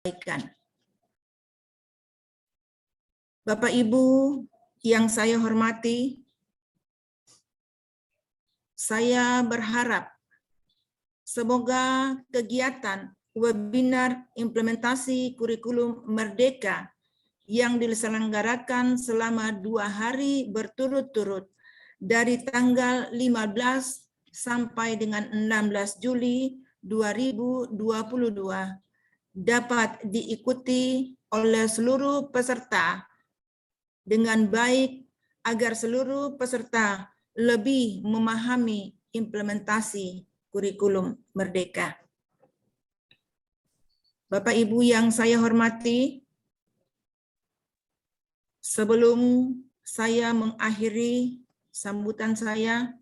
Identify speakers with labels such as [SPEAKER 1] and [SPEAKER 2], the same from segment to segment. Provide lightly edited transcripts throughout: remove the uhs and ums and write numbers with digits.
[SPEAKER 1] sampaikan. Bapak Ibu yang saya hormati, saya berharap semoga kegiatan webinar implementasi kurikulum Merdeka yang diselenggarakan selama 2 hari berturut-turut dari tanggal 15 sampai dengan 16 Juli 2022 dapat diikuti oleh seluruh peserta dengan baik agar seluruh peserta lebih memahami implementasi kurikulum Merdeka. Bapak Ibu yang saya hormati, sebelum saya mengakhiri sambutan saya,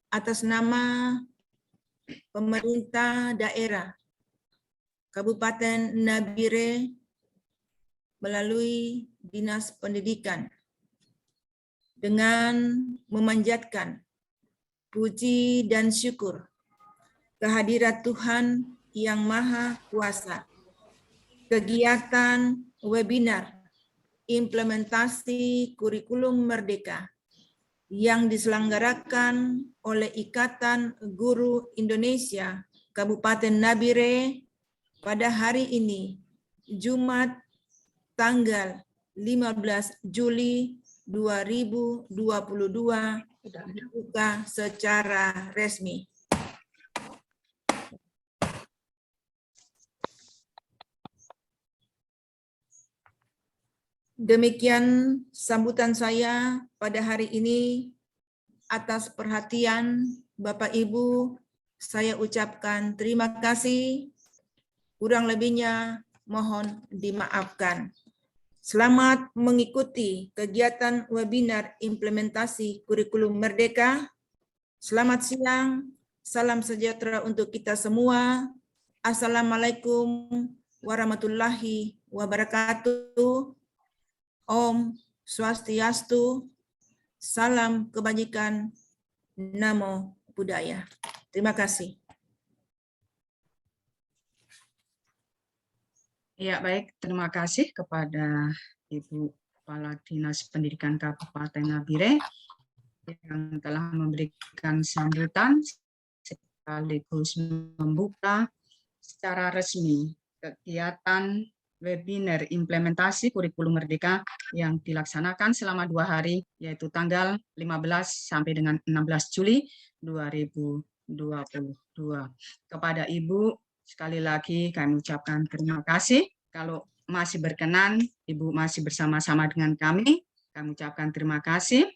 [SPEAKER 1] atas nama pemerintah daerah Kabupaten Nabire melalui Dinas Pendidikan dengan memanjatkan puji dan syukur kehadirat Tuhan Yang Maha Kuasa. Kegiatan webinar implementasi kurikulum Merdeka yang diselenggarakan oleh Ikatan Guru Indonesia Kabupaten Nabire pada hari ini, Jumat tanggal 15 Juli 2022 dibuka secara resmi. Demikian sambutan saya pada hari ini. Atas perhatian Bapak Ibu, saya ucapkan terima kasih. Kurang lebihnya mohon dimaafkan. Selamat mengikuti kegiatan webinar implementasi kurikulum Merdeka. Selamat siang, salam sejahtera untuk kita semua. Assalamualaikum warahmatullahi wabarakatuh. Om Swastiastu, salam kebajikan, Namo Buddhaya. Terima kasih.
[SPEAKER 2] Ya, baik. Terima kasih kepada Ibu Kepala Dinas Pendidikan Kabupaten Nabire yang telah memberikan sambutan sekaligus membuka secara resmi kegiatan webinar implementasi kurikulum Merdeka yang dilaksanakan selama 2 hari, yaitu tanggal 15 sampai dengan 16 Juli 2022. Kepada Ibu, sekali lagi kami ucapkan terima kasih. Kalau masih berkenan, Ibu masih bersama-sama dengan kami ucapkan terima kasih.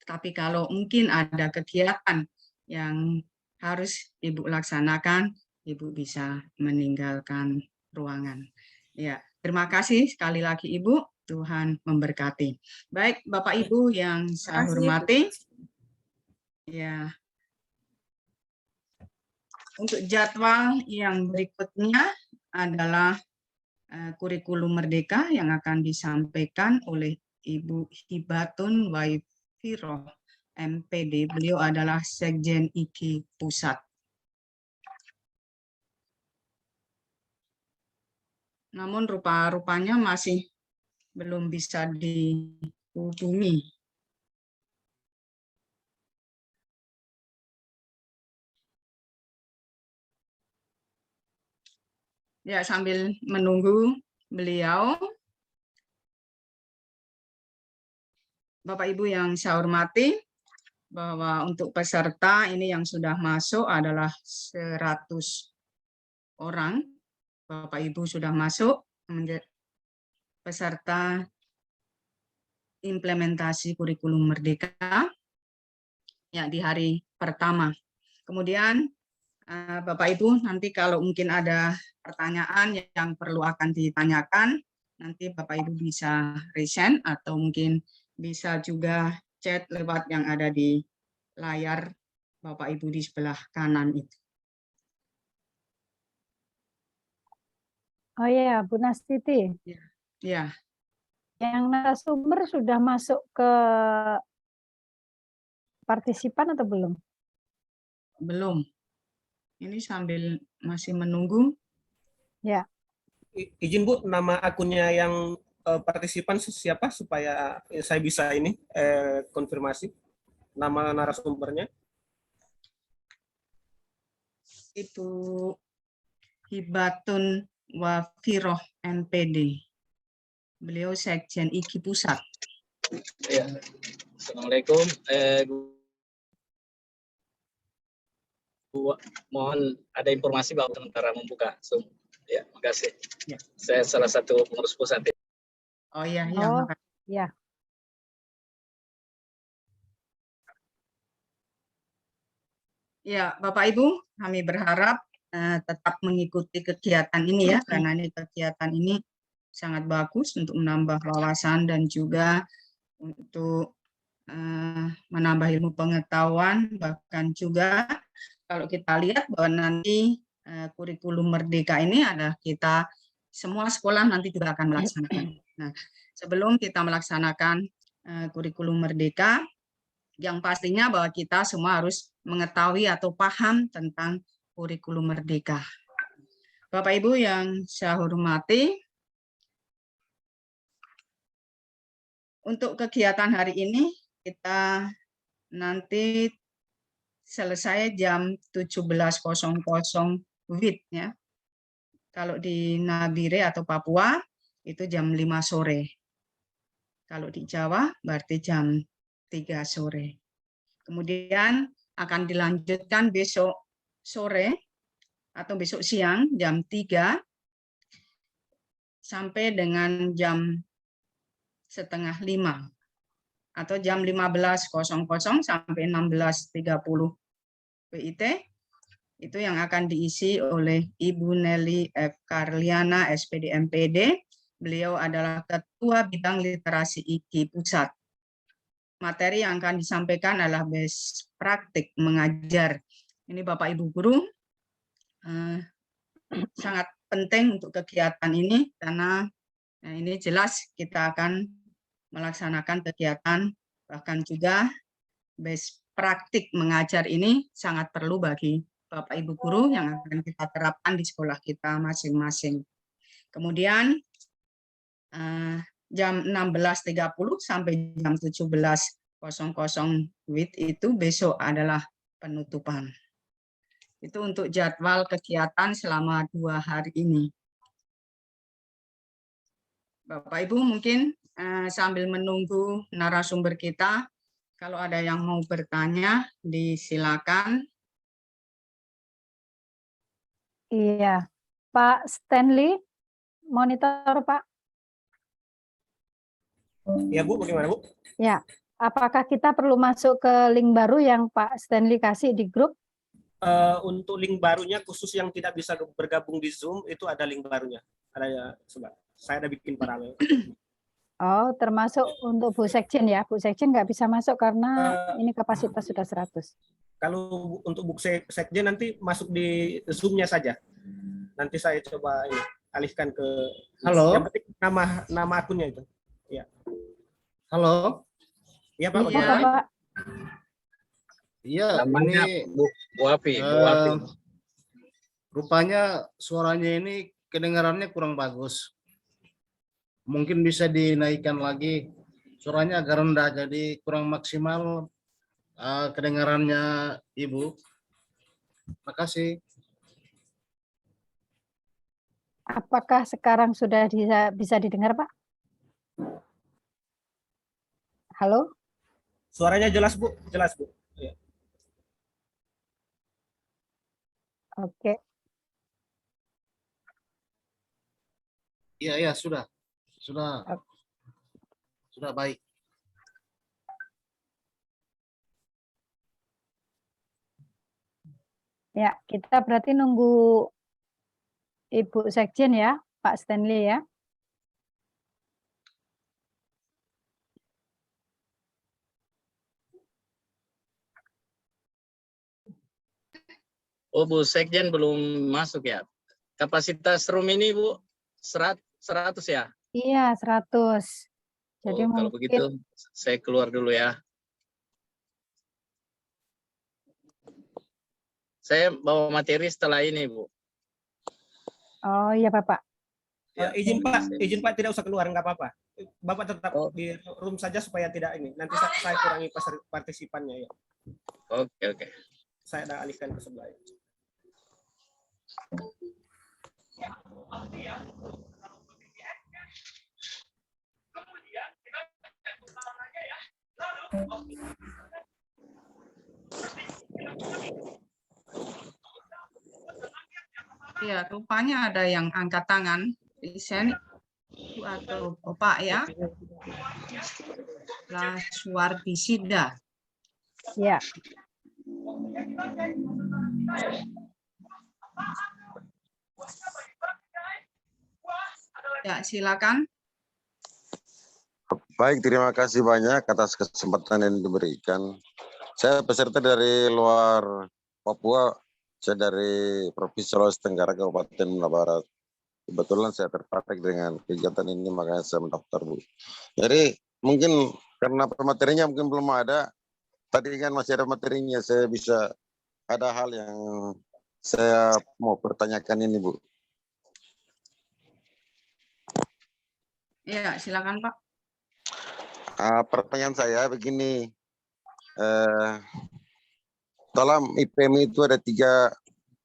[SPEAKER 2] Tapi kalau mungkin ada kegiatan yang harus Ibu laksanakan, Ibu bisa meninggalkan ruangan. Ya, terima kasih sekali lagi Ibu, Tuhan memberkati. Baik, Bapak Ibu yang saya hormati, ya, untuk jadwal yang berikutnya adalah kurikulum Merdeka yang akan disampaikan oleh Ibu Hibatun Waifiroh, MPD. Beliau adalah Sekjen IKI Pusat. Namun rupa-rupanya masih belum bisa dihubungi. Ya, sambil menunggu beliau, Bapak Ibu yang saya hormati, bahwa untuk peserta ini yang sudah masuk adalah 100 orang. Bapak Ibu sudah masuk menjadi peserta implementasi kurikulum Merdeka ya di hari pertama. Kemudian Bapak Ibu nanti kalau mungkin ada pertanyaan yang perlu akan ditanyakan, nanti Bapak Ibu bisa resend atau mungkin bisa juga chat lewat yang ada di layar Bapak Ibu di sebelah kanan itu.
[SPEAKER 3] Oh iya, Bu Nastiti.
[SPEAKER 2] Ya.
[SPEAKER 3] Yang narasumber sudah masuk ke partisipan atau belum?
[SPEAKER 2] Belum. Ini sambil masih menunggu.
[SPEAKER 3] Ya.
[SPEAKER 4] izin Bu, nama akunnya yang partisipan siapa supaya saya bisa ini konfirmasi nama narasumbernya.
[SPEAKER 2] Ibu Hibatun Wafiroh NPD. Beliau Sekjen IKI Pusat.
[SPEAKER 5] Ya. Assalamualaikum. Mohon ada informasi bahwa sementara membuka Zoom. Ya, makasih.
[SPEAKER 2] Ya.
[SPEAKER 5] Saya salah satu pengurus pusat.
[SPEAKER 2] Oh iya,
[SPEAKER 3] Oh,
[SPEAKER 2] makasih.
[SPEAKER 3] ya.
[SPEAKER 2] Ya, Bapak Ibu, kami berharap tetap mengikuti kegiatan ini ya, karena ini kegiatan ini sangat bagus untuk menambah wawasan dan juga untuk menambah ilmu pengetahuan, bahkan juga kalau kita lihat bahwa nanti kurikulum merdeka ini adalah kita semua sekolah nanti juga akan melaksanakan. Nah, sebelum kita melaksanakan kurikulum merdeka, yang pastinya bahwa kita semua harus mengetahui atau paham tentang kurikulum merdeka. Bapak Ibu yang saya hormati, untuk kegiatan hari ini kita nanti selesai jam 17.00 WIB ya. Kalau di Nabire atau Papua itu jam 5 sore. Kalau di Jawa berarti jam 3 sore. Kemudian akan dilanjutkan besok sore atau besok siang jam 3 sampai dengan jam 4:30 atau jam 15.00 sampai 16.30 WIT. Itu yang akan diisi oleh Ibu Nelly F. Karliana, SPD MPD. Beliau adalah Ketua Bidang Literasi IKI Pusat. Materi yang akan disampaikan adalah best praktik mengajar. Ini Bapak Ibu Guru, sangat penting untuk kegiatan ini karena ini jelas kita akan melaksanakan kegiatan, bahkan juga best praktik mengajar ini sangat perlu bagi Bapak Ibu Guru yang akan kita terapkan di sekolah kita masing-masing. Kemudian jam 16.30 sampai jam 17.00 WIB itu besok adalah penutupan. Itu untuk jadwal kegiatan selama 2 hari ini. Bapak Ibu mungkin sambil menunggu narasumber kita, kalau ada yang mau bertanya, disilakan.
[SPEAKER 3] Iya. Pak Stanley, monitor Pak.
[SPEAKER 4] Ya Bu, bagaimana Bu?
[SPEAKER 3] Ya. Apakah kita perlu masuk ke link baru yang Pak Stanley kasih di grup?
[SPEAKER 4] Untuk link barunya khusus yang tidak bisa bergabung di Zoom itu ada link barunya. Ada coba. Saya ada bikin paralel.
[SPEAKER 3] Oh, termasuk untuk Bu Sekjen ya. Bu Sekjen nggak bisa masuk karena ini kapasitas sudah 100.
[SPEAKER 4] Kalau untuk Bu Sekjen nanti masuk di Zoom-nya saja. Nanti saya coba alihkan ke.
[SPEAKER 6] Halo.
[SPEAKER 4] Yang penting nama akunnya itu. Ya.
[SPEAKER 6] Halo.
[SPEAKER 4] Iya Pak.
[SPEAKER 2] Iya.
[SPEAKER 3] Pak.
[SPEAKER 6] Iya,
[SPEAKER 5] Namanya
[SPEAKER 6] ini
[SPEAKER 5] Bu Wafi.
[SPEAKER 6] rupanya suaranya ini kedengarannya kurang bagus. Mungkin bisa dinaikkan lagi. Suaranya agak rendah, jadi kurang maksimal kedengarannya Ibu. Makasih.
[SPEAKER 3] Apakah sekarang sudah bisa didengar, Pak? Halo?
[SPEAKER 4] Suaranya jelas Bu, jelas Bu. Ya.
[SPEAKER 3] Oke.
[SPEAKER 6] Iya, sudah. Sudah baik.
[SPEAKER 3] Ya, kita berarti nunggu Ibu Sekjen ya, Pak Stanley ya.
[SPEAKER 5] Oh, Bu Sekjen belum masuk ya. Kapasitas room ini Bu 100 ya.
[SPEAKER 3] Iya, 100. Jadi
[SPEAKER 5] Kalau
[SPEAKER 3] mungkin
[SPEAKER 5] begitu saya keluar dulu ya. Saya bawa materi setelah ini Bu.
[SPEAKER 3] Oh iya Bapak.
[SPEAKER 4] izin Pak tidak usah keluar, nggak apa-apa. Bapak tetap
[SPEAKER 5] Oh.
[SPEAKER 4] di room saja supaya tidak ini. Nanti saya kurangi partisipannya ya.
[SPEAKER 5] Oke.
[SPEAKER 4] Saya ada alihkan ke sebelah.
[SPEAKER 2] Ya, rupanya ada yang angkat tangan. Desain atau Bapak ya. Laswardi Sida.
[SPEAKER 3] Ya,
[SPEAKER 2] Ya, silakan.
[SPEAKER 7] Baik, terima kasih banyak atas kesempatan yang diberikan. Saya peserta dari luar Papua, saya dari Provinsi Sulawesi Tenggara, Kabupaten Muna Barat. Kebetulan saya tertarik dengan kegiatan ini, makanya saya mendaftar, Bu. Jadi mungkin karena materinya mungkin belum ada, tadi kan masih ada materinya, saya bisa ada hal yang saya mau pertanyakan ini, Bu.
[SPEAKER 2] Ya, silakan Pak.
[SPEAKER 7] Pertanyaan saya begini, dalam IPM itu ada 3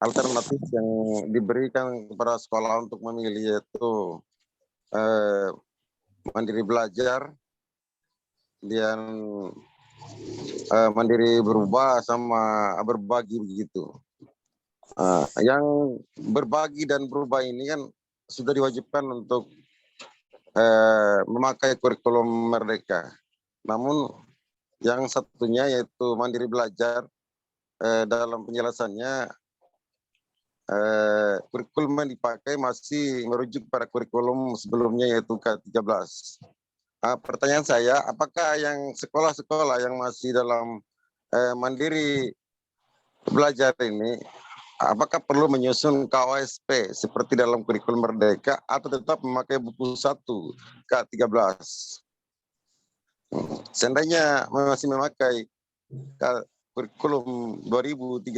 [SPEAKER 7] alternatif yang diberikan kepada sekolah untuk memilih, yaitu mandiri belajar, dan mandiri berubah sama berbagi begitu. Yang berbagi dan berubah ini kan sudah diwajibkan untuk memakai kurikulum Merdeka. Namun yang satunya yaitu mandiri belajar, dalam penjelasannya kurikulum yang dipakai masih merujuk pada kurikulum sebelumnya yaitu K13. Pertanyaan saya, apakah yang sekolah-sekolah yang masih dalam mandiri belajar ini, apakah perlu menyusun KOSP seperti dalam kurikulum Merdeka atau tetap memakai buku 1 K13? Seandainya masih memakai kurikulum 2013,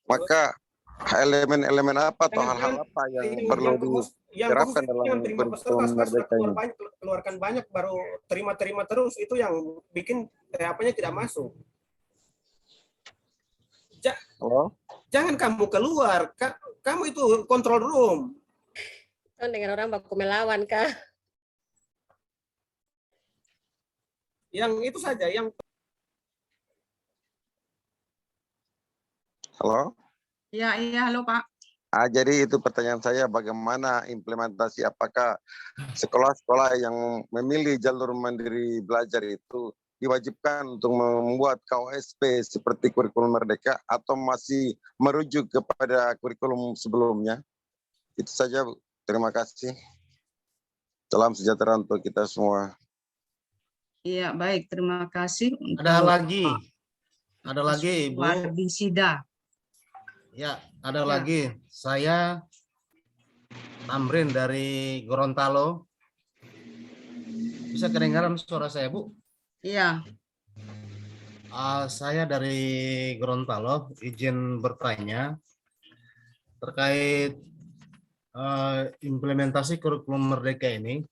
[SPEAKER 7] maka elemen-elemen apa atau hal-hal apa yang perlu diterapkan dalam kurikulum Merdeka ini?
[SPEAKER 4] Keluarkan banyak baru terima terus, itu yang bikin apanya tidak masuk.
[SPEAKER 7] Halo?
[SPEAKER 4] Jangan kamu keluar, kamu itu control room.
[SPEAKER 8] Kan dengan orang baku melawan kah?
[SPEAKER 4] Yang itu saja, yang
[SPEAKER 7] Halo?
[SPEAKER 2] Ya, halo Pak.
[SPEAKER 7] Jadi itu pertanyaan saya, bagaimana implementasi, apakah sekolah-sekolah yang memilih jalur mandiri belajar itu diwajibkan untuk membuat KOSP seperti kurikulum Merdeka atau masih merujuk kepada kurikulum sebelumnya? Itu saja, Bu. Terima kasih. Salam sejahtera untuk kita semua.
[SPEAKER 2] Iya, baik. Terima kasih.
[SPEAKER 6] Ada lagi, Ibu.
[SPEAKER 2] Laswardi Sida.
[SPEAKER 6] Ya, ada
[SPEAKER 2] Ya.
[SPEAKER 6] lagi. Saya Tamrin dari Gorontalo. Bisa kedengaran suara saya, Bu?
[SPEAKER 2] Iya.
[SPEAKER 6] Saya dari Gorontalo, izin bertanya terkait implementasi kurikulum Merdeka ini.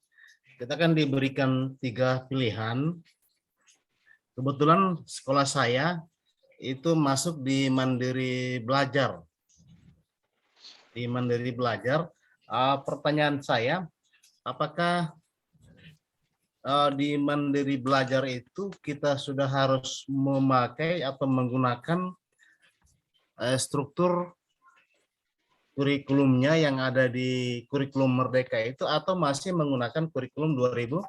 [SPEAKER 6] Kita kan diberikan 3 pilihan. Kebetulan sekolah saya itu masuk di mandiri belajar. Di mandiri belajar, pertanyaan saya, apakah di mandiri belajar itu kita sudah harus memakai atau menggunakan struktur kurikulumnya yang ada di kurikulum Merdeka itu, atau masih menggunakan kurikulum 2013?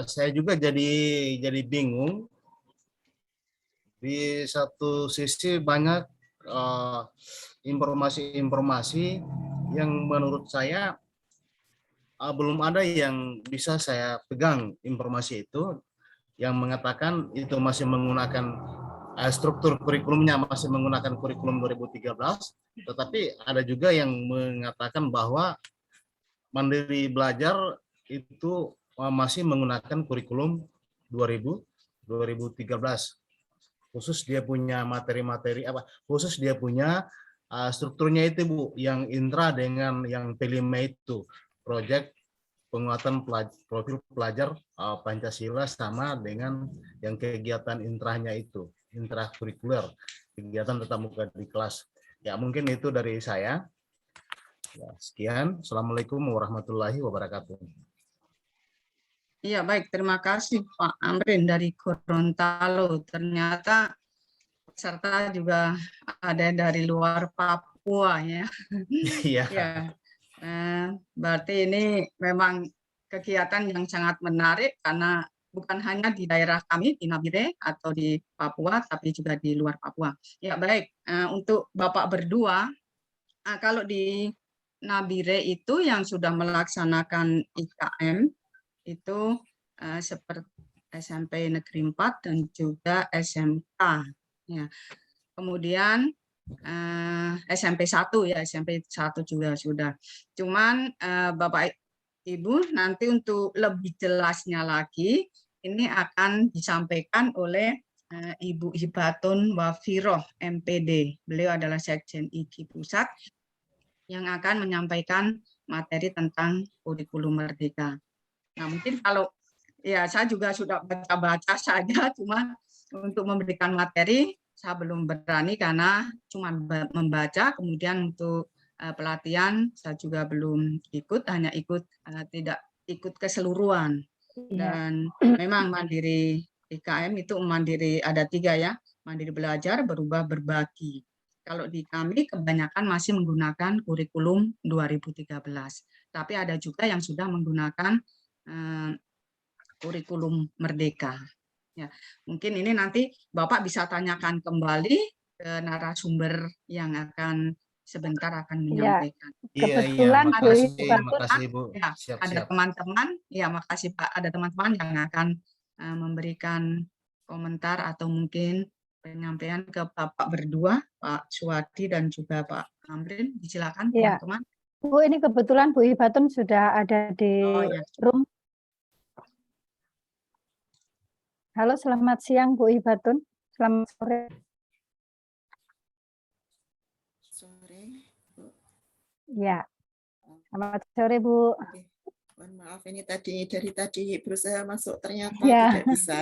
[SPEAKER 6] Saya juga jadi bingung. Di satu sisi banyak informasi-informasi yang menurut saya belum ada yang bisa saya pegang informasi itu, yang mengatakan itu masih menggunakan struktur kurikulumnya masih menggunakan kurikulum 2013, tetapi ada juga yang mengatakan bahwa mandiri belajar itu masih menggunakan kurikulum 2013. Khusus dia punya materi-materi khusus dia punya strukturnya itu Bu, yang intra dengan yang P5 itu, proyek penguatan profil pelajar Pancasila sama dengan yang kegiatan intranya itu, intrakurikuler, kegiatan tetap muka di kelas. Ya mungkin itu dari saya. Ya, sekian. Assalamualaikum warahmatullahi wabarakatuh.
[SPEAKER 2] Iya, baik. Terima kasih Pak Amrin dari Gorontalo. Ternyata peserta juga ada dari luar Papua ya.
[SPEAKER 6] Iya.
[SPEAKER 2] Ya, berarti ini memang kegiatan yang sangat menarik karena bukan hanya di daerah kami di Nabire atau di Papua, tapi juga di luar Papua. Ya baik, untuk Bapak berdua, kalau di Nabire itu yang sudah melaksanakan IKM itu seperti SMP Negeri 4 dan juga SMK. Ya. Kemudian SMP 1 ya, SMP 1 juga sudah. Cuman Bapak Ibu nanti untuk lebih jelasnya lagi ini akan disampaikan oleh Ibu Hibatun Wafiroh MPD. Beliau adalah Sekjen IKI Pusat yang akan menyampaikan materi tentang kurikulum merdeka. Nah, mungkin kalau ya saya juga sudah baca-baca saja, cuma untuk memberikan materi saya belum berani karena cuma membaca, kemudian untuk pelatihan saya juga belum ikut, hanya ikut tidak ikut keseluruhan. Dan memang mandiri IKM itu mandiri ada 3 ya, mandiri belajar, berubah, berbagi. Kalau di kami kebanyakan masih menggunakan kurikulum 2013, tapi ada juga yang sudah menggunakan kurikulum merdeka. Ya, mungkin ini nanti Bapak bisa tanyakan kembali ke narasumber yang akan sebentar akan menyampaikan.
[SPEAKER 3] Kebetulan Bu
[SPEAKER 6] makasih Bu.
[SPEAKER 2] Ya,
[SPEAKER 6] Siap,
[SPEAKER 2] ada teman-teman, ya makasih Pak, ada teman-teman yang akan memberikan komentar atau mungkin penyampaian ke Bapak berdua, Pak Suwadi dan juga Pak Amrin. Silakan teman-teman.
[SPEAKER 3] Bu, ini kebetulan Bu Hibatun sudah ada di room. Halo, selamat siang Bu Hibatun. Selamat sore.
[SPEAKER 1] Sore, Bu.
[SPEAKER 3] Ya, selamat sore Bu.
[SPEAKER 1] Oke. Mohon maaf ini dari tadi berusaha masuk ternyata
[SPEAKER 3] Ya.
[SPEAKER 1] tidak bisa.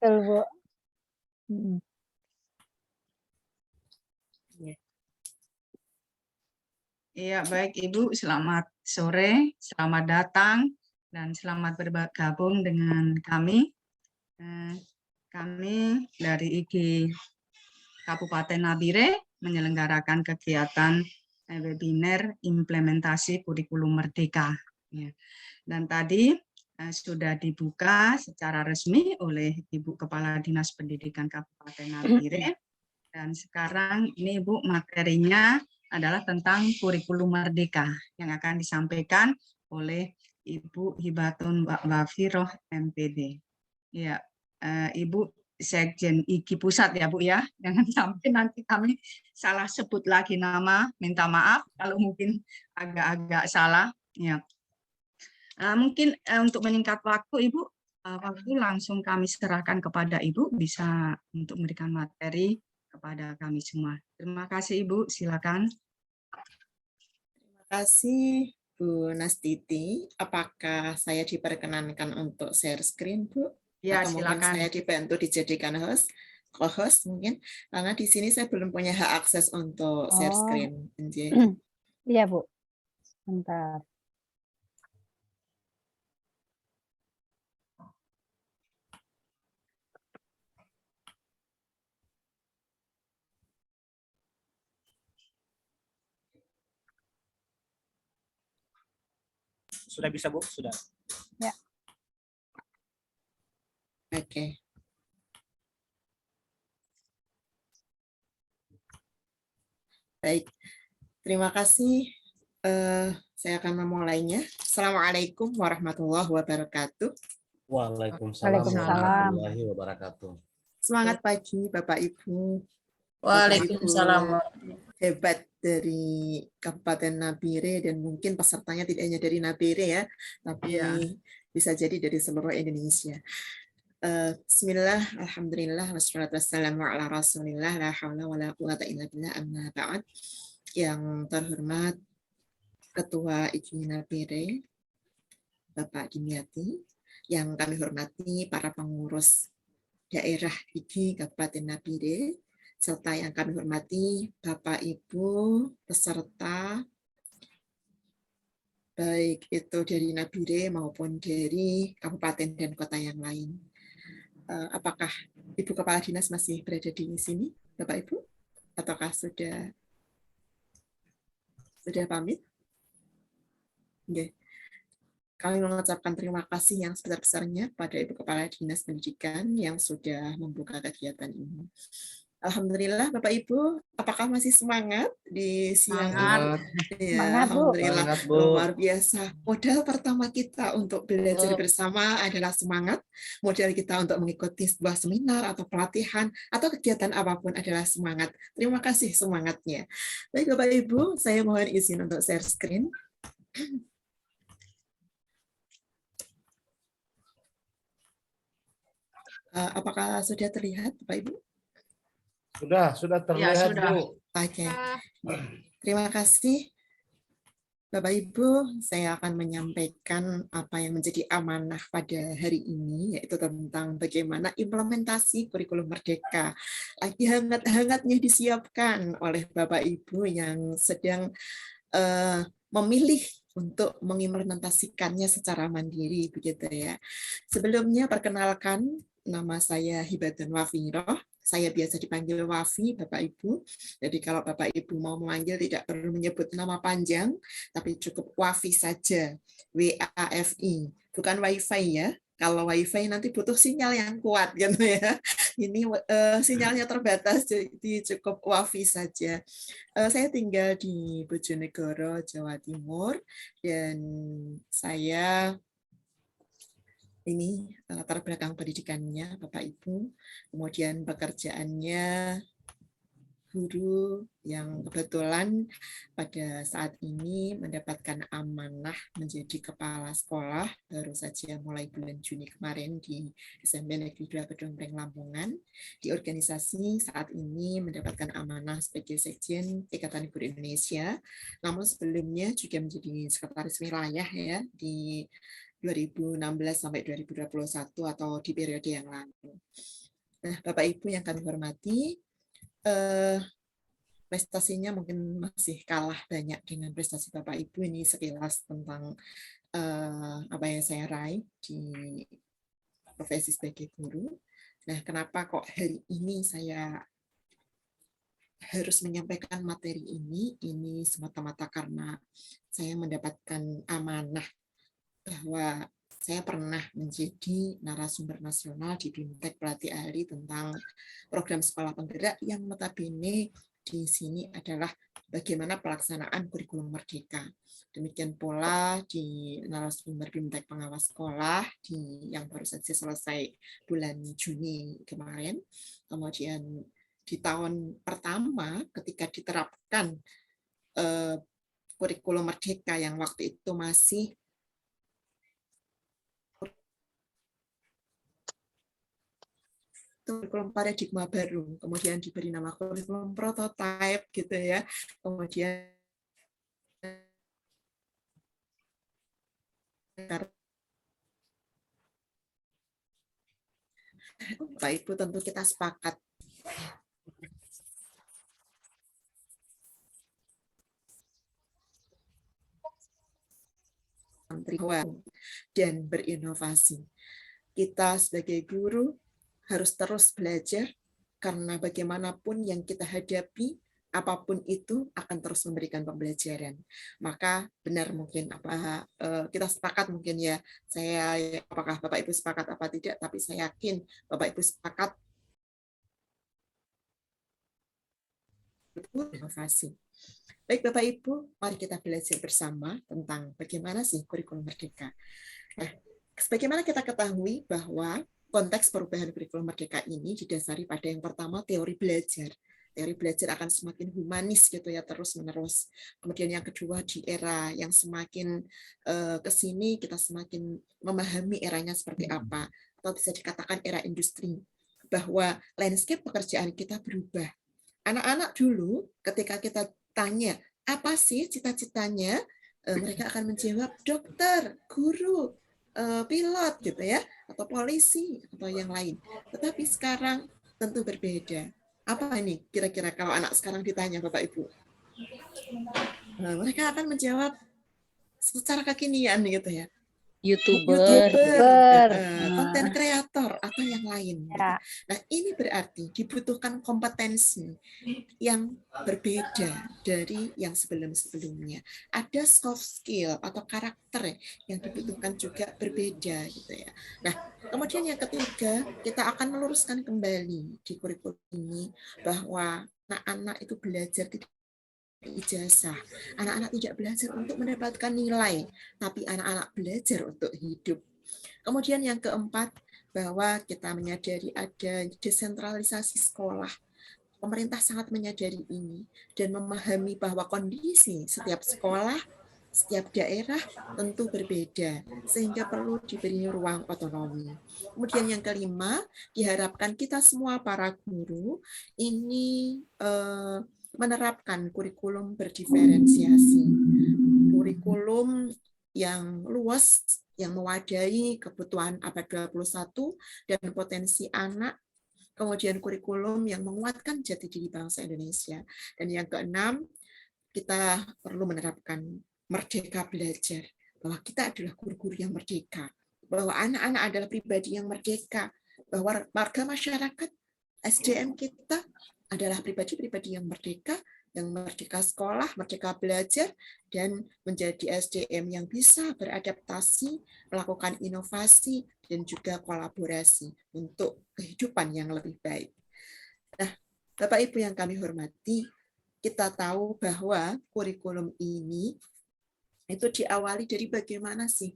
[SPEAKER 3] Betul Bu.
[SPEAKER 2] Iya, baik Ibu, selamat sore, selamat datang, dan selamat bergabung dengan kami. Kami dari IKI Kabupaten Nabire menyelenggarakan kegiatan webinar implementasi kurikulum merdeka. Dan tadi sudah dibuka secara resmi oleh Ibu Kepala Dinas Pendidikan Kabupaten Nabire. Dan sekarang ini Ibu materinya adalah tentang kurikulum merdeka yang akan disampaikan oleh Ibu Hibatun Wafiroh MPD. Ya, Ibu Sekjen IKI Pusat ya Bu ya, jangan sampai nanti kami salah sebut lagi nama, minta maaf kalau mungkin agak-agak salah. Ya, mungkin untuk menyingkat waktu Ibu, waktu langsung kami serahkan kepada Ibu bisa untuk memberikan materi kepada kami semua. Terima kasih Ibu, silakan.
[SPEAKER 1] Terima kasih Bu Nastiti. Apakah saya diperkenankan untuk share screen Bu?
[SPEAKER 2] Ya,
[SPEAKER 1] atau
[SPEAKER 2] silakan.
[SPEAKER 1] mungkin saya dibantu dijadikan co-host mungkin, karena di sini saya belum punya hak akses untuk share screen.
[SPEAKER 3] Iya Bu, bentar.
[SPEAKER 4] Sudah bisa Bu? Sudah.
[SPEAKER 3] Ya.
[SPEAKER 1] Oke. Baik, terima kasih. Saya akan memulainya. Assalamualaikum warahmatullahi wabarakatuh.
[SPEAKER 6] Waalaikumsalam warahmatullahi wabarakatuh.
[SPEAKER 1] Semangat pagi Bapak Ibu.
[SPEAKER 5] Waalaikumsalam.
[SPEAKER 1] Hebat dari Kabupaten Nabire dan mungkin pesertanya tidak hanya dari Nabire ya, tapi bisa jadi dari seluruh Indonesia. Bismillah, alhamdulillah, wassalatu wassalamu ala rasulillah, la hawla wa la quwata illa billah, amma ba'd. Yang terhormat Ketua IKI Napire, Bapak Dimyati, yang kami hormati para pengurus daerah IKI Kabupaten Napire, serta yang kami hormati Bapak Ibu peserta, baik itu dari Napire maupun dari kabupaten dan kota yang lain. Apakah Ibu Kepala Dinas masih berada di sini, Bapak Ibu? Ataukah sudah pamit? Okay. Kami mengucapkan terima kasih yang sebesar-besarnya pada Ibu Kepala Dinas Pendidikan yang sudah membuka kegiatan ini. Alhamdulillah, Bapak Ibu, apakah masih semangat di siang
[SPEAKER 2] Semangat.
[SPEAKER 1] ini? Ya,
[SPEAKER 3] Semangat, Bu.
[SPEAKER 1] alhamdulillah,
[SPEAKER 4] Semangat, Bu.
[SPEAKER 1] luar biasa. Modal pertama kita untuk belajar bersama adalah semangat. Modal kita untuk mengikuti sebuah seminar atau pelatihan atau kegiatan apapun adalah semangat. Terima kasih semangatnya. Baik, Bapak Ibu, saya mohon izin untuk share screen. Apakah sudah terlihat, Bapak Ibu?
[SPEAKER 6] Sudah terlihat,
[SPEAKER 2] sudah.
[SPEAKER 6] Bu.
[SPEAKER 1] Oke. Terima kasih, Bapak Ibu. Saya akan menyampaikan apa yang menjadi amanah pada hari ini, yaitu tentang bagaimana implementasi kurikulum Merdeka lagi hangat-hangatnya disiapkan oleh Bapak Ibu yang sedang memilih untuk mengimplementasikannya secara mandiri, begitu ya. Sebelumnya perkenalkan, nama saya Hibatun Wafiroh. Saya biasa dipanggil Wafi, Bapak Ibu. Jadi kalau Bapak Ibu mau memanggil tidak perlu menyebut nama panjang, tapi cukup Wafi saja, W-A-F-I. Bukan Wi-Fi ya. Kalau Wi-Fi nanti butuh sinyal yang kuat, gitu ya. Ini sinyalnya terbatas, jadi cukup Wafi saja. Saya tinggal di Bojonegoro, Jawa Timur, dan saya ini latar belakang pendidikannya Bapak Ibu, kemudian pekerjaannya guru yang kebetulan pada saat ini mendapatkan amanah menjadi kepala sekolah baru saja mulai bulan Juni kemarin di SMP Negeri 2 Kedompreng Lamongan. Di organisasi saat ini mendapatkan amanah sebagai Sekjen Ikatan Guru Indonesia, namun sebelumnya juga menjadi sekretaris wilayah ya di 2016 sampai 2021 atau di periode yang lalu. Nah, Bapak Ibu yang kami hormati, prestasinya mungkin masih kalah banyak dengan prestasi Bapak Ibu. Ini sekilas tentang apa yang saya raih di profesi sebagai guru. Nah, kenapa kok hari ini saya harus menyampaikan materi ini? Ini semata-mata karena saya mendapatkan amanah bahwa saya pernah menjadi narasumber nasional di BIMTEK pelatih ahli tentang program sekolah penggerak yang notabene di sini adalah bagaimana pelaksanaan kurikulum Merdeka. Demikian pula di narasumber BIMTEK pengawas sekolah yang baru saja selesai bulan Juni kemarin. Kemudian di tahun pertama ketika diterapkan kurikulum Merdeka yang waktu itu masih kurikulum paradigma baru, kemudian diberi nama kurikulum prototype gitu ya, kemudian Bapak Ibu tentu kita sepakat dan berinovasi. Kita sebagai guru harus terus belajar karena bagaimanapun yang kita hadapi, apapun itu akan terus memberikan pembelajaran. Maka benar mungkin apa kita sepakat mungkin ya, saya apakah Bapak Ibu sepakat apa tidak, tapi saya yakin Bapak Ibu sepakat inovasi. Baik Bapak Ibu, mari kita belajar bersama tentang bagaimana sih kurikulum Merdeka. Nah, sebagaimana kita ketahui bahwa konteks perubahan kurikulum Merdeka ini didasari pada yang pertama teori belajar. Teori belajar akan semakin humanis gitu ya terus-menerus. Kemudian yang kedua di era yang semakin ke sini kita semakin memahami eranya seperti apa. atau bisa dikatakan era industri, bahwa landscape pekerjaan kita berubah. Anak-anak dulu ketika kita tanya, apa sih cita-citanya? Mereka akan menjawab dokter, guru, pilot gitu ya, atau polisi atau yang lain. Tetapi sekarang tentu berbeda. Apa ini kira-kira kalau anak sekarang ditanya Bapak Ibu? Mereka akan menjawab secara kekinian gitu ya.
[SPEAKER 8] YouTuber.
[SPEAKER 1] Konten kreator atau yang lain.
[SPEAKER 3] Ya.
[SPEAKER 1] Nah, ini berarti dibutuhkan kompetensi yang berbeda dari yang sebelum-sebelumnya. Ada soft skill atau karakter yang dibutuhkan juga berbeda gitu ya. Nah, kemudian yang ketiga, kita akan meluruskan kembali di kurikulum ini bahwa anak-anak itu belajar tidak ijazah. Anak-anak tidak belajar untuk mendapatkan nilai, tapi anak-anak belajar untuk hidup. Kemudian yang keempat, bahwa kita menyadari ada desentralisasi sekolah. Pemerintah sangat menyadari ini dan memahami bahwa kondisi setiap sekolah, setiap daerah tentu berbeda, sehingga perlu diberi ruang otonomi. Kemudian yang kelima, diharapkan kita semua para guru ini menerapkan kurikulum berdiferensiasi, kurikulum yang luas, yang mewadahi kebutuhan abad 21 dan potensi anak, kemudian kurikulum yang menguatkan jati diri bangsa Indonesia. Dan yang keenam, kita perlu menerapkan merdeka belajar, bahwa kita adalah guru-guru yang merdeka, bahwa anak-anak adalah pribadi yang merdeka, bahwa warga masyarakat, SDM kita adalah pribadi-pribadi yang merdeka sekolah, merdeka belajar, dan menjadi SDM yang bisa beradaptasi, melakukan inovasi, dan juga kolaborasi untuk kehidupan yang lebih baik. Nah, Bapak Ibu yang kami hormati, kita tahu bahwa kurikulum ini itu diawali dari bagaimana sih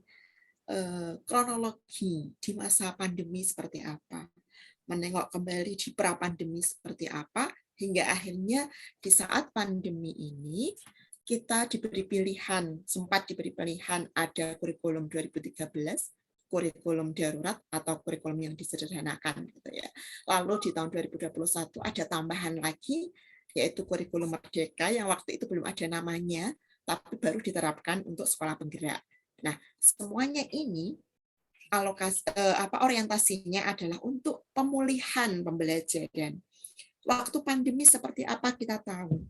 [SPEAKER 1] kronologi di masa pandemi seperti apa, menengok kembali di pra-pandemi seperti apa, hingga akhirnya di saat pandemi ini kita diberi pilihan, sempat diberi pilihan ada kurikulum 2013, kurikulum darurat atau kurikulum yang disederhanakan gitu ya. Lalu di tahun 2021 ada tambahan lagi yaitu kurikulum merdeka yang waktu itu belum ada namanya tapi baru diterapkan untuk sekolah penggerak. Nah, semuanya ini orientasinya adalah untuk pemulihan pembelajaran. Waktu pandemi seperti apa kita tahu.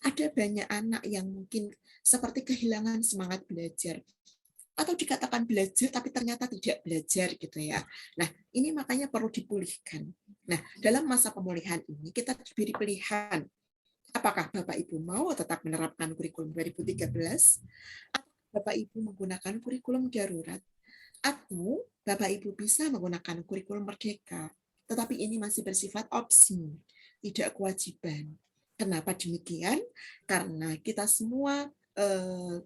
[SPEAKER 1] Ada banyak anak yang mungkin seperti kehilangan semangat belajar. Atau dikatakan belajar tapi ternyata tidak belajar gitu ya. Nah, ini makanya perlu dipulihkan. Nah, dalam masa pemulihan ini kita diberi pilihan. Apakah Bapak Ibu mau tetap menerapkan kurikulum 2013 atau Bapak Ibu menggunakan kurikulum darurat? Atau Bapak Ibu bisa menggunakan kurikulum merdeka, tetapi ini masih bersifat opsi, tidak kewajiban. Kenapa demikian? Karena kita semua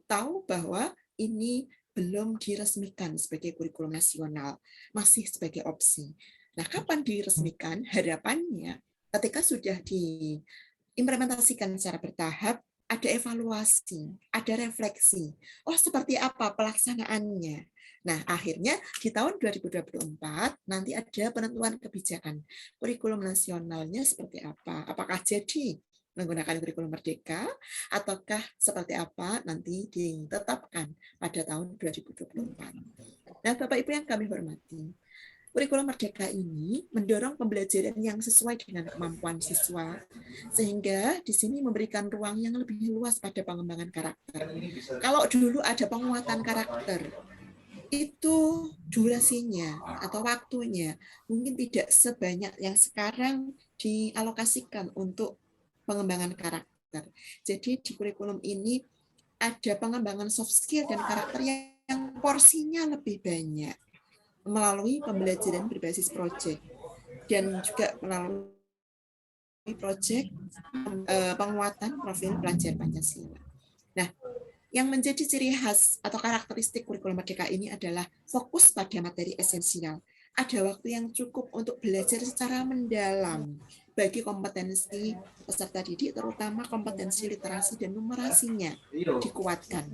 [SPEAKER 1] tahu bahwa ini belum diresmikan sebagai kurikulum nasional, masih sebagai opsi. Nah, kapan diresmikan? Harapannya ketika sudah diimplementasikan secara bertahap, ada evaluasi, ada refleksi. Oh, seperti apa pelaksanaannya? Nah, akhirnya di tahun 2024 nanti ada penentuan kebijakan. Kurikulum nasionalnya seperti apa? Apakah jadi menggunakan kurikulum merdeka ataukah seperti apa nanti ditetapkan pada tahun 2024. Nah, Bapak Ibu yang kami hormati, kurikulum merdeka ini mendorong pembelajaran yang sesuai dengan kemampuan siswa, sehingga di sini memberikan ruang yang lebih luas pada pengembangan karakter. Kalau dulu ada penguatan karakter, itu durasinya atau waktunya mungkin tidak sebanyak yang sekarang dialokasikan untuk pengembangan karakter. Jadi di kurikulum ini ada pengembangan soft skill dan karakter yang porsinya lebih banyak melalui pembelajaran berbasis proyek dan juga melalui proyek penguatan profil pelajar Pancasila. Nah, yang menjadi ciri khas atau karakteristik kurikulum merdeka ini adalah fokus pada materi esensial. Ada waktu yang cukup untuk belajar secara mendalam bagi kompetensi peserta didik, terutama kompetensi literasi dan numerasinya dikuatkan.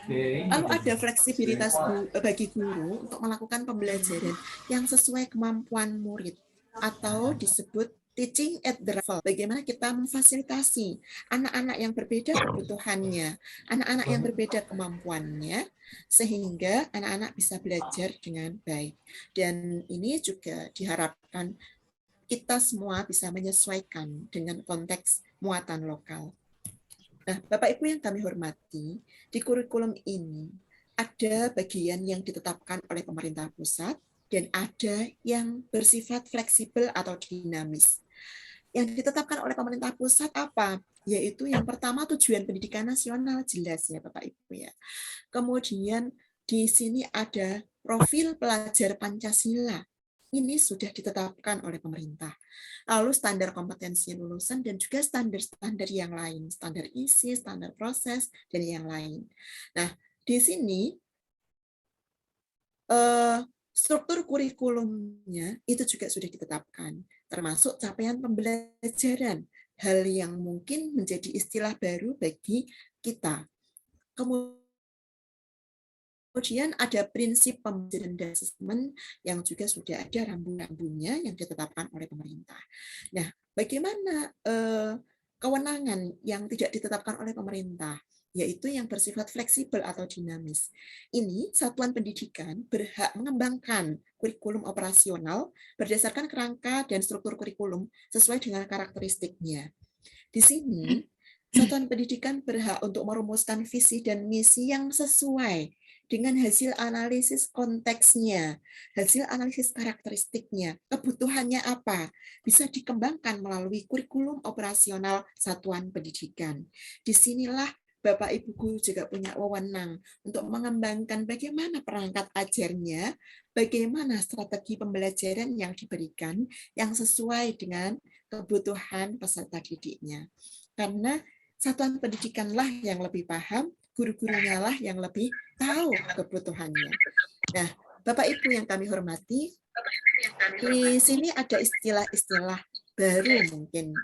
[SPEAKER 1] Lalu ada fleksibilitas bagi guru untuk melakukan pembelajaran yang sesuai kemampuan murid atau disebut teaching at the level. Bagaimana kita memfasilitasi anak-anak yang berbeda kebutuhannya, anak-anak yang berbeda kemampuannya, sehingga anak-anak bisa belajar dengan baik. Dan ini juga diharapkan kita semua bisa menyesuaikan dengan konteks muatan lokal. Nah, Bapak Ibu yang kami hormati, di kurikulum ini ada bagian yang ditetapkan oleh pemerintah pusat dan ada yang bersifat fleksibel atau dinamis. Yang ditetapkan oleh pemerintah pusat apa? Yaitu yang pertama tujuan pendidikan nasional, jelas ya Bapak Ibu ya. Kemudian di sini ada profil pelajar Pancasila. Ini sudah ditetapkan oleh pemerintah. Lalu standar kompetensi lulusan dan juga standar-standar yang lain, standar isi, standar proses, dan yang lain. Nah, di sini struktur kurikulumnya itu juga sudah ditetapkan, termasuk capaian pembelajaran, hal yang mungkin menjadi istilah baru bagi kita. Kemudian ada prinsip pembelajaran dan asesmen yang juga sudah ada rambu-rambunya yang ditetapkan oleh pemerintah. Nah, bagaimana kewenangan yang tidak ditetapkan oleh pemerintah? Yaitu yang bersifat fleksibel atau dinamis. Ini satuan pendidikan berhak mengembangkan kurikulum operasional berdasarkan kerangka dan struktur kurikulum sesuai dengan karakteristiknya. Di sini, satuan pendidikan berhak untuk merumuskan visi dan misi yang sesuai dengan hasil analisis konteksnya, hasil analisis karakteristiknya, kebutuhannya apa, bisa dikembangkan melalui kurikulum operasional satuan pendidikan. Disinilah Bapak Ibu guru juga punya wewenang untuk mengembangkan bagaimana perangkat ajarnya, bagaimana strategi pembelajaran yang diberikan yang sesuai dengan kebutuhan peserta didiknya. Karena satuan pendidikanlah yang lebih paham, guru-gurunya lah yang lebih tahu kebutuhannya. Nah, Bapak Ibu yang kami hormati, di sini ada istilah-istilah baru mungkin,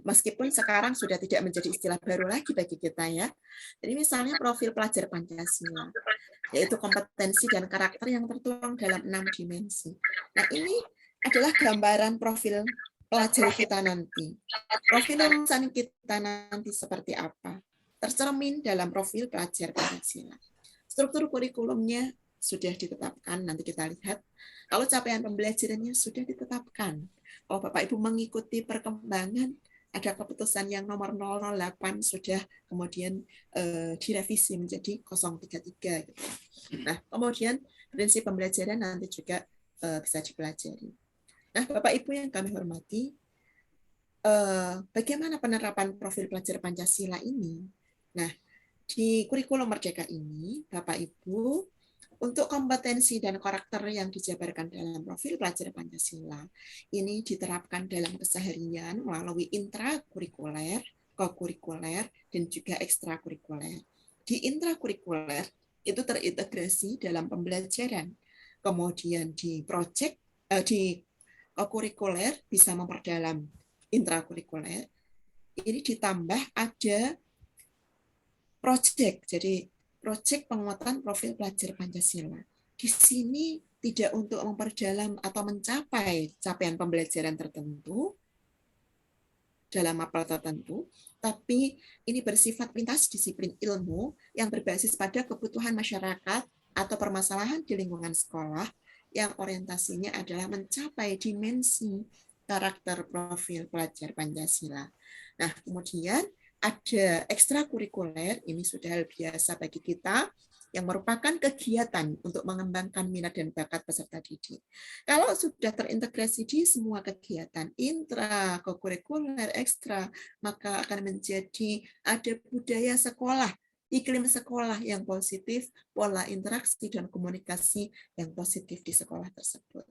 [SPEAKER 1] meskipun sekarang sudah tidak menjadi istilah baru lagi bagi kita ya. Jadi misalnya profil pelajar Pancasila, yaitu kompetensi dan karakter yang tertuang dalam 6 dimensi. Nah, ini adalah gambaran profil pelajar kita nanti. Profil lulusan kita nanti seperti apa? Tercermin dalam profil pelajar Pancasila. Struktur kurikulumnya sudah ditetapkan, nanti kita lihat. Kalau capaian pembelajarannya sudah ditetapkan. Kalau Bapak Ibu mengikuti perkembangan, ada keputusan yang nomor 008 sudah kemudian direvisi menjadi 033. Gitu. Nah, kemudian prinsip pembelajaran nanti juga bisa dipelajari. Nah, Bapak Ibu yang kami hormati, bagaimana penerapan profil pelajar Pancasila ini? Nah, di kurikulum Merdeka ini, Bapak Ibu, untuk kompetensi dan karakter yang dijabarkan dalam profil pelajar Pancasila, ini diterapkan dalam keseharian melalui intrakurikuler, kokurikuler, dan juga ekstrakurikuler. Di intrakurikuler, itu terintegrasi dalam pembelajaran. Kemudian di proyek, di kokurikuler bisa memperdalam intrakurikuler. Ini ditambah ada proyek, jadi proyek penguatan profil pelajar Pancasila. Di sini tidak untuk memperdalam atau mencapai capaian pembelajaran tertentu dalam mapel tertentu, tapi ini bersifat lintas disiplin ilmu yang berbasis pada kebutuhan masyarakat atau permasalahan di lingkungan sekolah yang orientasinya adalah mencapai dimensi karakter profil pelajar Pancasila. Nah, kemudian ada ekstrakurikuler, ini sudah hal biasa bagi kita, yang merupakan kegiatan untuk mengembangkan minat dan bakat peserta didik. Kalau sudah terintegrasi di semua kegiatan, intra, kokurikuler, ekstra, maka akan menjadi ada budaya sekolah, iklim sekolah yang positif, pola interaksi dan komunikasi yang positif di sekolah tersebut.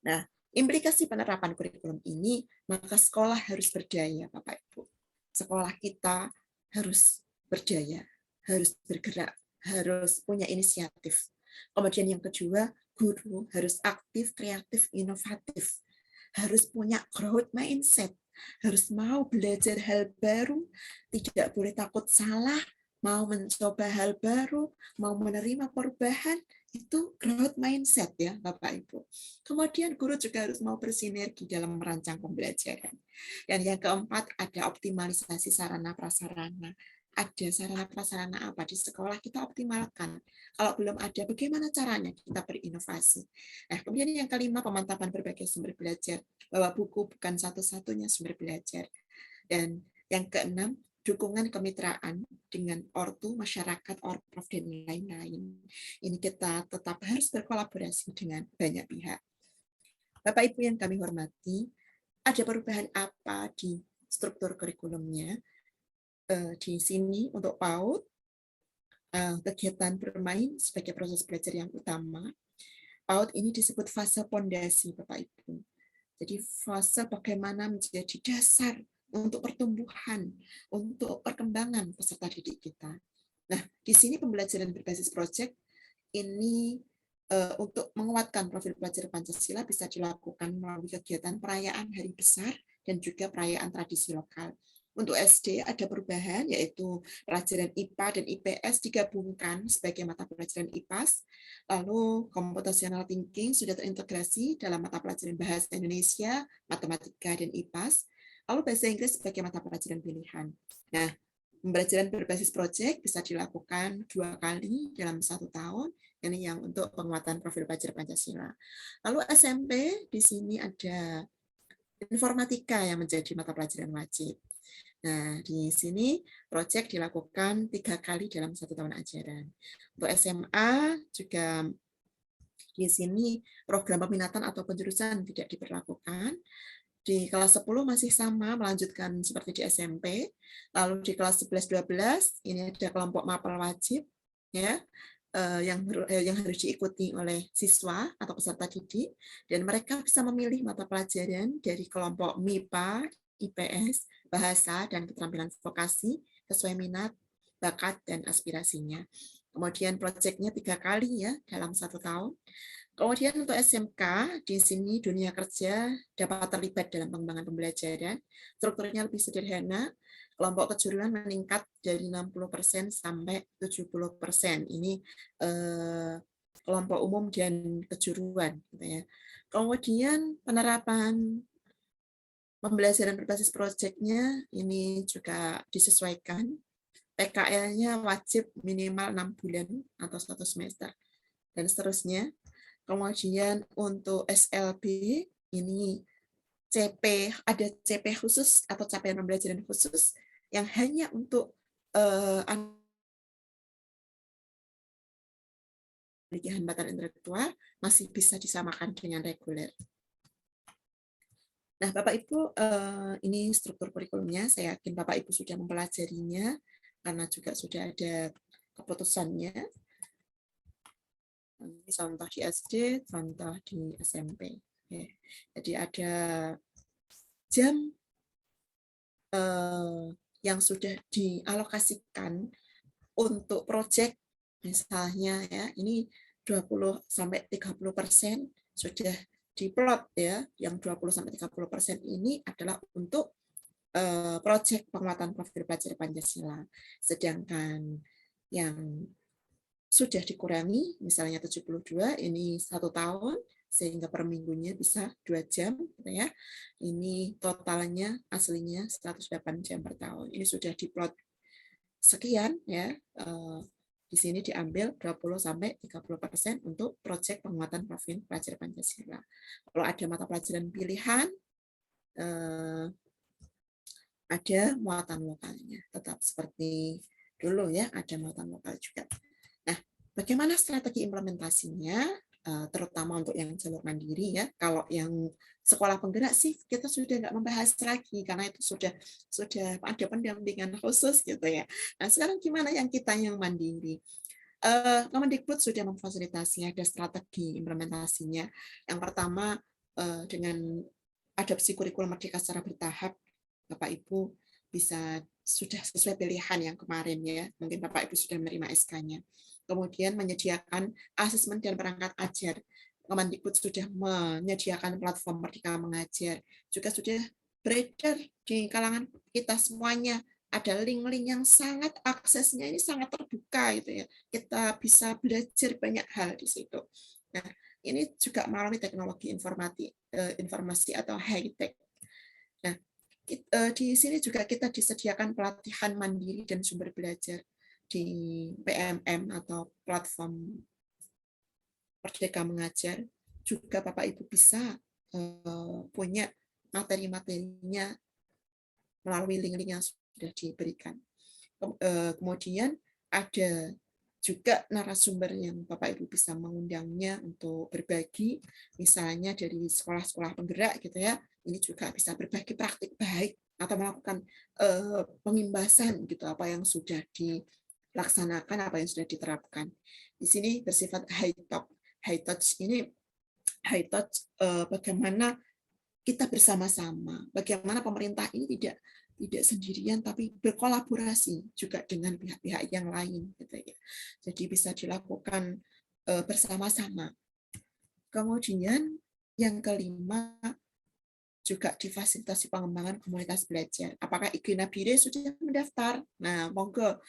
[SPEAKER 1] Nah, implikasi penerapan kurikulum ini, maka sekolah harus berdaya, Bapak Ibu. Sekolah kita harus berdaya, harus bergerak, harus punya inisiatif. Kemudian yang kedua, guru harus aktif, kreatif, inovatif. Harus punya growth mindset, harus mau belajar hal baru, tidak boleh takut salah, mau mencoba hal baru, mau menerima perubahan, itu growth mindset ya Bapak Ibu. Kemudian guru juga harus mau bersinergi dalam merancang pembelajaran. Dan yang keempat ada optimalisasi sarana prasarana. Ada sarana prasarana apa di sekolah kita optimalkan. Kalau belum ada, bagaimana caranya kita berinovasi. Nah, kemudian yang kelima pemantapan berbagai sumber belajar. Bahwa buku bukan satu-satunya sumber belajar. Dan yang keenam, dukungan kemitraan dengan ortu, masyarakat, orprof, dan lain-lain. Ini kita tetap harus berkolaborasi dengan banyak pihak. Bapak Ibu yang kami hormati, ada perubahan apa di struktur kurikulumnya? Di sini untuk PAUD, kegiatan bermain sebagai proses belajar yang utama. PAUD ini disebut fase pondasi, Bapak Ibu. Jadi fase bagaimana menjadi dasar untuk pertumbuhan, untuk perkembangan peserta didik kita. Nah, di sini pembelajaran berbasis proyek ini untuk menguatkan profil pelajar Pancasila bisa dilakukan melalui kegiatan perayaan hari besar dan juga perayaan tradisi lokal. Untuk SD ada perubahan, yaitu pelajaran IPA dan IPS digabungkan sebagai mata pelajaran IPAS, lalu computational thinking sudah terintegrasi dalam mata pelajaran bahasa Indonesia, matematika, dan IPAS, lalu bahasa Inggris sebagai mata pelajaran pilihan. Nah, pembelajaran berbasis proyek bisa dilakukan 2 kali dalam 1 tahun, ini yang untuk penguatan profil pelajar Pancasila. Lalu SMP, di sini ada informatika yang menjadi mata pelajaran wajib. Nah, di sini proyek dilakukan 3 kali dalam 1 tahun ajaran. Untuk SMA juga di sini program peminatan atau penjurusan tidak diberlakukan. Di kelas 10 masih sama, melanjutkan seperti di SMP. Lalu di kelas 11-12 ini ada kelompok mapel wajib, ya, yang harus diikuti oleh siswa atau peserta didik, dan mereka bisa memilih mata pelajaran dari kelompok MIPA, IPS, bahasa, dan keterampilan vokasi sesuai minat, bakat, dan aspirasinya. Kemudian proyeknya 3 kali ya dalam 1 tahun. Kemudian untuk SMK, di sini dunia kerja dapat terlibat dalam pengembangan pembelajaran. Strukturnya lebih sederhana, kelompok kejuruan meningkat dari 60% sampai 70%. Ini kelompok umum dan kejuruan. Gitu ya. Kemudian penerapan pembelajaran berbasis proyeknya ini juga disesuaikan. PKL-nya wajib minimal 6 bulan atau 1 semester. Dan seterusnya. Kemudian untuk SLB ini ada CP khusus atau capaian pembelajaran khusus yang hanya untuk memiliki hambatan intelektual masih bisa disamakan dengan reguler. Nah, Bapak Ibu, ini struktur kurikulumnya. Saya yakin Bapak Ibu sudah mempelajarinya karena juga sudah ada keputusannya. Ini contoh di SD, contoh di SMP. Oke. Jadi ada jam yang sudah dialokasikan untuk proyek, misalnya ya, ini 20-30% sudah diplot ya, yang 20-30% ini adalah untuk proyek penguatan profil pelajar Pancasila. Sedangkan yang sudah dikurangi, misalnya 72, ini 1 tahun, sehingga per minggunya bisa 2 jam, gitu ya. Ini totalnya aslinya 108 jam per tahun. Ini sudah diplot sekian, ya. Di sini diambil 20-30% untuk proyek penguatan profil pelajar Pancasila. Kalau ada mata pelajaran pilihan, ada muatan lokalnya, tetap seperti dulu ya, ada muatan lokal juga. Nah, bagaimana strategi implementasinya, terutama untuk yang jalur mandiri ya. Kalau yang sekolah penggerak sih kita sudah nggak membahas lagi karena itu sudah ada pendampingan khusus gitu ya. Nah, sekarang gimana yang kita yang mandiri? Kemendikbud sudah memfasilitasi ada strategi implementasinya. Yang pertama dengan adopsi kurikulum merdeka secara bertahap, Bapak Ibu bisa sudah sesuai pilihan yang kemarin ya. Mungkin Bapak Ibu sudah menerima SK-nya. Kemudian menyediakan asesmen dan perangkat ajar. Kemendikbud sudah menyediakan platform Merdeka Mengajar. Juga sudah beredar di kalangan kita semuanya ada link-link yang sangat aksesnya ini sangat terbuka gitu ya. Kita bisa belajar banyak hal di situ. Nah, ini juga melalui teknologi informasi atau high tech. Nah, di sini juga kita disediakan pelatihan mandiri dan sumber belajar di PMM atau platform Merdeka Mengajar. Juga Bapak Ibu bisa punya materi-materinya melalui link-link yang sudah diberikan. Kemudian ada juga narasumber yang Bapak Ibu bisa mengundangnya untuk berbagi, misalnya dari sekolah-sekolah penggerak gitu ya. Ini juga bisa berbagi praktik baik atau melakukan pengimbasan gitu apa yang sudah dilaksanakan, apa yang sudah diterapkan. Di sini bersifat high touch. High touch ini bagaimana kita bersama-sama, bagaimana pemerintah ini tidak sendirian tapi berkolaborasi juga dengan pihak-pihak yang lain gitu ya. Jadi bisa dilakukan bersama-sama. Kemudian yang kelima juga difasilitasi pengembangan komunitas belajar. Apakah IG Nabire sudah mendaftar? Nah, monggo.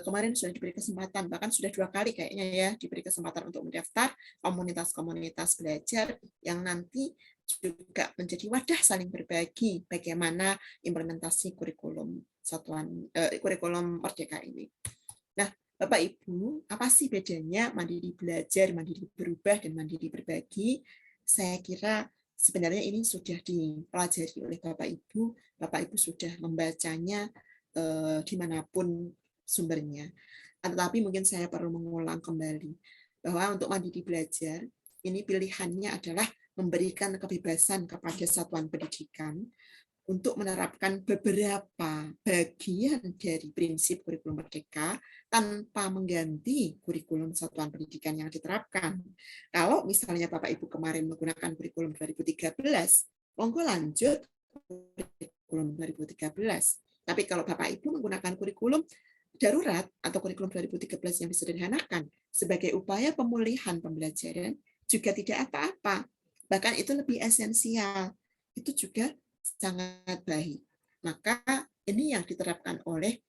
[SPEAKER 1] Kemarin sudah diberi kesempatan, bahkan sudah 2 kali kayaknya ya, diberi kesempatan untuk mendaftar komunitas-komunitas belajar yang nanti juga menjadi wadah saling berbagi bagaimana implementasi kurikulum kurikulum Merdeka ini. Nah, Bapak Ibu, apa sih bedanya mandiri belajar, mandiri berubah, dan mandiri berbagi? Saya kira sebenarnya ini sudah dipelajari oleh Bapak Ibu sudah membacanya dimanapun sumbernya. Tetapi mungkin saya perlu mengulang kembali bahwa untuk mandiri belajar, ini pilihannya adalah memberikan kebebasan kepada satuan pendidikan untuk menerapkan beberapa bagian dari prinsip kurikulum Merdeka tanpa mengganti kurikulum satuan pendidikan yang diterapkan. Kalau misalnya Bapak Ibu kemarin menggunakan kurikulum 2013, monggo lanjut kurikulum 2013. Tapi kalau Bapak Ibu menggunakan kurikulum darurat atau kurikulum 2013 yang disederhanakan sebagai upaya pemulihan pembelajaran juga tidak apa-apa. Bahkan itu lebih esensial. Itu juga sangat baik. Maka ini yang diterapkan oleh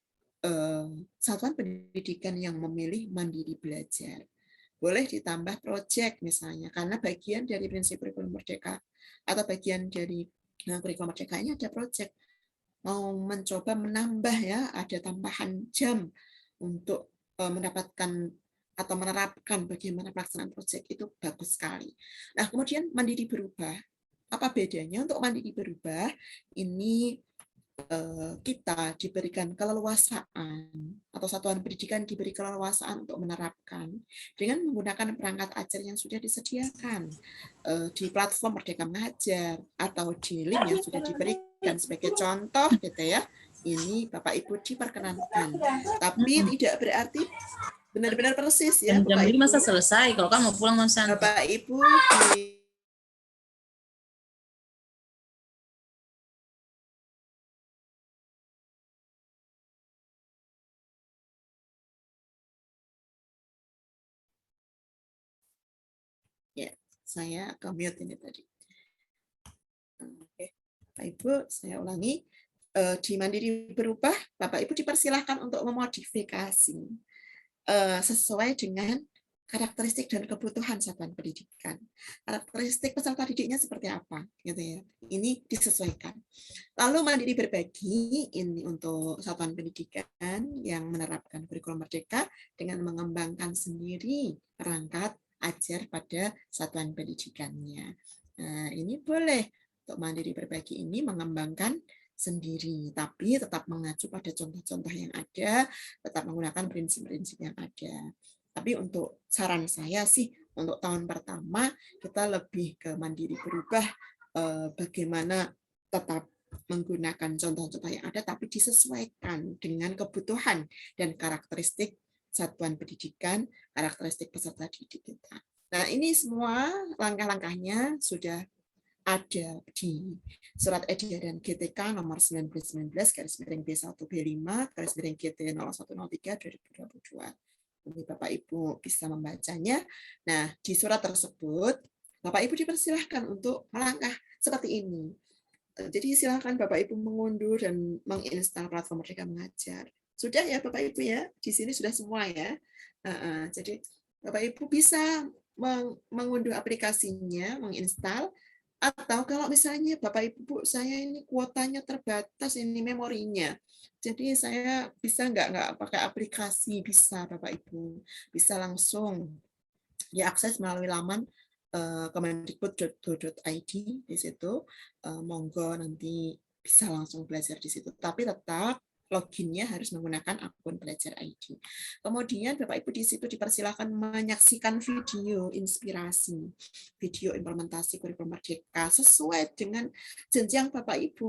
[SPEAKER 1] satuan pendidikan yang memilih mandiri belajar. Boleh ditambah proyek misalnya, karena bagian dari prinsip kurikulum Merdeka atau bagian dari kurikulum Merdeka ini ada proyek. Mau mencoba menambah ya, ada tambahan jam untuk mendapatkan atau menerapkan bagaimana pelaksanaan proyek itu bagus sekali. Nah, kemudian mandiri berubah. Apa bedanya? Untuk mandiri berubah, ini kita diberikan keleluasaan atau satuan pendidikan diberi keleluasaan untuk menerapkan dengan menggunakan perangkat ajar yang sudah disediakan di platform Merdeka Mengajar atau di link yang sudah diberikan sebagai contoh gitu ya. Ini Bapak Ibu diperkenankan. Tapi tidak berarti benar-benar persis ya
[SPEAKER 9] Jam
[SPEAKER 1] Bapak
[SPEAKER 9] 5
[SPEAKER 1] Ibu.
[SPEAKER 9] masa selesai, kalau kan mau pulang mau santai.
[SPEAKER 1] Bapak Ibu ya, saya ke mute ini tadi. Oke, Bapak Ibu, saya ulangi. Di Mandiri Berubah, Bapak Ibu dipersilahkan untuk memodifikasi sesuai dengan karakteristik dan kebutuhan satuan pendidikan. Karakteristik peserta didiknya seperti apa, gitu ya. Ini disesuaikan. Lalu Mandiri Berbagi ini untuk satuan pendidikan yang menerapkan kurikulum Merdeka dengan mengembangkan sendiri perangkat ajar pada satuan pendidikannya. Nah, ini boleh untuk Mandiri Berbagi ini mengembangkan sendiri, tapi tetap mengacu pada contoh-contoh yang ada, tetap menggunakan prinsip-prinsip yang ada. Tapi untuk saran saya sih, untuk tahun pertama kita lebih ke Mandiri Berubah, bagaimana tetap menggunakan contoh-contoh yang ada, tapi disesuaikan dengan kebutuhan dan karakteristik satuan pendidikan, karakteristik peserta didik kita. Nah, ini semua langkah-langkahnya sudah ada di surat edaran GTK nomor 19/B1B5/GT0103/2022. Jadi Bapak Ibu bisa membacanya. Nah, di surat tersebut Bapak Ibu dipersilahkan untuk melangkah seperti ini. Jadi silakan Bapak Ibu mengunduh dan menginstal platform Merdeka Mengajar. Sudah ya Bapak Ibu ya, di sini sudah semua ya. Jadi Bapak Ibu bisa mengunduh aplikasinya, menginstal, atau kalau misalnya Bapak Ibu, saya ini kuotanya terbatas, ini memorinya. Jadi saya bisa nggak pakai aplikasi, bisa Bapak Ibu. Bisa langsung diakses melalui laman kemendikbud.go.id di situ. Monggo nanti bisa langsung belajar di situ. Tapi tetap loginnya harus menggunakan akun Belajar ID. Kemudian Bapak Ibu di situ dipersilakan menyaksikan video inspirasi, video implementasi kurikulum Merdeka sesuai dengan jenjang Bapak Ibu.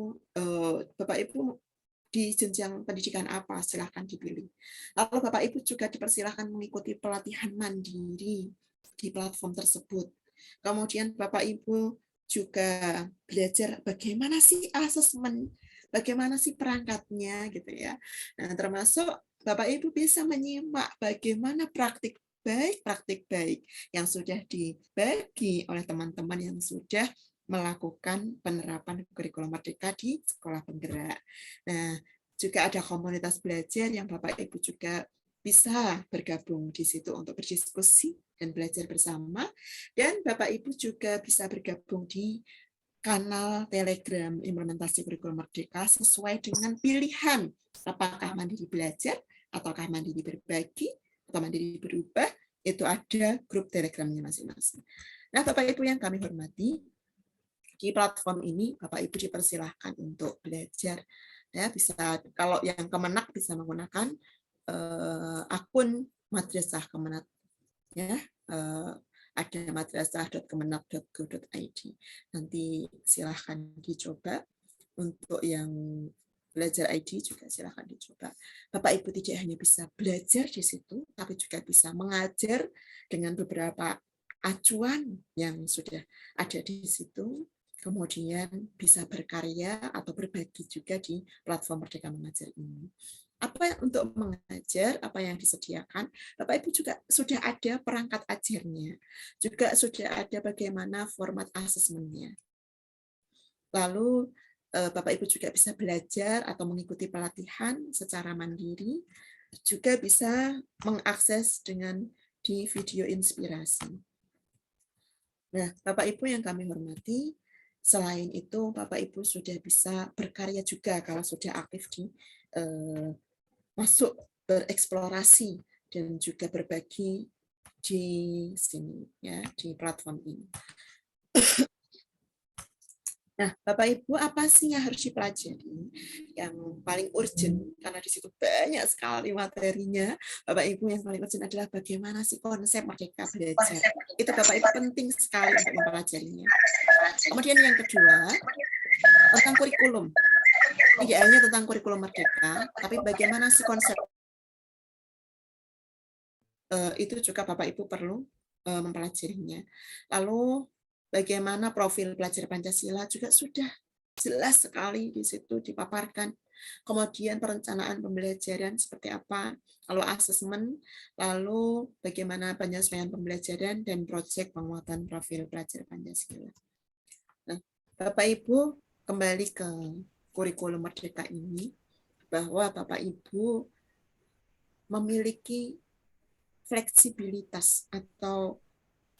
[SPEAKER 1] Bapak Ibu di jenjang pendidikan apa, silahkan dipilih. Lalu Bapak Ibu juga dipersilakan mengikuti pelatihan mandiri di platform tersebut. Kemudian Bapak Ibu juga belajar bagaimana sih asesmen, bagaimana sih perangkatnya gitu ya. Nah, termasuk Bapak Ibu bisa menyimak bagaimana praktik baik yang sudah dibagi oleh teman-teman yang sudah melakukan penerapan kurikulum Merdeka di sekolah penggerak. Nah, juga ada komunitas belajar yang Bapak Ibu juga bisa bergabung di situ untuk berdiskusi dan belajar bersama. Dan Bapak Ibu juga bisa bergabung di kanal Telegram implementasi kurikulum Merdeka sesuai dengan pilihan, apakah mandiri belajar, ataukah mandiri berbagi, atau mandiri berubah, itu ada grup Telegramnya masing-masing. Nah, Bapak Ibu yang kami hormati, di platform ini Bapak Ibu dipersilahkan untuk belajar. Ya, bisa kalau yang Kemenak bisa menggunakan akun Madrasah Kemenak, ya. Ada madrasah.kemenak.go.id. Nanti silahkan dicoba. Untuk yang belajar ID juga silahkan dicoba. Bapak Ibu tidak hanya bisa belajar di situ, tapi juga bisa mengajar dengan beberapa acuan yang sudah ada di situ. Kemudian bisa berkarya atau berbagi juga di platform Merdeka Mengajar ini. Apa untuk mengajar, apa yang disediakan, Bapak Ibu juga sudah ada perangkat ajarnya, juga sudah ada bagaimana format asesmennya. Lalu Bapak Ibu juga bisa belajar atau mengikuti pelatihan secara mandiri, juga bisa mengakses dengan di video inspirasi. Nah, Bapak Ibu yang kami hormati, selain itu Bapak Ibu sudah bisa berkarya juga kalau sudah aktif di masuk bereksplorasi dan juga berbagi di sini ya, di platform ini. Nah, Bapak Ibu, apa sih yang harus dipelajari? Yang paling urgent, karena di situ banyak sekali materinya. Bapak Ibu, yang paling urgent adalah bagaimana sih konsep Merdeka Belajar. Itu Bapak Ibu penting sekali untuk mempelajarinya. Kemudian yang kedua, tentang kurikulum. Tidak hanya tentang kurikulum Merdeka, tapi bagaimana sih konsep itu juga Bapak Ibu perlu mempelajarinya. Lalu bagaimana profil pelajar Pancasila juga sudah jelas sekali di situ dipaparkan. Kemudian perencanaan pembelajaran seperti apa, lalu asesmen, lalu bagaimana penyesuaian pembelajaran dan proyek penguatan profil pelajar Pancasila. Nah, Bapak Ibu kembali ke kurikulum Merdeka ini, bahwa Bapak Ibu memiliki fleksibilitas atau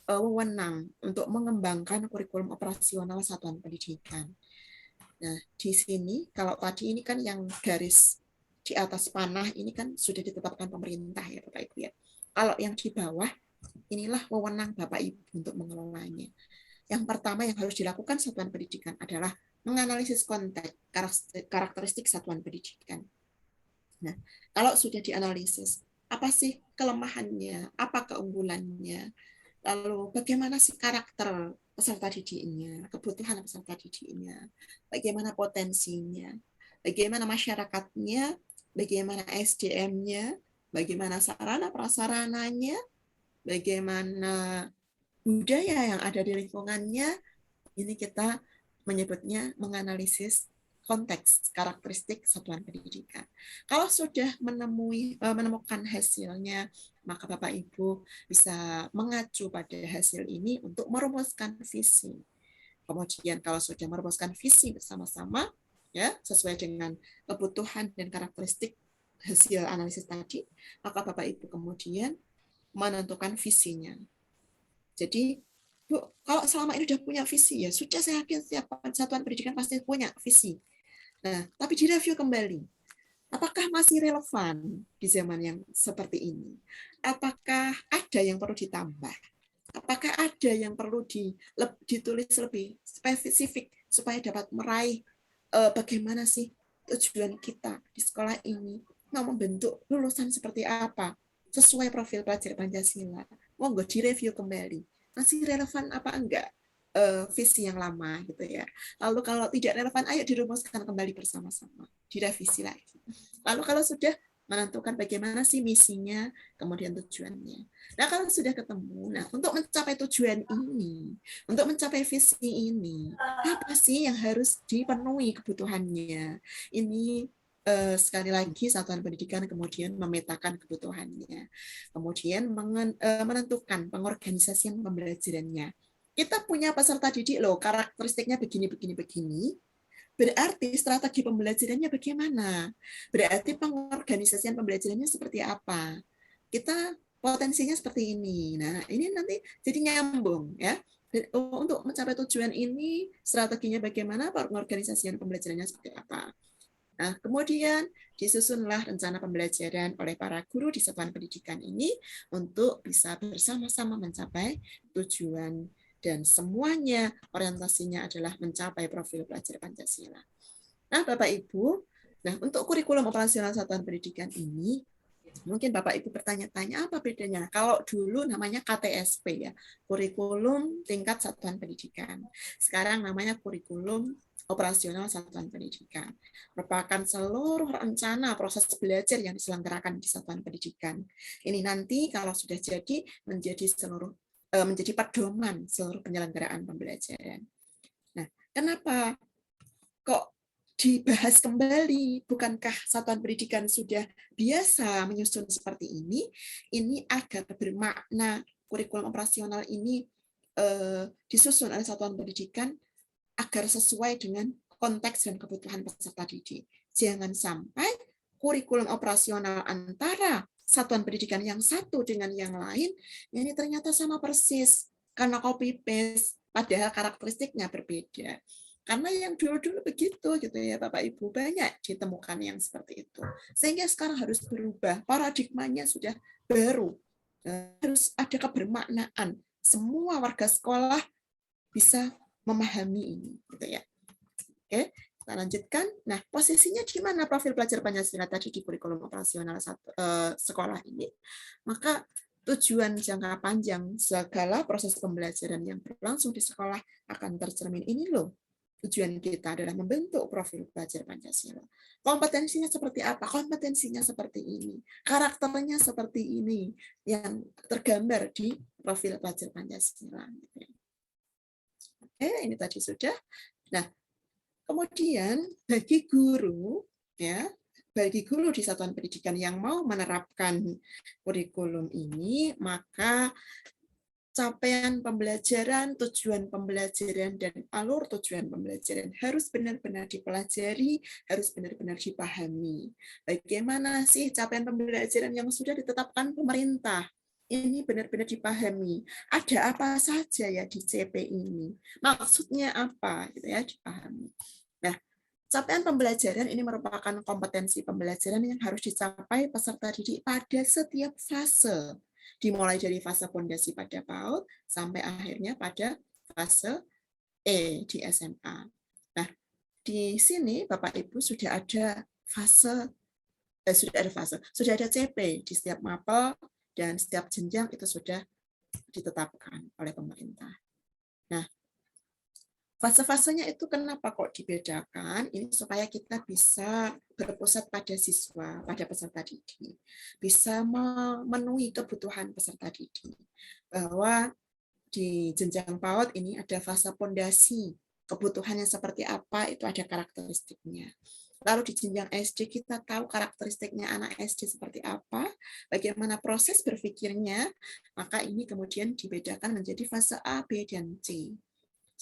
[SPEAKER 1] wewenang untuk mengembangkan kurikulum operasional satuan pendidikan. Nah, di sini kalau tadi ini kan yang garis di atas panah ini kan sudah ditetapkan pemerintah ya Bapak Ibu ya. Kalau yang di bawah inilah wewenang Bapak Ibu untuk mengelolanya. Yang pertama yang harus dilakukan satuan pendidikan adalah menganalisis konteks karakteristik satuan pendidikan. Nah, kalau sudah dianalisis, apa sih kelemahannya, apa keunggulannya, lalu bagaimana sih karakter peserta didiknya, kebutuhan peserta didiknya, bagaimana potensinya, bagaimana masyarakatnya, bagaimana SDM-nya, bagaimana sarana prasarananya, bagaimana budaya yang ada di lingkungannya. Ini kita menyebutnya menganalisis konteks karakteristik satuan pendidikan. Kalau sudah menemukan hasilnya, maka Bapak Ibu bisa mengacu pada hasil ini untuk merumuskan visi. Kemudian kalau sudah merumuskan visi bersama-sama, ya sesuai dengan kebutuhan dan karakteristik hasil analisis tadi, maka Bapak Ibu kemudian menentukan visinya. Jadi, Bu, kalau selama ini sudah punya visi, ya sudah, saya yakin setiap satuan pendidikan pasti punya visi. Nah, tapi direview kembali. Apakah masih relevan di zaman yang seperti ini? Apakah ada yang perlu ditambah? Apakah ada yang perlu ditulis lebih spesifik supaya dapat meraih bagaimana sih tujuan kita di sekolah ini, mau membentuk lulusan seperti apa sesuai profil pelajar Pancasila? Monggo direview kembali. Masih relevan apa enggak visi yang lama gitu ya. Lalu kalau tidak relevan, ayo dirumuskan kembali bersama-sama, direvisi lagi. Lalu kalau sudah menentukan bagaimana sih misinya, kemudian tujuannya. Nah, kalau sudah ketemu, nah untuk mencapai tujuan ini, untuk mencapai visi ini, apa sih yang harus dipenuhi kebutuhannya? Ini sekali lagi satuan pendidikan kemudian memetakan kebutuhannya, kemudian menentukan pengorganisasian pembelajarannya. Kita punya peserta didik loh, karakteristiknya begini, berarti strategi pembelajarannya bagaimana? Berarti pengorganisasian pembelajarannya seperti apa? Kita potensinya seperti ini. Nah, ini nanti jadi nyambung ya. Untuk mencapai tujuan ini, strateginya bagaimana, pengorganisasian pembelajarannya seperti apa. Nah, kemudian disusunlah rencana pembelajaran oleh para guru di satuan pendidikan ini untuk bisa bersama-sama mencapai tujuan, dan semuanya orientasinya adalah mencapai profil pelajar Pancasila. Nah, Bapak Ibu, nah untuk kurikulum operasional satuan pendidikan ini, mungkin Bapak Ibu bertanya-tanya apa bedanya? Kalau dulu namanya KTSP ya, kurikulum tingkat satuan pendidikan. Sekarang namanya kurikulum operasional satuan pendidikan. Merupakan seluruh rencana proses belajar yang diselenggarakan di satuan pendidikan. Ini nanti kalau sudah jadi menjadi pedoman seluruh penyelenggaraan pembelajaran. Nah, kenapa kok dibahas kembali? Bukankah satuan pendidikan sudah biasa menyusun seperti ini? Ini agar bermakna kurikulum operasional ini disusun oleh satuan pendidikan agar sesuai dengan konteks dan kebutuhan peserta didik. Jangan sampai kurikulum operasional antara satuan pendidikan yang satu dengan yang lain, ini ternyata sama persis karena copy paste, padahal karakteristiknya berbeda. Karena yang dulu-dulu begitu gitu ya Bapak Ibu, banyak ditemukan yang seperti itu. Sehingga sekarang harus berubah, paradigmanya sudah baru. Harus ada kebermaknaan. Semua warga sekolah bisa memahami ini gitu ya. Oke. Kita lanjutkan. Nah, posisinya di mana profil pelajar Pancasila tadi di kurikulum operasional sekolah ini? Maka tujuan jangka panjang segala proses pembelajaran yang berlangsung di sekolah akan tercermin. Ini loh, tujuan kita adalah membentuk profil pelajar Pancasila. Kompetensinya seperti apa? Kompetensinya seperti ini. Karakternya seperti ini yang tergambar di profil pelajar Pancasila. Oke, ini tadi sudah. Nah, kemudian bagi guru di satuan pendidikan yang mau menerapkan kurikulum ini, maka capaian pembelajaran, tujuan pembelajaran, dan alur tujuan pembelajaran harus benar-benar dipelajari, harus benar-benar dipahami. Bagaimana sih capaian pembelajaran yang sudah ditetapkan pemerintah? Ini benar-benar dipahami. Ada apa saja ya di CP ini? Maksudnya apa? Gitu ya, dipahami. Nah, capaian pembelajaran ini merupakan kompetensi pembelajaran yang harus dicapai peserta didik pada setiap fase. Dimulai dari fase fondasi pada PAUD sampai akhirnya pada fase E di SMA. Nah, di sini Bapak Ibu sudah ada CP di setiap mapel dan setiap jenjang itu sudah ditetapkan oleh pemerintah. Nah, fase-fasenya itu kenapa kok dibedakan? Ini supaya kita bisa berpusat pada siswa, pada peserta didik. Bisa memenuhi kebutuhan peserta didik. Bahwa di jenjang PAUD ini ada fase fondasi. Kebutuhannya seperti apa, itu ada karakteristiknya. Lalu di jenjang SD kita tahu karakteristiknya anak SD seperti apa, bagaimana proses berpikirnya, maka ini kemudian dibedakan menjadi fase A, B, dan C.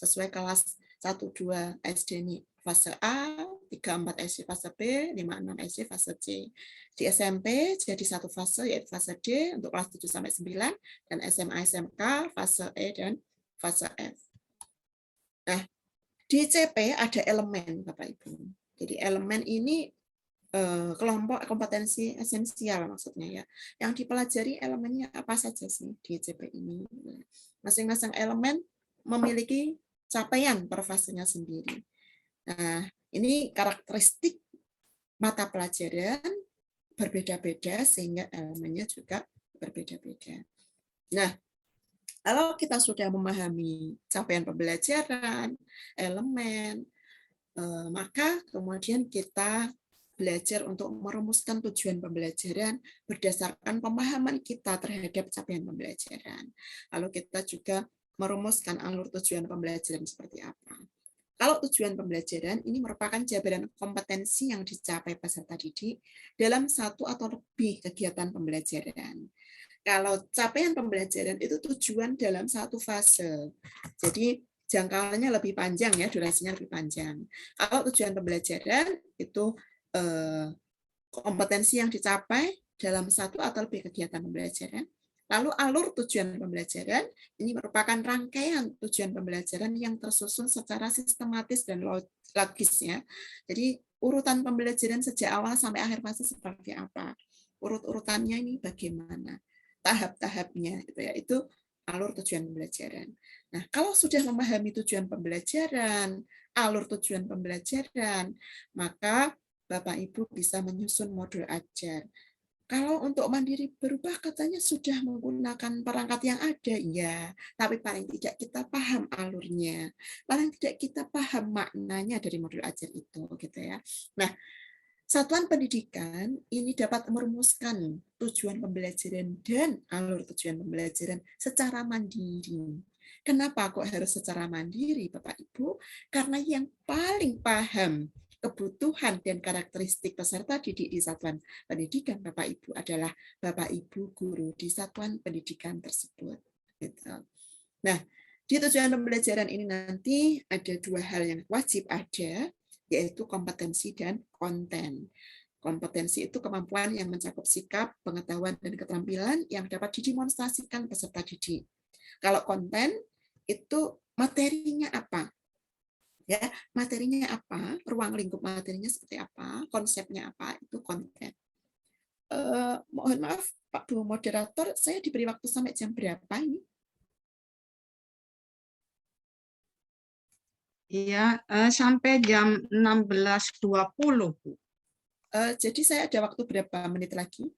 [SPEAKER 1] sesuai kelas 1-2 SD ini fase A, 3-4 SD fase B, 5-6 SD fase C. Di SMP jadi satu fase yaitu fase D untuk kelas 7-9 dan SMA SMK fase E dan fase F. Nah, di CP ada elemen Bapak Ibu. Jadi elemen ini kelompok kompetensi esensial maksudnya ya. Yang dipelajari elemennya apa saja sih di CP ini. Masing-masing elemen memiliki capaian per fasenya sendiri. Nah, ini karakteristik mata pelajaran berbeda-beda sehingga elemennya juga berbeda-beda. Nah, kalau kita sudah memahami capaian pembelajaran, elemen, maka kemudian kita belajar untuk merumuskan tujuan pembelajaran berdasarkan pemahaman kita terhadap capaian pembelajaran. Lalu kita juga merumuskan alur tujuan pembelajaran seperti apa. Kalau tujuan pembelajaran ini merupakan jabaran kompetensi yang dicapai peserta didik dalam satu atau lebih kegiatan pembelajaran. Kalau capaian pembelajaran itu tujuan dalam satu fase. Jadi jangkauannya lebih panjang ya, durasinya lebih panjang. Kalau tujuan pembelajaran itu kompetensi yang dicapai dalam satu atau lebih kegiatan pembelajaran. Lalu alur tujuan pembelajaran ini merupakan rangkaian tujuan pembelajaran yang tersusun secara sistematis dan logis ya. Jadi urutan pembelajaran sejak awal sampai akhir fase seperti apa? Urut-urutannya ini bagaimana? Tahap-tahapnya gitu ya. Itu alur tujuan pembelajaran. Nah, kalau sudah memahami tujuan pembelajaran, alur tujuan pembelajaran, maka Bapak Ibu bisa menyusun modul ajar. Kalau untuk mandiri berubah katanya sudah menggunakan perangkat yang ada, ya. Tapi paling tidak kita paham alurnya, paling tidak kita paham maknanya dari modul ajar itu, gitu ya. Nah, satuan pendidikan ini dapat merumuskan tujuan pembelajaran dan alur tujuan pembelajaran secara mandiri. Kenapa kok harus secara mandiri, Bapak Ibu? Karena yang paling paham kebutuhan dan karakteristik peserta didik di satuan pendidikan Bapak Ibu adalah Bapak Ibu guru di satuan pendidikan tersebut. Nah, di tujuan pembelajaran ini nanti ada dua hal yang wajib ada, yaitu kompetensi dan konten. Kompetensi itu kemampuan yang mencakup sikap, pengetahuan, dan keterampilan yang dapat didemonstrasikan peserta didik. Kalau konten itu materinya apa? Ya, materinya apa, ruang lingkup materinya seperti apa, konsepnya apa, itu konten. Mohon maaf, Pak Bu Moderator, saya diberi waktu sampai jam berapa ini?
[SPEAKER 2] Iya, sampai jam 16.20, Bu.
[SPEAKER 1] Jadi saya ada waktu berapa menit lagi?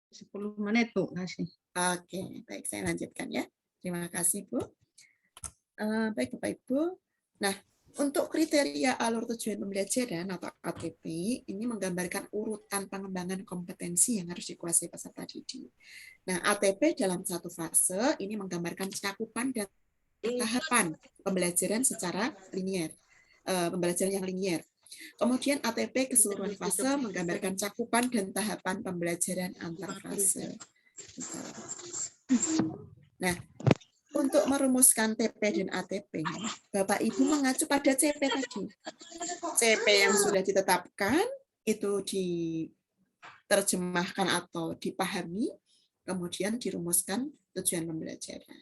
[SPEAKER 2] 10 menit, Bu. Kasih.
[SPEAKER 1] Oke, baik, saya lanjutkan ya. Terima kasih, Bu. Baik, Bapak Ibu. Nah, untuk kriteria alur tujuan pembelajaran atau ATP, ini menggambarkan urutan pengembangan kompetensi yang harus dikuasai peserta didik. Nah, ATP dalam satu fase ini menggambarkan cakupan dan tahapan pembelajaran secara linear, pembelajaran yang linear. Kemudian ATP keseluruhan fase menggambarkan cakupan dan tahapan pembelajaran antar fase. Nah, untuk merumuskan TP dan ATP, Bapak Ibu mengacu pada CP tadi. CP yang sudah ditetapkan, itu diterjemahkan atau dipahami, kemudian dirumuskan tujuan pembelajaran.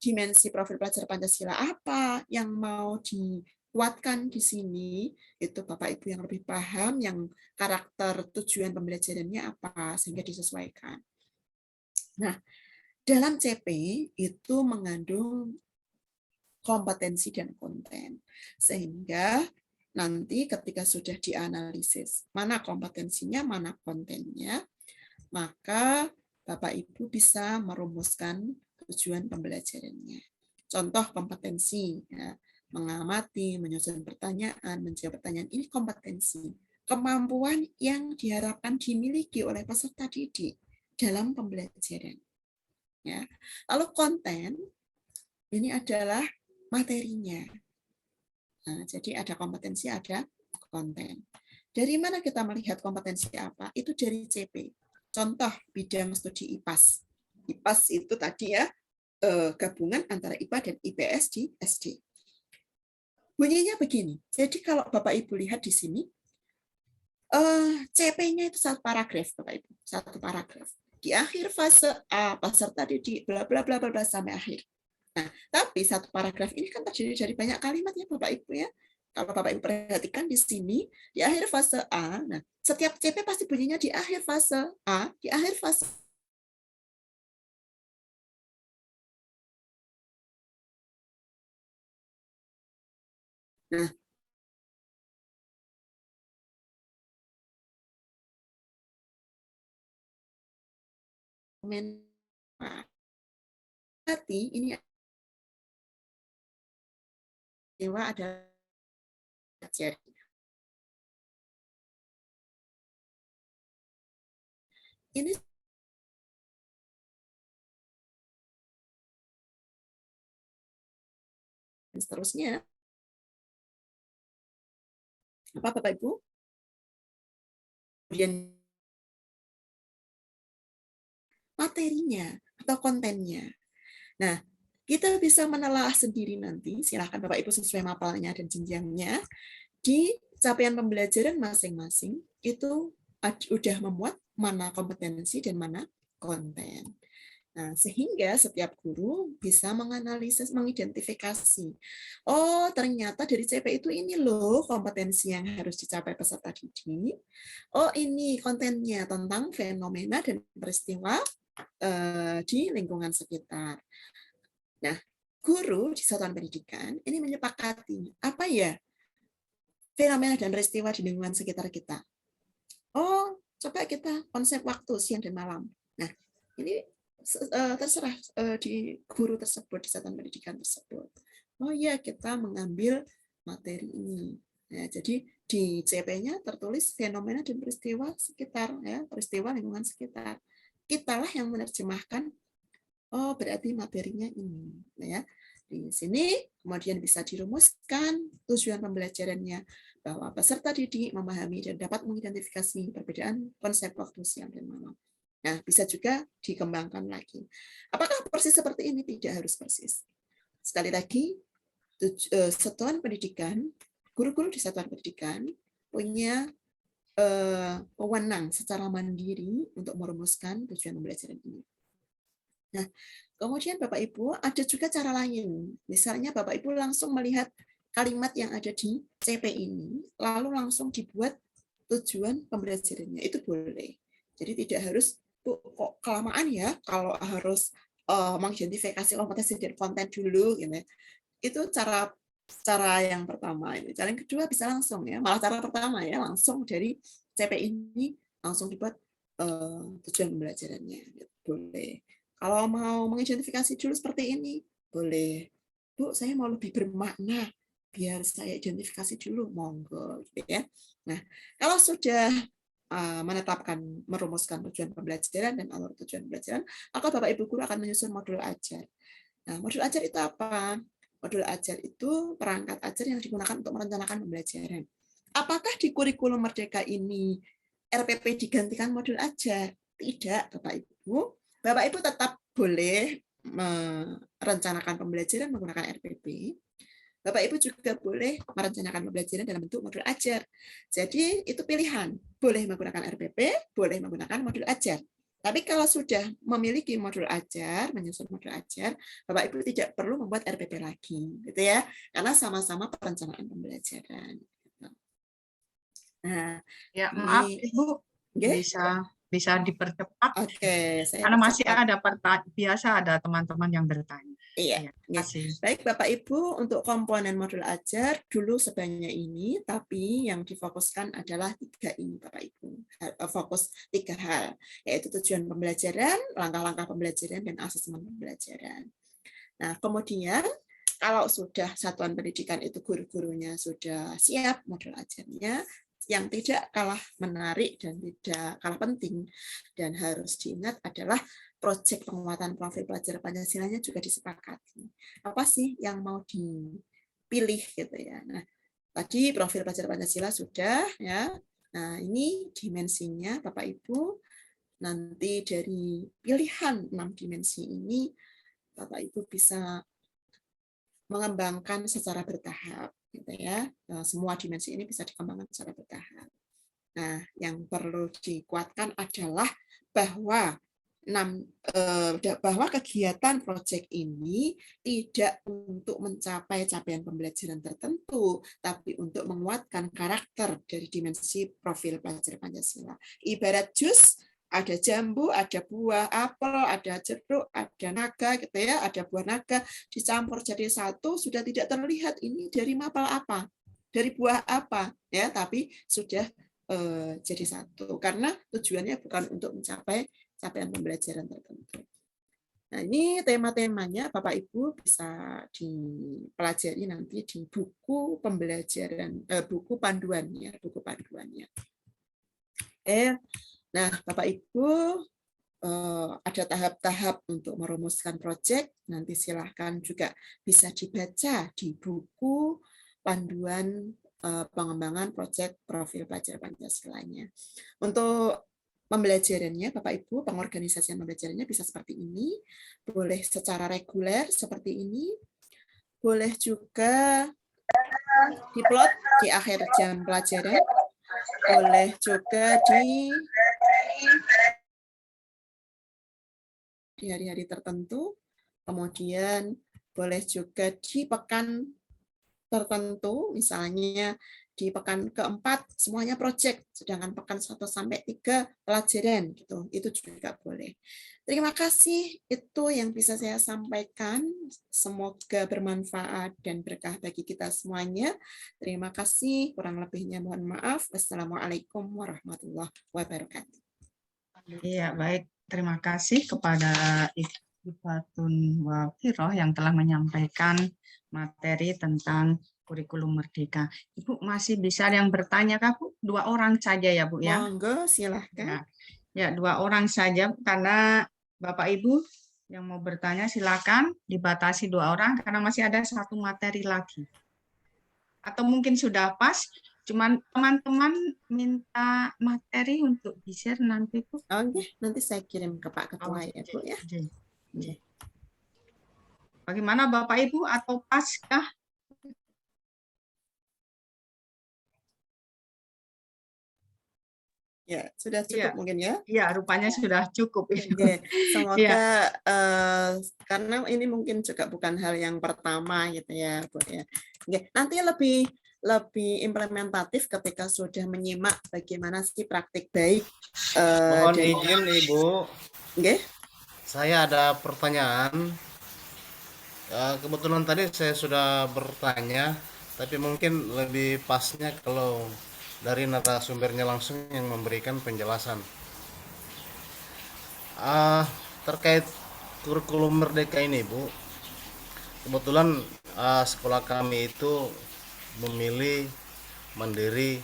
[SPEAKER 1] Dimensi profil pelajar Pancasila apa yang mau dikuatkan di sini, itu Bapak Ibu yang lebih paham, yang karakter tujuan pembelajarannya apa, sehingga disesuaikan. Nah, dalam CP itu mengandung kompetensi dan konten. Sehingga nanti ketika sudah dianalisis mana kompetensinya, mana kontennya, maka Bapak Ibu bisa merumuskan tujuan pembelajarannya. Contoh kompetensi, ya, mengamati, menyusun pertanyaan, menjawab pertanyaan, ini kompetensi. Kemampuan yang diharapkan dimiliki oleh peserta didik dalam pembelajaran. Ya. Lalu konten ini adalah materinya. Nah, jadi ada kompetensi, ada konten. Dari mana kita melihat kompetensi apa? Itu dari CP. Contoh bidang studi IPAS. IPAS itu tadi ya, gabungan antara IPA dan IPS di SD. Bunyinya begini. Jadi kalau Bapak Ibu lihat di sini, CP-nya itu satu paragraf, Bapak Ibu, satu paragraf. Di akhir fase A, peserta didik, bla bla bla bla sampai akhir. Nah, tapi satu paragraf ini kan terdiri dari banyak kalimat ya Bapak Ibu ya. Kalau Bapak Ibu perhatikan di sini, di akhir fase A, nah setiap CP pasti bunyinya di akhir fase A, di akhir fase Nah, berarti ini dewa adalah ajar. Ini dan seterusnya. Apa Bapak Ibu? Kemudian materinya atau kontennya. Nah, kita bisa menelaah sendiri nanti, silakan Bapak Ibu sesuai mapelnya dan jenjangnya, di capaian pembelajaran masing-masing itu udah memuat mana kompetensi dan mana konten. Nah, sehingga setiap guru bisa menganalisis, mengidentifikasi. Oh, ternyata dari CP itu ini loh kompetensi yang harus dicapai peserta didik. Oh, ini kontennya tentang fenomena dan peristiwa di lingkungan sekitar. Nah, guru di satuan pendidikan ini menyepakati apa ya fenomena dan peristiwa di lingkungan sekitar kita. Oh, coba kita konsep waktu siang dan malam. Nah, ini terserah di guru tersebut, di satuan pendidikan tersebut. Oh iya, kita mengambil materi ini. Ya, jadi di CP-nya tertulis fenomena dan peristiwa sekitar, ya, peristiwa lingkungan sekitar. Kitalah yang menerjemahkan. Oh, berarti materinya ini, ya. Di sini kemudian bisa dirumuskan tujuan pembelajarannya bahwa peserta didik memahami dan dapat mengidentifikasi perbedaan konsep waktu siang dan malam. Nah, bisa juga dikembangkan lagi. Apakah persis seperti ini? Tidak harus persis. Sekali lagi, satuan pendidikan, guru-guru di satuan pendidikan punya wewenang secara mandiri untuk merumuskan tujuan pembelajaran ini. Nah, kemudian Bapak Ibu ada juga cara lain. Misalnya Bapak Ibu langsung melihat kalimat yang ada di CP ini, lalu langsung dibuat tujuan pembelajarannya. Itu boleh. Jadi tidak harus kok kelamaan ya kalau harus mengidentifikasi kompetensi dan konten dulu gitu. Itu cara yang pertama ini. Cara yang kedua bisa langsung ya, malah cara pertama ya langsung dari CP ini langsung dibuat tujuan pembelajarannya. Boleh. Kalau mau mengidentifikasi dulu seperti ini, boleh. Bu, saya mau lebih bermakna, biar saya identifikasi dulu, monggo gitu ya. Nah, kalau sudah menetapkan, merumuskan tujuan pembelajaran dan alur tujuan pembelajaran, maka Bapak Ibu guru akan menyusun modul ajar. Nah, modul ajar itu apa? Modul ajar itu perangkat ajar yang digunakan untuk merencanakan pembelajaran. Apakah di kurikulum Merdeka ini RPP digantikan modul ajar? Tidak, Bapak Ibu. Bapak Ibu tetap boleh merencanakan pembelajaran menggunakan RPP. Bapak Ibu juga boleh merencanakan pembelajaran dalam bentuk modul ajar. Jadi itu pilihan, boleh menggunakan RPP, boleh menggunakan modul ajar. Tapi kalau sudah memiliki modul ajar, menyusun modul ajar, Bapak Ibu tidak perlu membuat RPP lagi, gitu ya, karena sama-sama perencanaan pembelajaran. Nah,
[SPEAKER 2] ya maaf Ibu, bisa dipercepat.
[SPEAKER 1] Oke,
[SPEAKER 2] karena masih ada biasa ada teman-teman yang bertanya.
[SPEAKER 1] Iya, baik Bapak Ibu, untuk komponen modul ajar dulu sebanyak ini, tapi yang difokuskan adalah 3 ini Bapak Ibu. Fokus 3 hal, yaitu tujuan pembelajaran, langkah-langkah pembelajaran, dan asesmen pembelajaran. Nah, kemudian kalau sudah satuan pendidikan itu guru-gurunya sudah siap modul ajarnya, yang tidak kalah menarik dan tidak kalah penting dan harus diingat adalah proyek penguatan profil pelajar Pancasilanya juga disepakati. Apa sih yang mau dipilih gitu ya. Nah, tadi profil pelajar Pancasila sudah ya. Nah, ini dimensinya Bapak Ibu nanti dari pilihan 6 dimensi ini Bapak Ibu bisa mengembangkan secara bertahap, gitu ya. Semua dimensi ini bisa dikembangkan secara bertahap. Nah, yang perlu dikuatkan adalah bahwa bahwa kegiatan proyek ini tidak untuk mencapai capaian pembelajaran tertentu, tapi untuk menguatkan karakter dari dimensi profil pelajar Pancasila. Ibarat jus, ada jambu, ada buah apel, ada jeruk, ada naga, gitu ya, ada buah naga dicampur jadi satu, sudah tidak terlihat ini dari mapel apa, dari buah apa, ya, tapi sudah jadi satu, karena tujuannya bukan untuk mencapai capaian pembelajaran tertentu. Nah, ini tema-temanya Bapak Ibu bisa dipelajari nanti di buku pembelajaran, buku panduannya. Nah, Bapak Ibu ada tahap-tahap untuk merumuskan proyek. Nanti silahkan juga bisa dibaca di buku panduan pengembangan proyek profil pelajar Pancasila-nya. Untuk pembelajarannya, Bapak Ibu, pengorganisasian pembelajarannya bisa seperti ini, boleh secara reguler seperti ini, boleh juga diplot di akhir jam pelajaran, boleh juga di hari-hari tertentu, kemudian boleh juga di pekan tertentu, misalnya di pekan keempat semuanya proyek, sedangkan pekan 1 sampai 3 pelajaran gitu. Itu juga boleh. Terima kasih, itu yang bisa saya sampaikan. Semoga bermanfaat dan berkah bagi kita semuanya. Terima kasih, kurang lebihnya mohon maaf. Wassalamualaikum warahmatullahi wabarakatuh.
[SPEAKER 2] Iya, baik. Terima kasih kepada Ibu Fatun Wafiroh yang telah menyampaikan materi tentang kurikulum merdeka. Ibu masih bisa yang bertanya, Kak, Bu? 2 orang saja ya, Bu, ya?
[SPEAKER 1] Monggo, silahkan.
[SPEAKER 2] Ya, 2 orang saja, karena Bapak Ibu yang mau bertanya silakan, dibatasi 2 orang karena masih ada 1 materi lagi. Atau mungkin sudah pas, cuman teman-teman minta materi untuk di-share nanti, Bu.
[SPEAKER 1] Oke, nanti saya kirim ke Pak Ketua ya, Bu, ya.
[SPEAKER 2] Bagaimana Bapak Ibu, atau pas kah?
[SPEAKER 1] Ya, sudah cukup mungkin ya.
[SPEAKER 2] Iya, rupanya sudah cukup.
[SPEAKER 1] Oke, semoga karena ini mungkin juga bukan hal yang pertama gitu ya, Bu ya. Oke, nanti lebih implementatif ketika sudah menyimak bagaimana sih praktik baik.
[SPEAKER 6] Mohon izin Ibu.
[SPEAKER 1] Oke.
[SPEAKER 6] Saya ada pertanyaan. Kebetulan tadi saya sudah bertanya, tapi mungkin lebih pasnya kalau dari narasumbernya langsung yang memberikan penjelasan. Terkait kurikulum merdeka ini, Bu, kebetulan sekolah kami itu memilih mandiri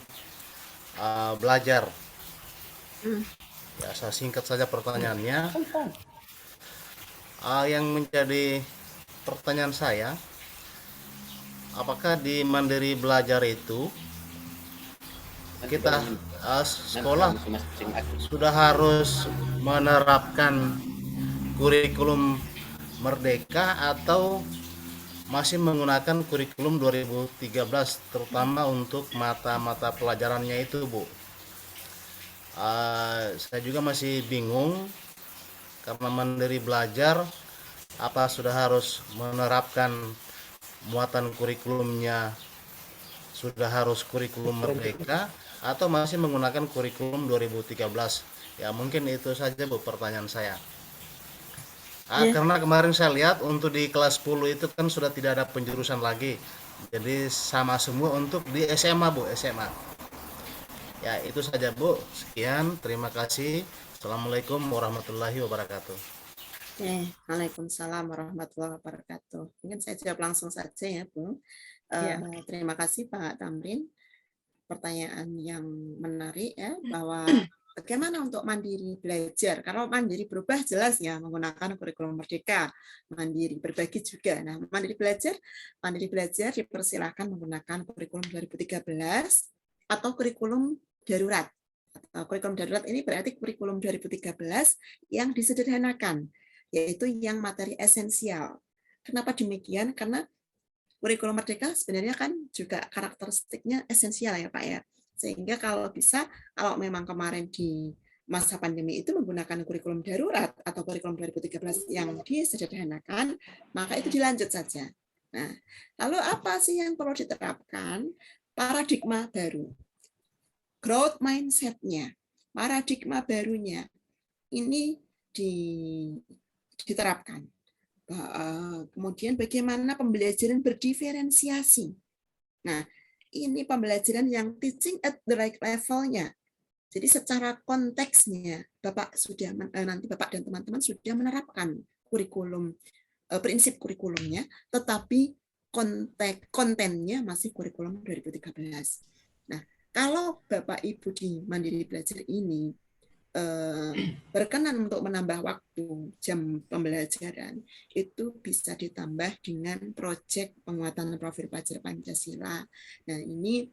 [SPEAKER 6] belajar. Ya, saya singkat saja pertanyaannya. Yang menjadi pertanyaan saya, apakah di mandiri belajar itu kita sekolah sudah harus menerapkan kurikulum merdeka atau masih menggunakan kurikulum 2013 terutama untuk mata-mata pelajarannya itu, Bu? Saya juga masih bingung karena mandiri belajar apa sudah harus menerapkan muatan kurikulumnya sudah harus kurikulum merdeka atau masih menggunakan kurikulum 2013. Ya, mungkin itu saja, Bu, pertanyaan saya. Karena kemarin saya lihat untuk di kelas 10 itu kan sudah tidak ada penjurusan lagi. Jadi sama semua untuk di SMA, Bu, SMA. Ya, itu saja, Bu. Sekian, terima kasih. Assalamualaikum warahmatullahi wabarakatuh.
[SPEAKER 1] Waalaikumsalam warahmatullahi wabarakatuh. Mungkin saya jawab langsung saja ya, Bu. Terima kasih Pak Tamrin. Pertanyaan yang menarik ya, bahwa bagaimana untuk mandiri belajar. Kalau mandiri berubah jelas ya menggunakan kurikulum merdeka. Mandiri berbagi juga. Nah, mandiri belajar dipersilakan menggunakan kurikulum 2013 atau kurikulum darurat. Kurikulum darurat ini berarti kurikulum 2013 yang disederhanakan. yaitu yang materi esensial. Kenapa demikian? Karena kurikulum Merdeka sebenarnya kan juga karakteristiknya esensial ya Pak ya. Sehingga kalau bisa, kalau memang kemarin di masa pandemi itu menggunakan kurikulum darurat atau kurikulum 2013 yang disederhanakan, maka itu dilanjut saja. Nah, lalu apa sih yang perlu diterapkan? Paradigma baru. Growth mindset-nya, paradigma barunya, ini diterapkan. Kemudian bagaimana pembelajaran berdiferensiasi. Nah, ini pembelajaran yang teaching at the right level-nya. Jadi secara konteksnya, nanti Bapak dan teman-teman sudah menerapkan kurikulum, prinsip kurikulumnya, tetapi kontennya masih kurikulum 2013. Nah, kalau Bapak Ibu di Mandiri Belajar ini berkenan untuk menambah waktu jam pembelajaran, itu bisa ditambah dengan proyek penguatan profil pelajar Pancasila. Nah, ini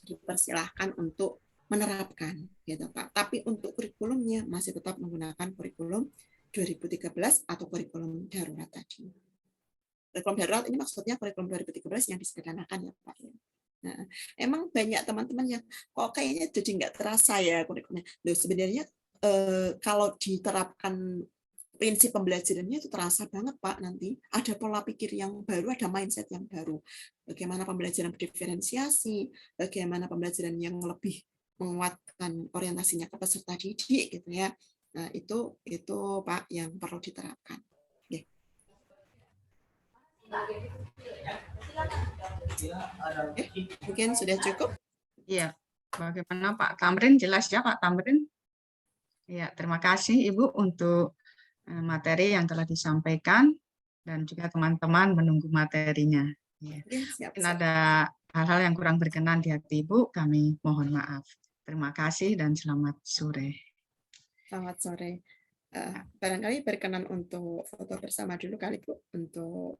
[SPEAKER 1] dipersilahkan untuk menerapkan, gitu Pak. Tapi untuk kurikulumnya masih tetap menggunakan kurikulum 2013 atau kurikulum darurat tadi. Kurikulum darurat ini maksudnya kurikulum 2013 yang disederhanakan ya Pak. Nah, emang banyak teman-teman yang kok kayaknya jadi nggak terasa ya kurikulumnya. Loh, sebenarnya kalau diterapkan prinsip pembelajarannya itu terasa banget Pak nanti. Ada pola pikir yang baru, ada mindset yang baru. Bagaimana pembelajaran berdiferensiasi, bagaimana pembelajaran yang lebih menguatkan orientasinya ke peserta didik gitu ya. Nah, itu Pak yang perlu diterapkan. Oke. Mungkin sudah cukup.
[SPEAKER 2] Iya, bagaimana Pak Tamrin? Jelas ya Pak Tamrin? Ya, terima kasih Ibu untuk materi yang telah disampaikan dan juga teman-teman menunggu materinya. Ya. Mungkin ada hal-hal yang kurang berkenan di hati Ibu, kami mohon maaf. Terima kasih dan selamat sore.
[SPEAKER 1] Selamat sore. Barangkali berkenan untuk foto bersama dulu kali Bu, untuk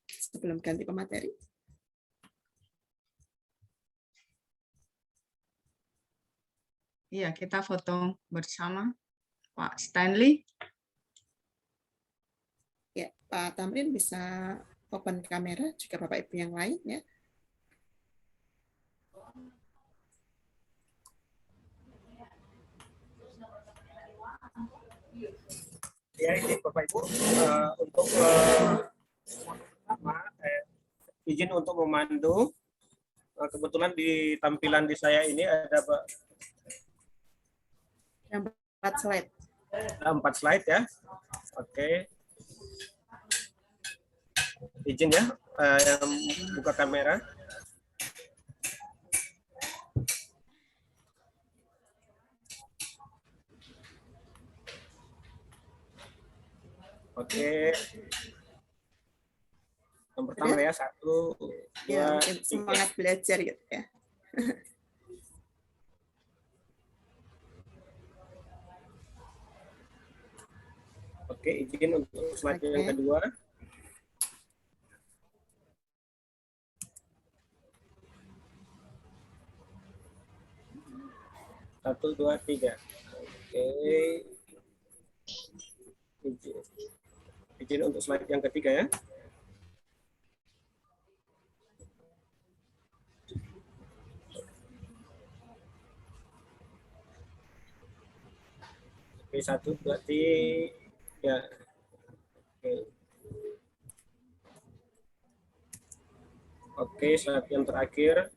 [SPEAKER 1] sebelum ganti pemateri.
[SPEAKER 2] Iya, kita foto bersama Pak Stanley.
[SPEAKER 1] Ya, Pak Tamrin bisa open kamera, juga Bapak Ibu yang lain ya.
[SPEAKER 4] Ya, ini Bapak Ibu untuk izin untuk memandu. Kebetulan di tampilan di saya ini ada
[SPEAKER 1] Yang 4 slide.
[SPEAKER 4] 4 slide ya. Oke. Izin ya, yang buka kamera. Oke. Yang pertama ya, 1, 2,
[SPEAKER 1] Ya,
[SPEAKER 4] 3.
[SPEAKER 1] semangat belajar gitu ya.
[SPEAKER 4] Oke, izin untuk slide yang kedua. Satu, dua, tiga. Oke. Izin untuk slide yang ketiga ya. Oke, 1, 2, 3. Oke. Oke, slide yang terakhir.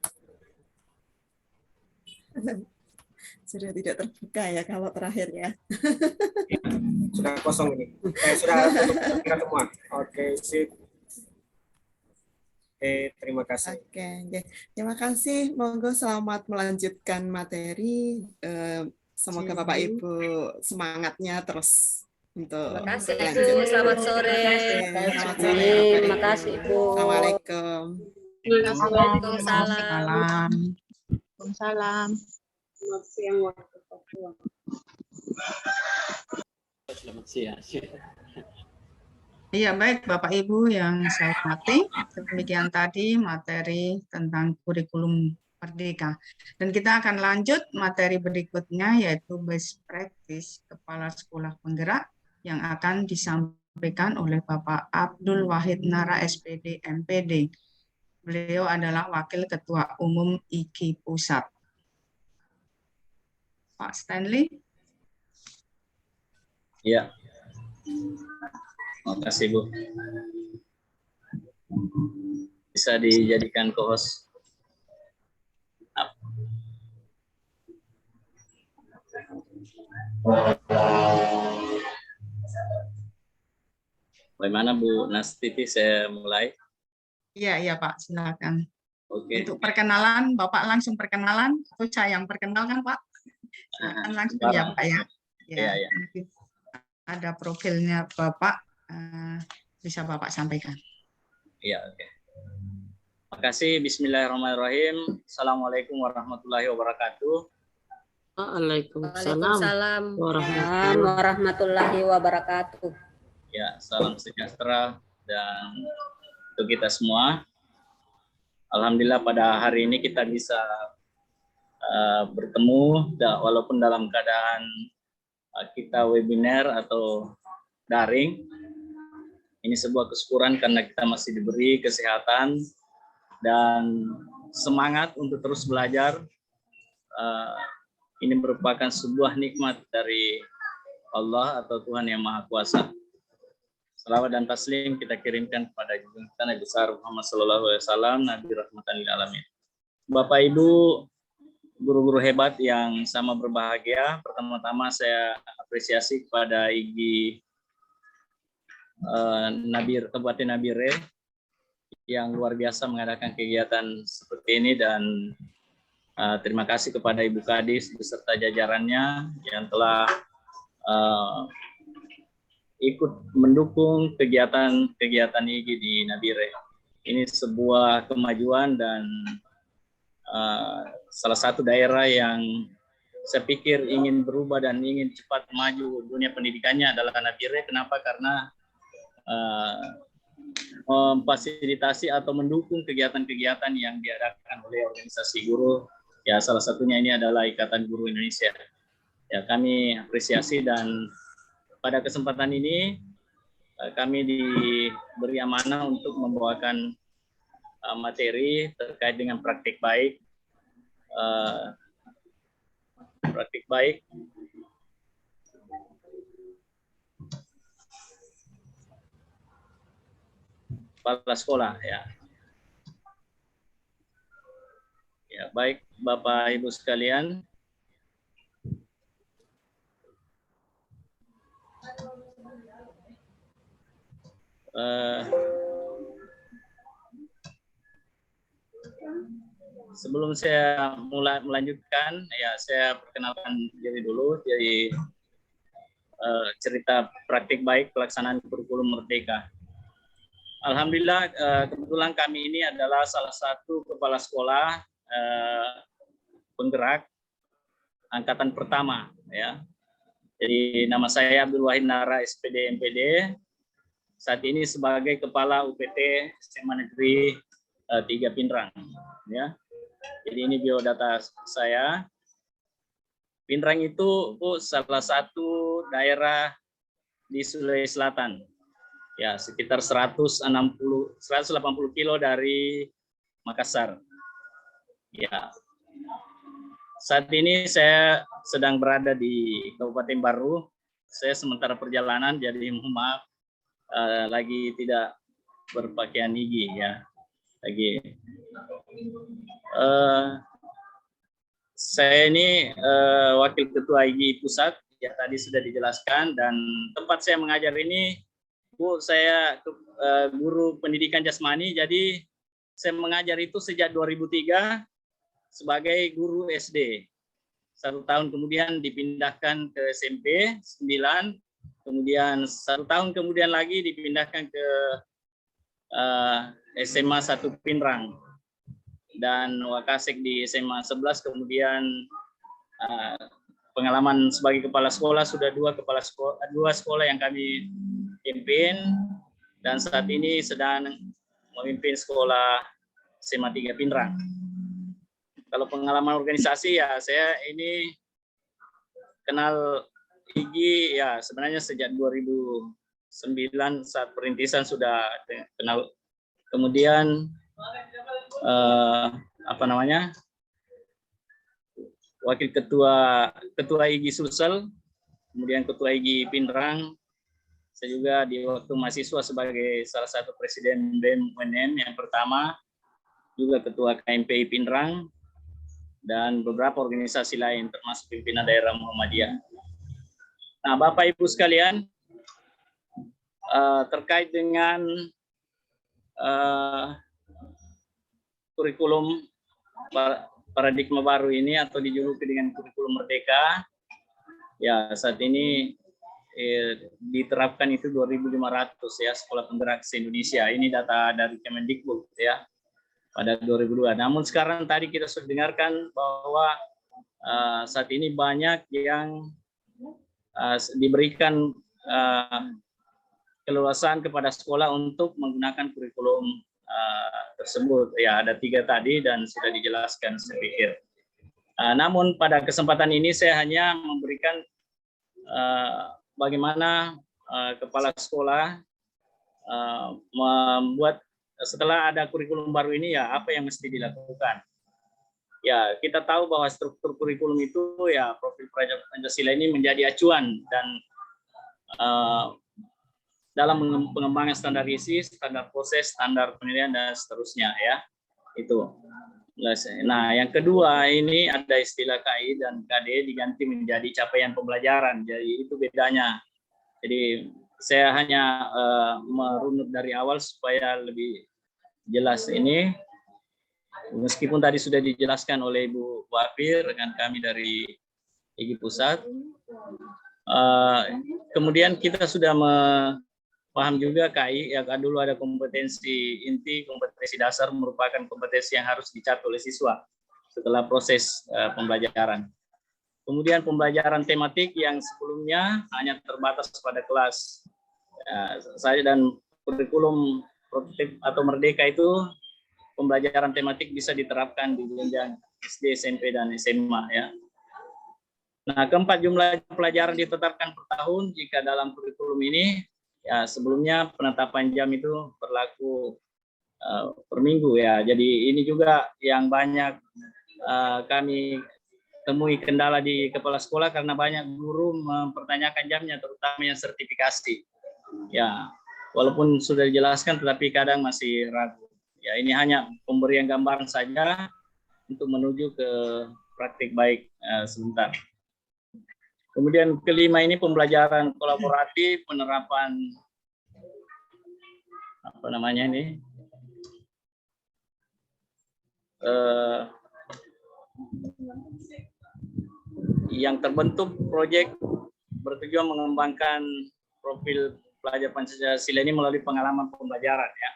[SPEAKER 1] Sudah tidak terbuka ya kalau terakhir ya.
[SPEAKER 4] Sudah kosong ini. Sudah terbuka semua. Oke, sip. Terima kasih.
[SPEAKER 1] Oke, terima kasih. Monggo selamat melanjutkan materi. Semoga Bapak Ibu semangatnya terus untuk
[SPEAKER 8] Terima kasih
[SPEAKER 1] berlanjut.
[SPEAKER 8] Ibu, selamat sore.
[SPEAKER 1] Selamat sore.
[SPEAKER 8] Terima kasih Ibu.
[SPEAKER 1] Assalamualaikum.
[SPEAKER 8] Waalaikumsalam.
[SPEAKER 9] Waalaikumsalam.
[SPEAKER 8] Selamat siang waktu Papua.
[SPEAKER 5] Selamat siang.
[SPEAKER 2] Iya, baik Bapak Ibu yang saya hormati, demikian tadi materi tentang kurikulum Merdeka. Dan kita akan lanjut materi berikutnya yaitu best practice Kepala Sekolah Penggerak yang akan disampaikan oleh Bapak Abdul Wahid Nara SPD MPD. Beliau adalah Wakil Ketua Umum IGI Pusat. Pak Stanley.
[SPEAKER 5] Ya. Terima kasih, Bu. Bisa dijadikan co-host. Bagaimana Bu Nastiti, saya mulai?
[SPEAKER 2] Iya Pak, silakan.
[SPEAKER 5] Oke.
[SPEAKER 2] Untuk perkenalan, Bapak langsung perkenalan atau saya yang perkenalkan Pak? Silakan langsung ya Pak ya.
[SPEAKER 5] Iya.
[SPEAKER 2] Nanti ada profilnya Bapak, bisa Bapak sampaikan.
[SPEAKER 5] Iya, oke. Makasih. Bismillahirrahmanirrahim. Assalamualaikum warahmatullahi wabarakatuh.
[SPEAKER 8] Waalaikumsalam warahmatullahi wabarakatuh.
[SPEAKER 5] Ya, salam sejahtera dan untuk kita semua. Alhamdulillah pada hari ini kita bisa bertemu walaupun dalam keadaan kita webinar atau daring. Ini sebuah kesyukuran karena kita masih diberi kesehatan dan semangat untuk terus belajar. Ini merupakan sebuah nikmat dari Allah atau Tuhan Yang Maha Kuasa. Salawat dan taslim kita kirimkan kepada junjungan kita Nabi besar Muhammad sallallahu alaihi wasallam, Nabi rahmatan lil alamin. Bapak Ibu, guru-guru hebat yang sama berbahagia, pertama-tama saya apresiasi kepada IGI Kabupaten Nabire yang luar biasa mengadakan kegiatan seperti ini, dan terima kasih kepada Ibu Kadis beserta jajarannya yang telah ikut mendukung kegiatan IGI di Nabire. Ini sebuah kemajuan dan salah satu daerah yang saya pikir ingin berubah dan ingin cepat maju dunia pendidikannya adalah Nabire. Kenapa? Karena memfasilitasi atau mendukung kegiatan-kegiatan yang diadakan oleh organisasi guru. Ya, salah satunya ini adalah Ikatan Guru Indonesia. Ya, kami apresiasi, dan pada kesempatan ini kami diberi amanah untuk membawakan materi terkait dengan praktik baik. Kepala sekolah, ya. Ya, baik Bapak Ibu sekalian. Sebelum saya melanjutkan, ya saya perkenalkan diri dulu. Jadi cerita praktik baik pelaksanaan kurikulum Merdeka. Alhamdulillah, kebetulan kami ini adalah salah satu kepala sekolah penggerak angkatan pertama, ya. Jadi nama saya Abdul Wahid Nara SPD MPD. Saat ini sebagai kepala UPT SMA Negeri 3 Pindrang, ya. Jadi ini biodata saya. Pindrang itu salah satu daerah di Sulawesi Selatan. Ya, sekitar 180 kilo dari Makassar. Ya. Saat ini saya sedang berada di Kabupaten Baru. Saya sementara perjalanan, jadi mohon maaf lagi tidak berpakaian IGI, ya. Saya ini wakil ketua IGI Pusat, ya tadi sudah dijelaskan, dan tempat saya mengajar ini, Bu, saya guru pendidikan jasmani, jadi saya mengajar itu sejak 2003 sebagai guru SD. 1 tahun kemudian dipindahkan ke SMP 9, kemudian 1 tahun kemudian lagi dipindahkan ke SMA 1 Pindrang, dan Wakasek di SMA 11, kemudian pengalaman sebagai kepala sekolah sudah 2 sekolah yang kami pimpin, dan saat ini sedang memimpin sekolah SMA 3 Pindrang. Kalau pengalaman organisasi, ya saya ini kenal IGI ya sebenarnya sejak 2009 saat perintisan sudah kenal. Kemudian wakil ketua IGI Sulsel, kemudian ketua IGI Pindrang. Saya juga di waktu mahasiswa sebagai salah satu presiden BEM UNM yang pertama, juga ketua KMPI Pindrang, dan beberapa organisasi lain termasuk pimpinan daerah Muhammadiyah. Nah, Bapak Ibu sekalian, terkait dengan kurikulum paradigma baru ini atau dijuluki dengan kurikulum merdeka, ya saat ini diterapkan itu 2.500 ya sekolah penggerak se-Indonesia. Ini data dari Kemendikbud ya pada 2002. Namun sekarang tadi kita sudah dengarkan bahwa saat ini banyak yang diberikan keleluasaan kepada sekolah untuk menggunakan kurikulum tersebut. Ya ada 3 tadi dan sudah dijelaskan saya pikir. Namun pada kesempatan ini saya hanya memberikan bagaimana kepala sekolah membuat setelah ada kurikulum baru ini ya apa yang mesti dilakukan. Ya kita tahu bahwa struktur kurikulum itu ya profil pelajar Pancasila ini menjadi acuan dan dalam pengembangan standar isi, standar proses, standar penilaian dan seterusnya ya itu. Nah, yang kedua ini ada istilah KI dan KD diganti menjadi capaian pembelajaran. Jadi itu bedanya. Jadi saya hanya merunut dari awal supaya lebih jelas ini. Meskipun tadi sudah dijelaskan oleh Ibu Wafir, rekan kami dari IGI Pusat. Kemudian kita sudah paham juga KI, ya dulu ada kompetensi inti, kompetensi dasar merupakan kompetensi yang harus dicapai oleh siswa setelah proses pembelajaran. Kemudian pembelajaran tematik yang sebelumnya hanya terbatas pada kelas. Saya dan kurikulum prototipe atau merdeka itu pembelajaran tematik bisa diterapkan di jenjang SD, SMP, dan SMA ya. Nah, keempat jumlah pelajaran ditetapkan per tahun jika dalam kurikulum ini. Ya, sebelumnya penetapan jam itu berlaku per minggu ya. Jadi ini juga yang banyak kami temui kendala di kepala sekolah karena banyak guru mempertanyakan jamnya, terutama yang sertifikasi. Ya, walaupun sudah dijelaskan, tetapi kadang masih ragu. Ya, ini hanya pemberian gambaran saja untuk menuju ke praktik baik sebentar. Kemudian kelima ini pembelajaran kolaboratif, penerapan yang terbentuk proyek bertujuan mengembangkan profil pelajar Pancasila ini melalui pengalaman pembelajaran ya,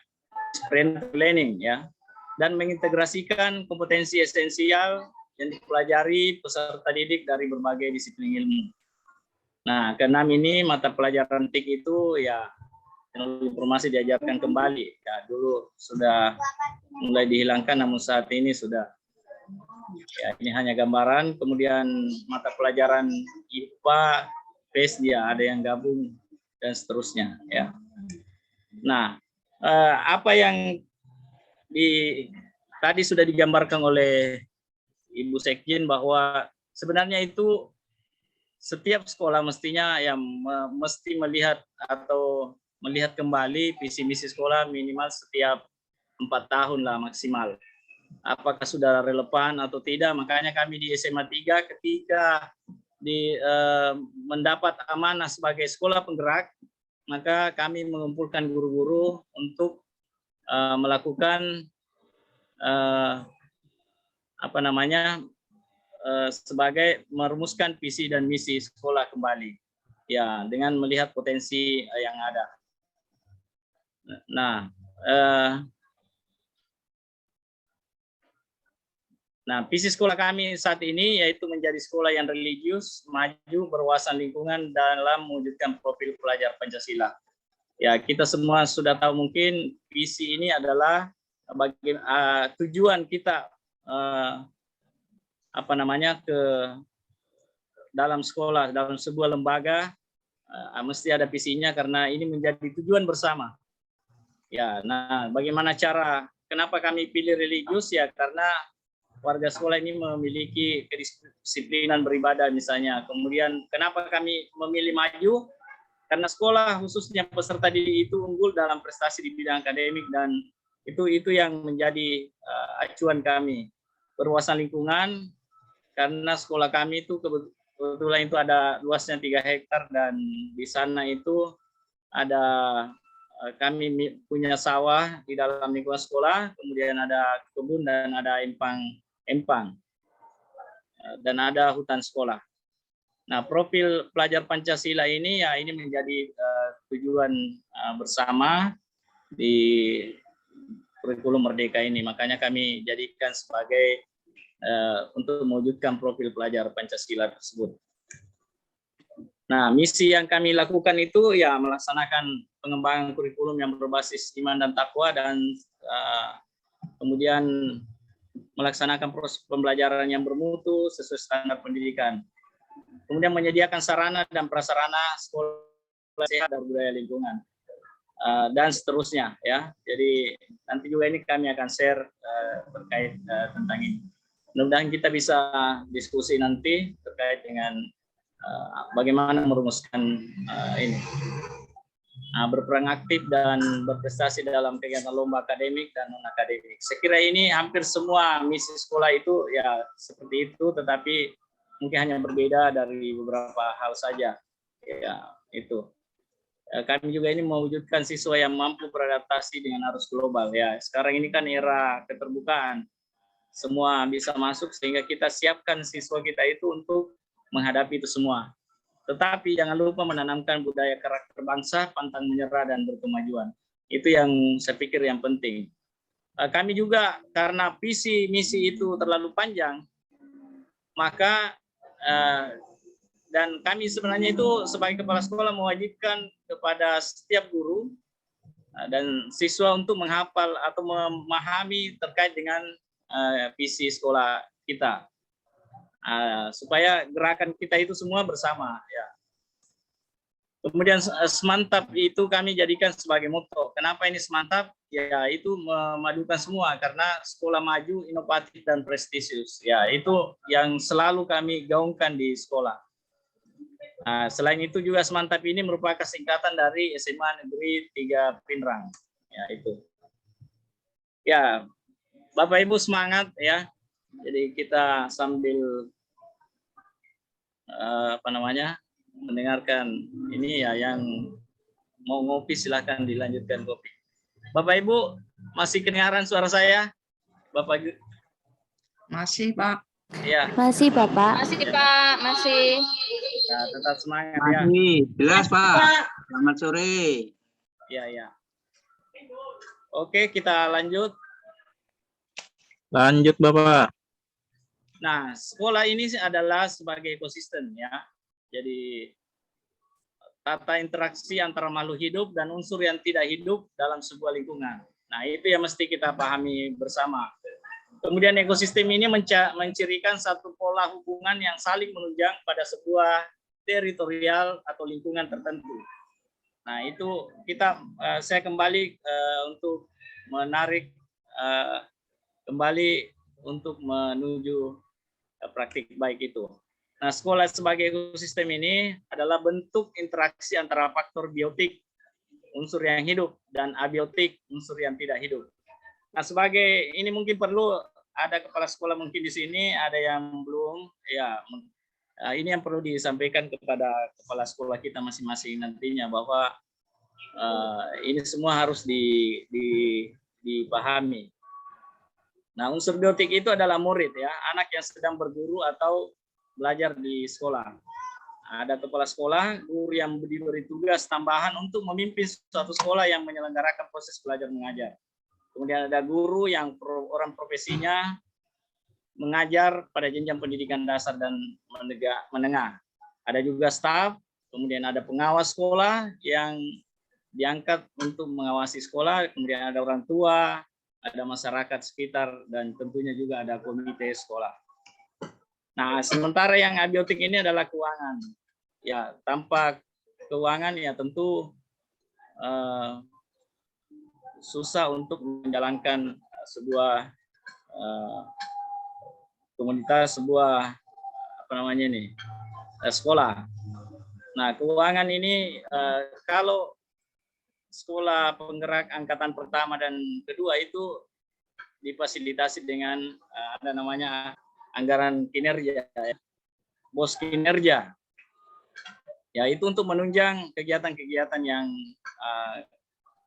[SPEAKER 5] experience learning ya, dan mengintegrasikan kompetensi esensial yang dipelajari peserta didik dari berbagai disiplin ilmu. Nah, keenam ini mata pelajaran TIK itu ya teknologi informasi diajarkan kembali. Ya, dulu sudah mulai dihilangkan, namun saat ini sudah. Ya, ini hanya gambaran. Kemudian mata pelajaran IPA, PES dia ada yang gabung dan seterusnya. Ya. Nah, apa yang tadi sudah digambarkan oleh Ibu Sekjen bahwa sebenarnya itu setiap sekolah mestinya yang mesti melihat kembali visi misi sekolah minimal setiap 4 tahun lah maksimal. Apakah sudah relevan atau tidak? Makanya kami di SMA 3 ketika mendapat amanah sebagai sekolah penggerak, maka kami mengumpulkan guru-guru untuk melakukan sebagai merumuskan visi dan misi sekolah kembali ya dengan melihat potensi yang ada. Nah, visi sekolah kami saat ini yaitu menjadi sekolah yang religius, maju, berwawasan lingkungan dalam mewujudkan profil pelajar Pancasila. Ya, kita semua sudah tahu mungkin visi ini adalah tujuan kita dalam sekolah, dalam sebuah lembaga mesti ada visinya karena ini menjadi tujuan bersama. Ya, nah bagaimana cara? Kenapa kami pilih religius ya karena warga sekolah ini memiliki kedisiplinan beribadah misalnya. Kemudian kenapa kami memilih maju? Karena sekolah khususnya peserta didik itu unggul dalam prestasi di bidang akademik dan itu yang menjadi acuan kami. Perluasan lingkungan karena sekolah kami itu kebetulan itu ada luasnya 3 hektar dan di sana itu ada kami punya sawah di dalam lingkungan sekolah, kemudian ada kebun dan ada empang dan ada hutan sekolah. Nah, profil pelajar Pancasila ini ya ini menjadi tujuan bersama di kurikulum Merdeka ini. Makanya kami jadikan sebagai untuk mewujudkan profil pelajar Pancasila tersebut. Nah, misi yang kami lakukan itu ya melaksanakan pengembangan kurikulum yang berbasis iman dan takwa dan kemudian melaksanakan proses pembelajaran yang bermutu sesuai standar pendidikan. Kemudian menyediakan sarana dan prasarana sekolah sehat dan budaya lingkungan dan seterusnya ya. Jadi nanti juga ini kami akan share terkait tentang ini. Mudah-mudahan kita bisa diskusi nanti terkait dengan bagaimana merumuskan ini. Berperan aktif dan berprestasi dalam kegiatan lomba akademik dan non akademik. Saya kira ini hampir semua misi sekolah itu ya seperti itu, tetapi mungkin hanya berbeda dari beberapa hal saja. Ya itu. Kami juga ini mewujudkan siswa yang mampu beradaptasi dengan arus global. Ya sekarang ini kan era keterbukaan, semua bisa masuk sehingga kita siapkan siswa kita itu untuk menghadapi itu semua. Tetapi jangan lupa menanamkan budaya karakter bangsa, pantang menyerah dan berkemajuan. Itu yang saya pikir yang penting. Kami juga karena visi misi itu terlalu panjang, maka dan kami sebenarnya itu sebagai kepala sekolah mewajibkan kepada setiap guru dan siswa untuk menghafal atau memahami terkait dengan visi sekolah kita. Supaya gerakan kita itu semua bersama ya. Kemudian semantap itu kami jadikan sebagai moto. Kenapa ini semantap? Ya itu memadukan semua karena sekolah maju, inovatif dan prestisius. Ya itu yang selalu kami gaungkan di sekolah. Selain itu juga semantap ini merupakan singkatan dari SMA Negeri 3 Pinrang. Ya itu. Ya Bapak Ibu semangat ya. Jadi kita sambil mendengarkan ini ya yang mau ngopi silahkan dilanjutkan kopi. Bapak Ibu masih kedengaran suara saya? Bapak Ibu?
[SPEAKER 2] Masih, Pak.
[SPEAKER 5] Ya.
[SPEAKER 10] Masih, Bapak.
[SPEAKER 8] Masih, Pak. Masih.
[SPEAKER 5] Ya, tetap semangat ya.
[SPEAKER 11] Masih, jelas Pak. Selamat sore.
[SPEAKER 5] Ya. Oke, kita lanjut.
[SPEAKER 11] Lanjut Bapak.
[SPEAKER 5] Nah, sekolah ini adalah sebagai ekosistem ya. Jadi tata interaksi antara makhluk hidup dan unsur yang tidak hidup dalam sebuah lingkungan. Nah, itu yang mesti kita pahami bersama. Kemudian ekosistem ini mencirikan satu pola hubungan yang saling menunjang pada sebuah teritorial atau lingkungan tertentu. Nah, itu saya kembali untuk menarik kembali untuk menuju praktik baik itu. Nah, sekolah sebagai ekosistem ini adalah bentuk interaksi antara faktor biotik, unsur yang hidup, dan abiotik, unsur yang tidak hidup. Nah, sebagai ini mungkin perlu ada kepala sekolah mungkin di sini, ada yang belum, ya ini yang perlu disampaikan kepada kepala sekolah kita masing-masing nantinya bahwa ini semua harus dipahami. Nah, unsur biotik itu adalah murid ya, anak yang sedang berguru atau belajar di sekolah. Ada kepala sekolah, guru yang diberi tugas tambahan untuk memimpin suatu sekolah yang menyelenggarakan proses belajar mengajar. Kemudian ada guru yang orang profesinya mengajar pada jenjang pendidikan dasar dan menengah. Ada juga staf, kemudian ada pengawas sekolah yang diangkat untuk mengawasi sekolah, kemudian ada orang tua, ada masyarakat sekitar, dan tentunya juga ada komite sekolah. Nah, sementara yang abiotik ini adalah keuangan. Ya, tanpa keuangan ya tentu susah untuk menjalankan sebuah komunitas, sebuah sekolah. Nah, keuangan ini kalau sekolah penggerak angkatan pertama dan kedua itu difasilitasi dengan ada namanya anggaran kinerja, ya. BOS kinerja. Ya, itu untuk menunjang kegiatan-kegiatan yang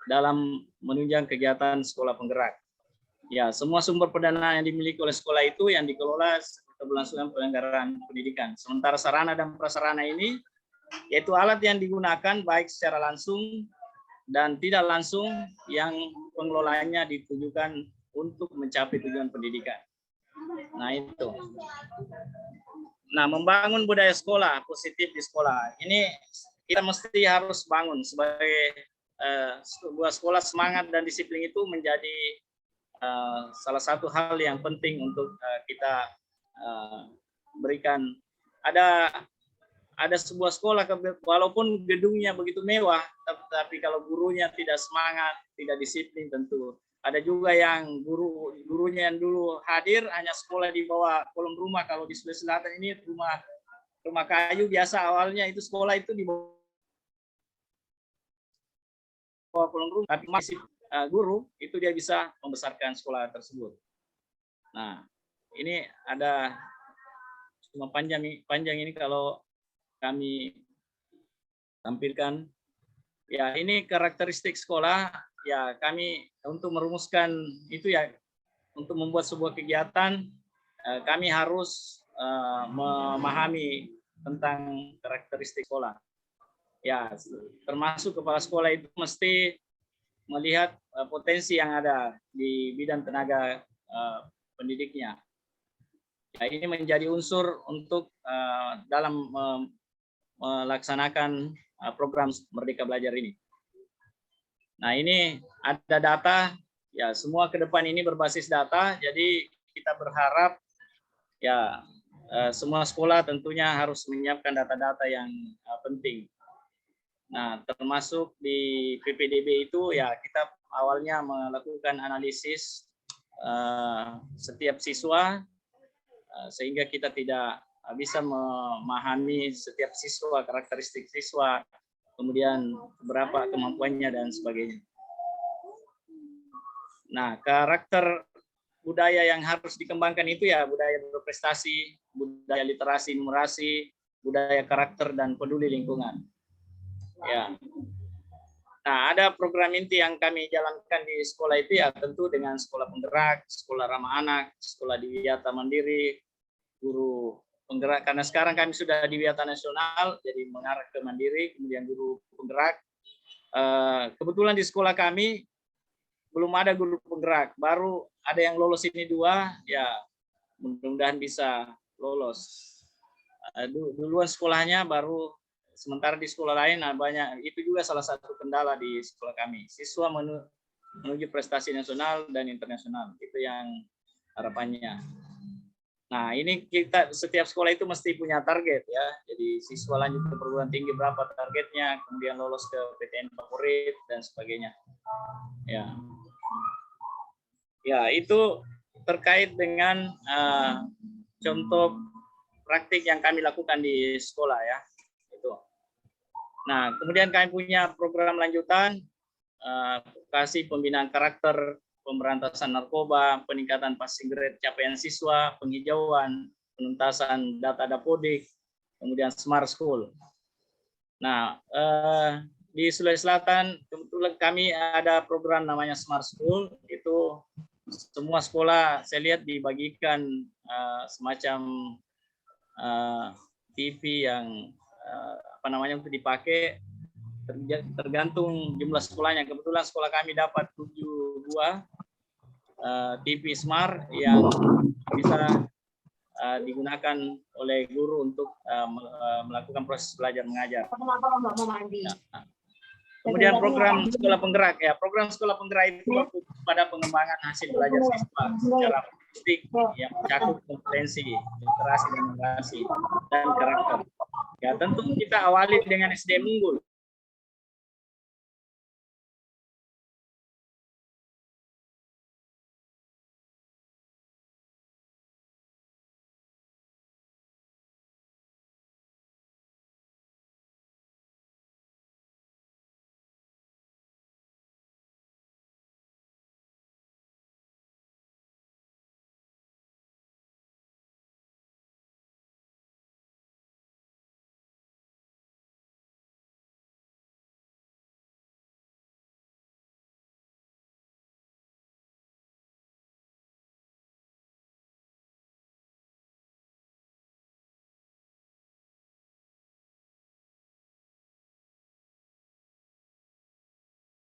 [SPEAKER 5] dalam menunjang kegiatan sekolah penggerak. Ya, semua sumber pendanaan yang dimiliki oleh sekolah itu yang dikelola keberlangsungan penyelenggaraan pendidikan. Sementara sarana dan prasarana ini yaitu alat yang digunakan baik secara langsung dan tidak langsung yang pengelolaannya ditujukan untuk mencapai tujuan pendidikan. Nah, itu. Nah, membangun budaya sekolah positif di sekolah. Ini kita mesti harus bangun sebagai sebuah sekolah. Semangat dan disiplin itu menjadi salah satu hal yang penting untuk kita berikan. Ada sebuah sekolah walaupun gedungnya begitu mewah, tapi kalau gurunya tidak semangat, tidak disiplin, tentu ada juga yang gurunya yang dulu hadir hanya sekolah di bawah kolong rumah. Kalau di Sulawesi Selatan ini rumah kayu biasa, awalnya itu sekolah itu di bawah kolong rumah, tapi masih guru itu dia bisa membesarkan sekolah tersebut. Nah, ini ada cuma panjang ini kalau kami tampilkan. Ya, ini karakteristik sekolah. Ya, kami untuk merumuskan itu ya, untuk membuat sebuah kegiatan, kami harus memahami tentang karakteristik sekolah. Ya, termasuk kepala sekolah itu mesti melihat potensi yang ada di bidang tenaga pendidiknya. Ya, ini menjadi unsur untuk dalam melaksanakan program Merdeka Belajar ini. Nah, ini ada data, ya semua ke depan ini berbasis data, jadi kita berharap ya semua sekolah tentunya harus menyiapkan data-data yang penting. Nah, termasuk di PPDB itu ya kita awalnya melakukan analisis setiap siswa sehingga kita tidak bisa memahami setiap siswa, karakteristik siswa, kemudian berapa kemampuannya dan sebagainya. Nah, karakter budaya yang harus dikembangkan itu ya budaya berprestasi, budaya literasi, numerasi, budaya karakter dan peduli lingkungan. Ya. Nah, ada program inti yang kami jalankan di sekolah itu ya tentu dengan sekolah penggerak, sekolah ramah anak, sekolah diwiyata mandiri, guru penggerak, karena sekarang kami sudah di Wiyata Nasional, jadi mengarah ke mandiri, kemudian guru penggerak. Kebetulan di sekolah kami belum ada guru penggerak, baru ada yang lolos ini 2, ya mudah-mudahan bisa lolos. Duluan sekolahnya baru, sementara di sekolah lain banyak, itu juga salah satu kendala di sekolah kami. Siswa menuju prestasi nasional dan internasional, itu yang harapannya. Nah, ini kita setiap sekolah itu mesti punya target ya. Jadi siswa lanjut ke perguruan tinggi berapa targetnya, kemudian lolos ke PTN favorit dan sebagainya. Ya. Ya, itu terkait dengan contoh praktik yang kami lakukan di sekolah ya. Itu. Nah, kemudian kami punya program lanjutan kasih pembinaan karakter, pemberantasan narkoba, peningkatan passing grade capaian siswa, penghijauan, penuntasan data dapodik, kemudian smart school. Nah, di Sulawesi Selatan kebetulan kami ada program namanya Smart School. Itu semua sekolah saya lihat dibagikan semacam TV yang untuk dipakai tergantung jumlah sekolahnya. Kebetulan sekolah kami dapat 7 buah TV Smart yang bisa digunakan oleh guru untuk melakukan proses belajar mengajar. Kemudian program sekolah penggerak ya, program sekolah penggerak itu pada pengembangan hasil belajar siswa secara holistik yang mencakup kompetensi, literasi dan numerasi dan karakter. Ya, tentu kita awali dengan SDM unggul.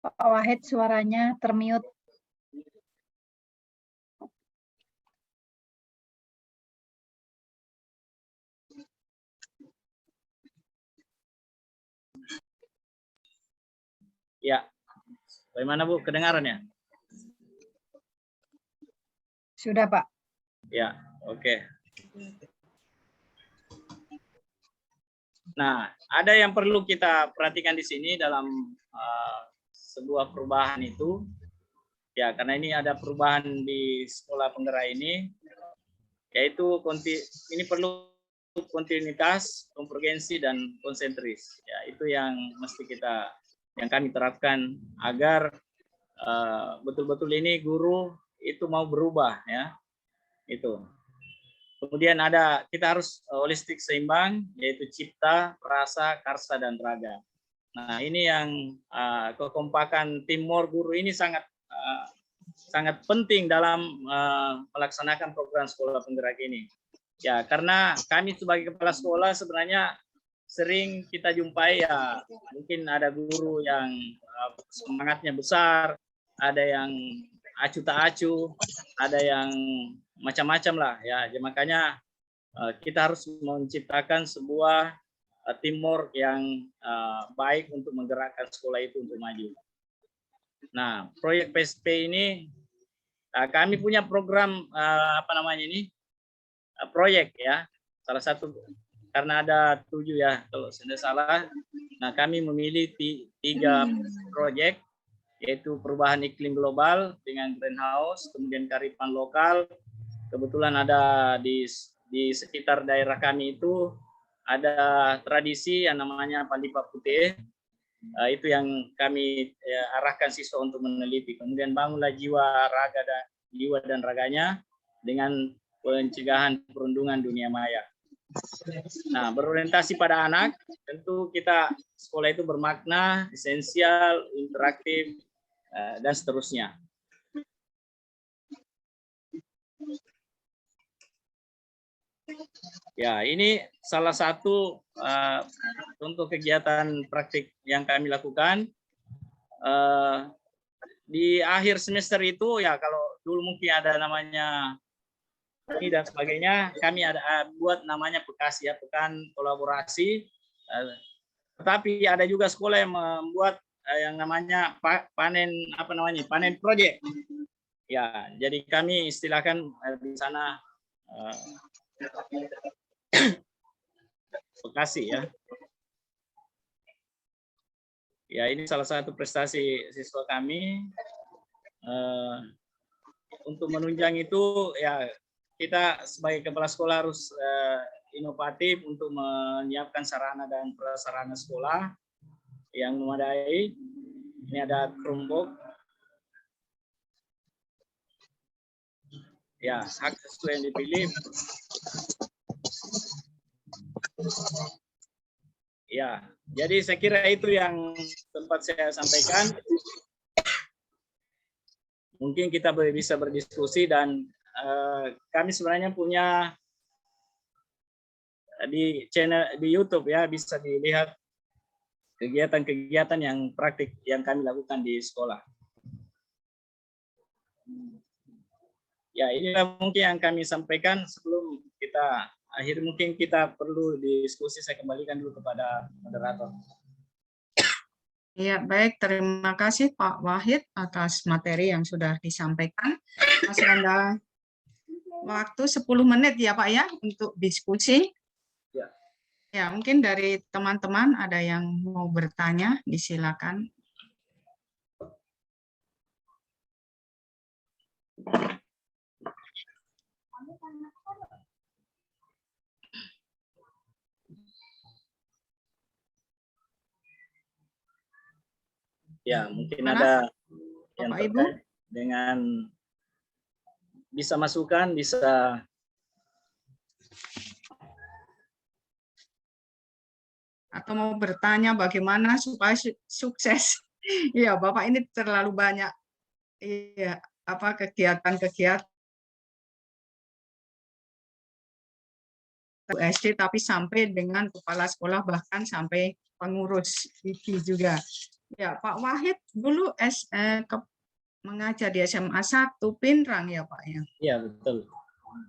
[SPEAKER 3] Pak Wahid suaranya termute.
[SPEAKER 5] Ya, bagaimana Bu kedengarannya?
[SPEAKER 3] Sudah, Pak.
[SPEAKER 5] Ya, oke. Nah, ada yang perlu kita perhatikan di sini dalam sebuah perubahan itu, ya karena ini ada perubahan di sekolah penggerak ini, yaitu ini perlu kontinuitas, konvergensi dan konsentris. Ya, itu yang mesti yang kami terapkan agar betul-betul ini guru itu mau berubah, ya. Itu. Kemudian kita harus holistik seimbang, yaitu cipta, rasa, karsa dan raga. Nah, ini yang kekompakan teamwork guru ini sangat penting dalam melaksanakan program sekolah penggerak ini. Ya, karena kami sebagai kepala sekolah sebenarnya sering kita jumpai ya mungkin ada guru yang semangatnya besar, ada yang acuh tak acuh, ada yang macam-macam lah ya. Makanya kita harus menciptakan sebuah teamwork yang baik untuk menggerakkan sekolah itu untuk maju. Nah, proyek PSP ini kami punya program proyek ya. Salah satu karena ada 7 ya kalau tidak salah. Nah, kami memilih 3 proyek, yaitu perubahan iklim global dengan greenhouse, kemudian kearifan lokal. Kebetulan ada di sekitar daerah kami itu ada tradisi yang namanya Pandipa Putih. Itu yang kami arahkan siswa untuk meneliti. Kemudian bangunlah jiwa dan raganya dengan pencegahan perundungan dunia maya. Nah, berorientasi pada anak, tentu sekolah itu bermakna, esensial, interaktif, dan seterusnya. Ya, ini salah satu untuk kegiatan praktik yang kami lakukan. Di akhir semester itu, ya kalau dulu mungkin ada namanya ini dan sebagainya, kami ada buat namanya PEKAS ya, Pekan Kolaborasi. Tetapi ada juga sekolah yang membuat yang namanya panen project. Ya, jadi kami istilahkan di sana Bekasi ya. Ya, ini salah satu prestasi siswa kami. Untuk menunjang itu ya kita sebagai kepala sekolah harus inovatif untuk menyiapkan sarana dan prasarana sekolah yang memadai. Ini ada Chromebook. Ya, hak sesuai yang dipilih. Ya, jadi saya kira itu yang sempat saya sampaikan. Mungkin kita bisa berdiskusi dan kami sebenarnya punya di channel di YouTube ya, bisa dilihat kegiatan-kegiatan yang praktik yang kami lakukan di sekolah. Ya, inilah mungkin yang kami sampaikan sebelum kita akhir. Mungkin kita perlu diskusi, saya kembalikan dulu kepada moderator.
[SPEAKER 2] Ya, baik. Terima kasih Pak Wahid atas materi yang sudah disampaikan. Mas Randa, waktu 10 menit ya Pak ya untuk diskusi.
[SPEAKER 5] Ya.
[SPEAKER 2] Ya, mungkin dari teman-teman ada yang mau bertanya, disilakan.
[SPEAKER 5] Ya, mungkin
[SPEAKER 2] Mana?
[SPEAKER 5] ada yang
[SPEAKER 2] Bapak, Ibu?
[SPEAKER 5] terkait dengan bisa masukan, bisa
[SPEAKER 2] Atau mau bertanya bagaimana supaya sukses. Iya, Bapak ini terlalu banyak kegiatan-kegiatan SD tapi sampai dengan kepala sekolah bahkan sampai pengurus IKI juga. Ya, Pak Wahid dulu mengajar di SMA 1 Pinrang ya Pak ya.
[SPEAKER 5] Iya, betul.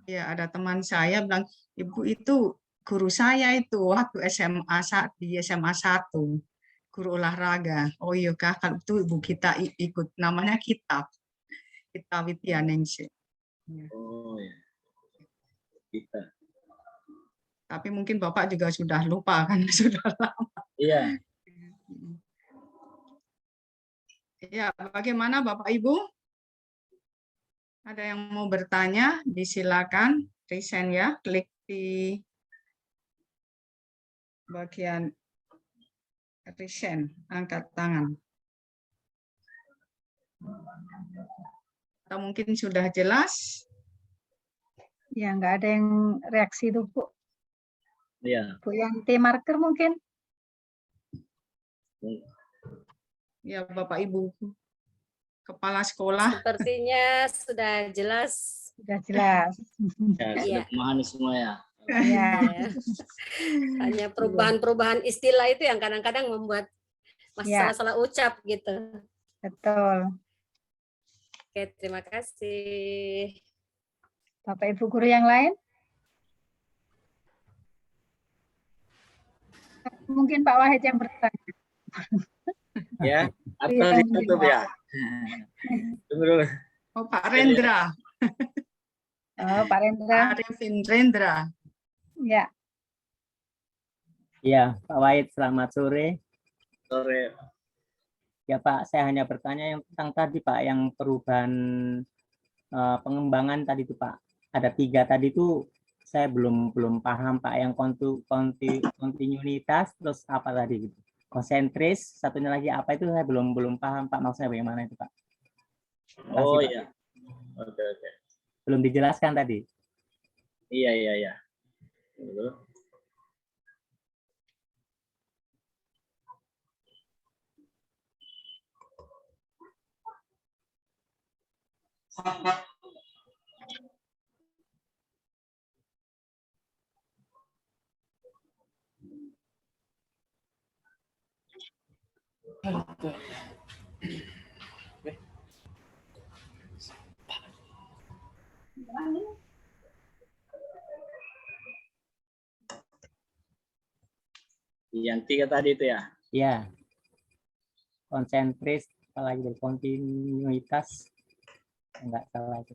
[SPEAKER 2] Ya, ada teman saya bilang, Ibu itu guru saya itu waktu di SMA 1, guru olahraga. Oh iya Kak, kalau itu Ibu kita ikut namanya Kitab Widyaningsih.
[SPEAKER 5] Oh ya. Kita.
[SPEAKER 2] Tapi mungkin Bapak juga sudah lupa kan sudah lama.
[SPEAKER 5] Iya.
[SPEAKER 2] Ya, bagaimana Bapak Ibu? Ada yang mau bertanya? Disilakan present ya, klik di bagian present, angkat tangan. Atau mungkin sudah jelas?
[SPEAKER 3] Ya, nggak ada yang reaksi tuh, Bu.
[SPEAKER 5] Iya.
[SPEAKER 3] Bu Yanti marker mungkin?
[SPEAKER 2] Ya, Bapak Ibu. Kepala sekolah.
[SPEAKER 8] Sepertinya sudah jelas.
[SPEAKER 3] Sudah jelas.
[SPEAKER 5] Ya, sudah memahami semua ya.
[SPEAKER 3] Ya.
[SPEAKER 8] Hanya perubahan-perubahan istilah itu yang kadang-kadang membuat salah-salah ucap gitu.
[SPEAKER 3] Betul.
[SPEAKER 8] Oke, terima kasih.
[SPEAKER 3] Bapak Ibu guru yang lain? Mungkin Pak Wahid yang bertanya.
[SPEAKER 5] Ya, atau ditutup ya. Tunggu dulu.
[SPEAKER 2] Oh, Pak Rendra.
[SPEAKER 3] Oh, Pak Rendra.
[SPEAKER 2] Arifin Rendra.
[SPEAKER 3] Ya.
[SPEAKER 10] Iya, Pak Wahid, selamat sore.
[SPEAKER 5] Sore.
[SPEAKER 10] Ya Pak, saya hanya bertanya yang tentang tadi Pak, yang perubahan pengembangan tadi itu Pak. Ada 3 tadi itu saya belum paham Pak, yang kontinuitas terus apa tadi gitu. Konsentris, satunya lagi apa itu saya belum paham Pak, maksudnya bagaimana itu Pak.
[SPEAKER 5] Oh
[SPEAKER 10] Pak.
[SPEAKER 5] iya. Oke.
[SPEAKER 10] Belum dijelaskan tadi.
[SPEAKER 5] Iya. Tunggu. Yang 3 tadi itu ya?
[SPEAKER 10] Iya. Konsentris, apalagi dari kontinuitas. Enggak salah itu.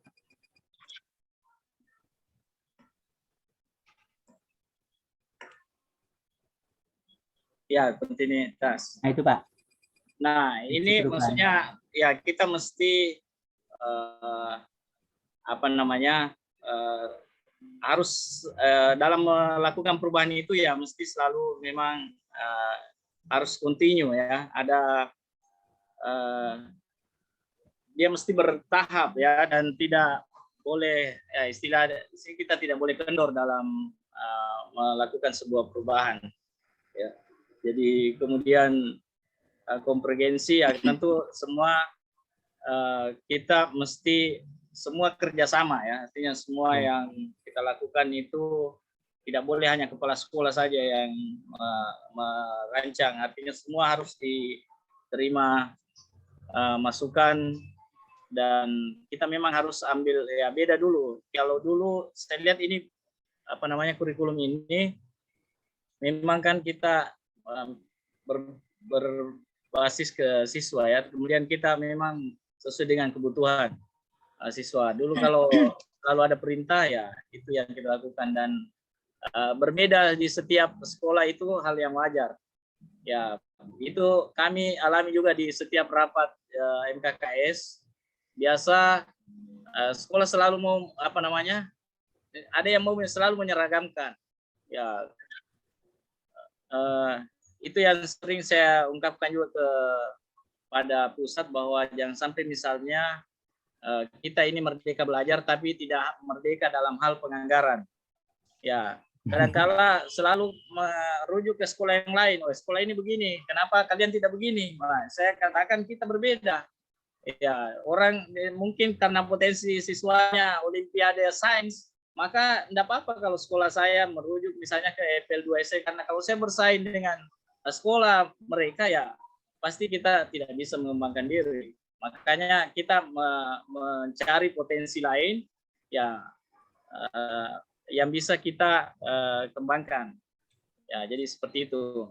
[SPEAKER 5] Ya, kontinuitas.
[SPEAKER 10] Nah, itu Pak.
[SPEAKER 5] Nah, ini maksudnya ya kita mesti harus dalam melakukan perubahan itu ya mesti selalu memang harus kontinu ya. Ada dia mesti bertahap ya, dan tidak boleh istilah kita tidak boleh kendor dalam melakukan sebuah perubahan ya. Jadi kemudian konvergensi ya tentu semua kita mesti semua kerjasama ya, artinya semua yang kita lakukan itu tidak boleh hanya kepala sekolah saja yang merancang, artinya semua harus diterima masukan, dan kita memang harus ambil ya beda dulu. Kalau dulu saya lihat ini kurikulum ini memang kan kita berbasis ke siswa ya, kemudian kita memang sesuai dengan kebutuhan siswa. Dulu kalau selalu ada perintah, ya itu yang kita lakukan. Dan berbeda di setiap sekolah itu hal yang wajar. Ya, itu kami alami juga di setiap rapat MKKS. Biasa sekolah selalu mau ada yang mau selalu menyeragamkan. Ya, itu yang sering saya ungkapkan juga pada pusat, bahwa jangan sampai misalnya kita ini merdeka belajar tapi tidak merdeka dalam hal penganggaran. Ya, kadang-kala selalu merujuk ke sekolah yang lain. Oh, sekolah ini begini, kenapa kalian tidak begini? Nah, saya katakan kita berbeda. Ya, orang mungkin karena potensi siswanya Olimpiade Sains, maka tidak apa-apa kalau sekolah saya merujuk misalnya ke FL2SC, karena kalau saya bersaing dengan sekolah mereka, ya pasti kita tidak bisa mengembangkan diri. Makanya kita mencari potensi lain, ya yang bisa kita kembangkan. Ya, jadi seperti itu.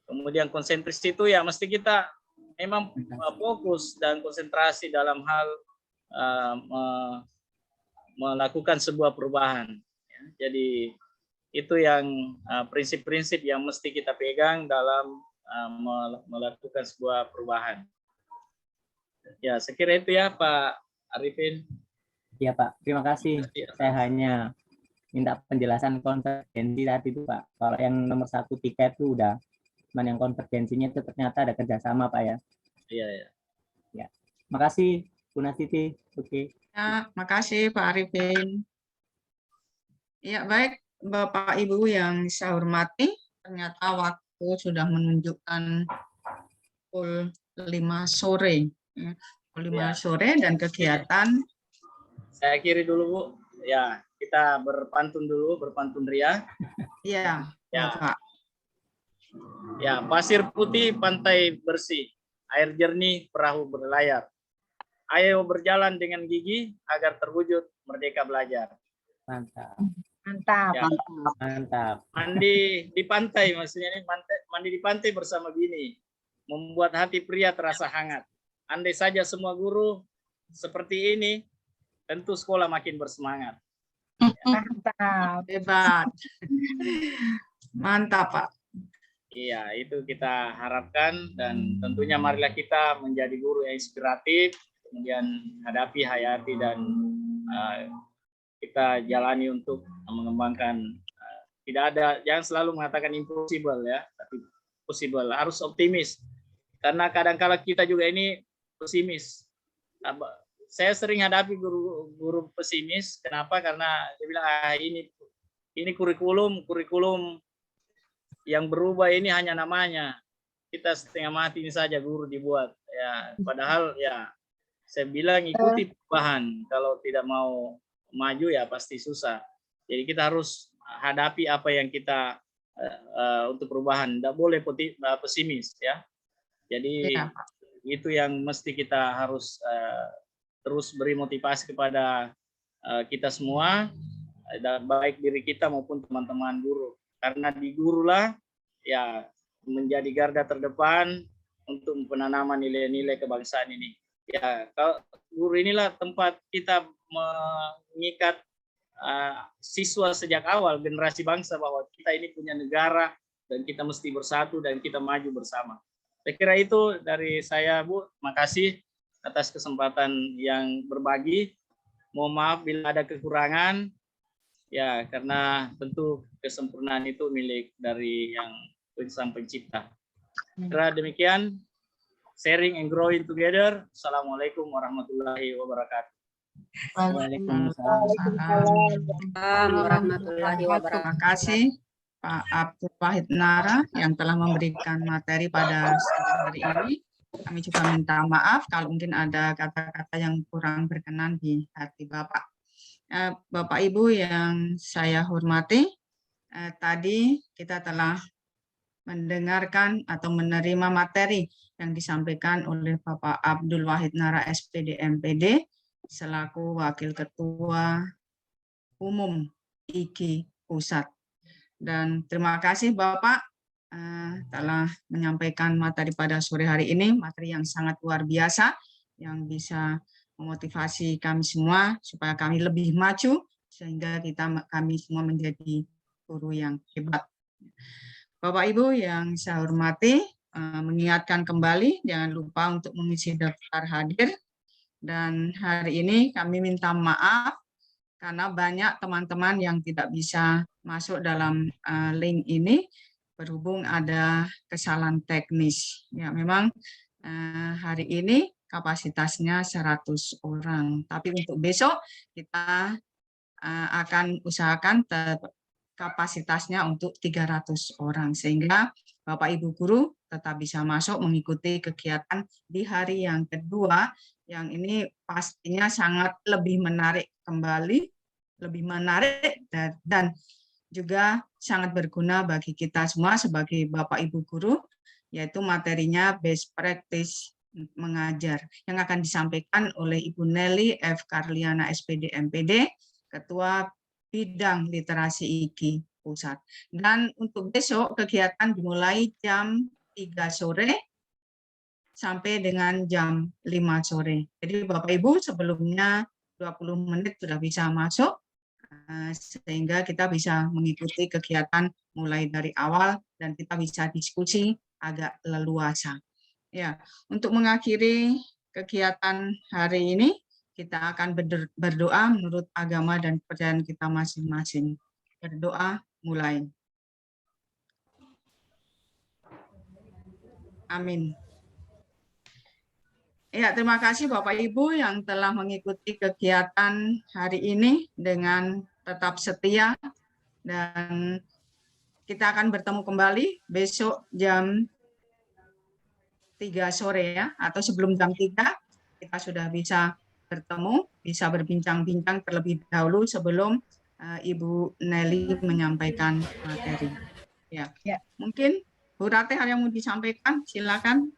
[SPEAKER 5] Kemudian konsentris itu ya mesti kita memang fokus dan konsentrasi dalam hal melakukan sebuah perubahan. Ya, jadi itu yang prinsip-prinsip yang mesti kita pegang dalam melakukan sebuah perubahan. Ya, saya kira itu ya Pak Arifin.
[SPEAKER 10] Iya Pak, terima kasih. Saya hanya minta penjelasan konvergensi tadi itu Pak. Kalau yang nomor 1 tiket itu udah, cuman yang konvergensinya itu ternyata ada kerjasama Pak ya.
[SPEAKER 5] Iya, ya.
[SPEAKER 10] Ya, makasih Bu Nasiti. Oke.
[SPEAKER 2] Ya, makasih Pak Arifin. Ya, baik Bapak Ibu yang saya hormati, ternyata waktu sudah menunjukkan pukul 5 sore. Pukul 5 sore dan kegiatan.
[SPEAKER 5] Saya akhiri dulu Bu. Ya, kita berpantun dulu, berpantun ria.
[SPEAKER 2] Iya,
[SPEAKER 5] ya
[SPEAKER 2] Pak.
[SPEAKER 5] Ya, pasir putih, pantai bersih, air jernih, perahu berlayar. Ayo berjalan dengan gigi agar terwujud merdeka belajar.
[SPEAKER 10] Mantap.
[SPEAKER 3] Mantap.
[SPEAKER 5] Ya,
[SPEAKER 10] Mantap.
[SPEAKER 5] mandi di pantai, maksudnya ini mandi di pantai bersama bini, membuat hati pria terasa hangat. Andai saja semua guru seperti ini, tentu sekolah makin bersemangat.
[SPEAKER 3] Mantap.
[SPEAKER 2] Hebat. Mantap, Pak.
[SPEAKER 5] Iya, itu kita harapkan, dan tentunya marilah kita menjadi guru yang inspiratif, kemudian hadapi, hayati, dan kita jalani untuk mengembangkan. Tidak ada, jangan selalu mengatakan impossible ya, tapi possible. Harus optimis, karena kadang-kala kita juga ini pesimis. Saya sering hadapi guru pesimis. Kenapa? Karena dia bilang ini kurikulum yang berubah ini hanya namanya. Kita setengah mati ini saja guru dibuat. Ya, padahal ya saya bilang ikuti perubahan. Kalau tidak mau maju ya pasti susah. Jadi kita harus hadapi apa yang kita untuk perubahan. Tidak boleh pesimis ya. Jadi itu yang mesti kita harus terus beri motivasi kepada kita semua, baik diri kita maupun teman-teman guru. Karena di gurulah ya menjadi garda terdepan untuk penanaman nilai-nilai kebangsaan ini. Ya, kalau guru inilah tempat kita mengikat siswa sejak awal, generasi bangsa, bahwa kita ini punya negara dan kita mesti bersatu dan kita maju bersama. Saya kira itu dari saya, Bu. Makasih atas kesempatan yang berbagi. Mohon maaf bila ada kekurangan. Ya, karena tentu kesempurnaan itu milik dari yang Sang Pencipta. Kira demikian, sharing and growing together. Assalamualaikum warahmatullahi wabarakatuh.
[SPEAKER 2] Waalaikumsalam warahmatullahi wabarakatuh. Terima kasih Pak Abdul Wahid Nara yang telah memberikan materi pada hari ini. Kami juga minta maaf kalau mungkin ada kata-kata yang kurang berkenan di hati Bapak. Bapak Ibu yang saya hormati, tadi kita telah mendengarkan atau menerima materi yang disampaikan oleh Bapak Abdul Wahid Nara SPD MPD selaku Wakil Ketua Umum IKI Pusat. Dan terima kasih Bapak telah menyampaikan materi pada sore hari ini, materi yang sangat luar biasa yang bisa memotivasi kami semua supaya kami lebih maju sehingga kami semua menjadi guru yang hebat. Bapak Ibu yang saya hormati, mengingatkan kembali jangan lupa untuk mengisi daftar hadir, dan hari ini kami minta maaf karena banyak teman-teman yang tidak bisa masuk dalam link ini berhubung ada kesalahan teknis. Ya, memang hari ini kapasitasnya 100 orang, tapi untuk besok kita akan usahakan kapasitasnya untuk 300 orang, sehingga Bapak Ibu guru tetap bisa masuk mengikuti kegiatan di hari yang kedua, yang ini pastinya sangat lebih menarik kembali, lebih menarik dan juga sangat berguna bagi kita semua sebagai Bapak Ibu guru, yaitu materinya best practice mengajar yang akan disampaikan oleh Ibu Nelly F. Karliana SPD MPD, Ketua Bidang Literasi IKI Pusat. Dan untuk besok kegiatan dimulai jam 3 sore sampai dengan jam 5 sore. Jadi Bapak Ibu sebelumnya 20 menit sudah bisa masuk sehingga kita bisa mengikuti kegiatan mulai dari awal dan kita bisa diskusi agak leluasa. Ya, untuk mengakhiri kegiatan hari ini, kita akan berdoa menurut agama dan kepercayaan kita masing-masing. Berdoa mulai. Amin. Ya, terima kasih Bapak Ibu yang telah mengikuti kegiatan hari ini dengan tetap setia, dan kita akan bertemu kembali besok jam 3 sore ya, atau sebelum jam 3 kita sudah bisa bertemu, bisa berbincang-bincang terlebih dahulu sebelum Ibu Nelly menyampaikan materi. Ya. Mungkin Bu Ratih ada yang mau disampaikan, silakan.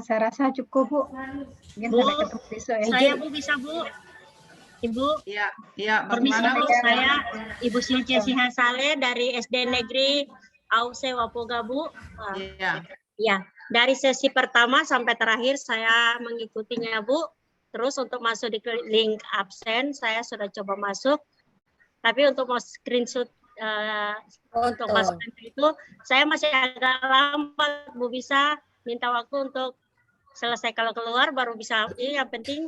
[SPEAKER 3] Saya rasa cukup, Bu. Mungkin
[SPEAKER 12] Bu,
[SPEAKER 3] sampai ketemu besok ya.
[SPEAKER 12] saya Bu bisa Bu. Ibu.
[SPEAKER 2] Iya,
[SPEAKER 12] permisi
[SPEAKER 2] bagaimana?
[SPEAKER 12] Bu, saya Ibu Silcia Sihasale dari SD Negeri Ause Wapoga Bu.
[SPEAKER 2] Iya.
[SPEAKER 12] Ya, dari sesi pertama sampai terakhir saya mengikutinya Bu. Terus untuk masuk di link absen saya sudah coba masuk. Tapi untuk mau screenshot untuk masuk itu saya masih agak lambat Bu, bisa minta waktu untuk selesai kalau keluar baru bisa. Yang penting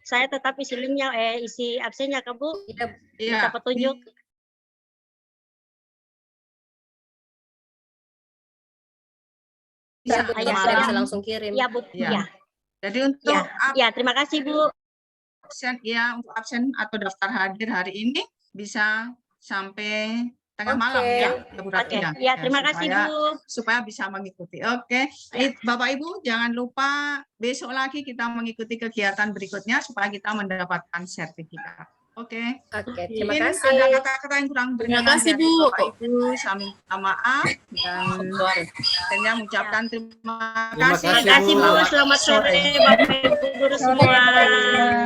[SPEAKER 12] saya tetap isi linknya, isi absennya ke Bu. Minta petunjuk.
[SPEAKER 8] Bisa langsung kirim.
[SPEAKER 12] Ya Bu. Ya.
[SPEAKER 2] Jadi untuk
[SPEAKER 12] terima kasih Bu.
[SPEAKER 2] Untuk absen atau daftar hadir hari ini bisa sampai tengah malam ya, Bu Ratih.
[SPEAKER 12] Ya, terima kasih Bu.
[SPEAKER 2] Supaya bisa mengikuti. Oke. Bapak Ibu jangan lupa besok lagi kita mengikuti kegiatan berikutnya supaya kita mendapatkan sertifikat. Oke.
[SPEAKER 8] Terima
[SPEAKER 2] Mungkin
[SPEAKER 8] kasih.
[SPEAKER 2] ada kata-kata yang kurang berkenan
[SPEAKER 8] kasih,
[SPEAKER 2] dari
[SPEAKER 8] Bu.
[SPEAKER 2] Bapak Ibu, saya minta maaf dan saya mengucapkan terima kasih.
[SPEAKER 12] Terima kasih Bu. Selamat sore Bapak Ibu guru semua.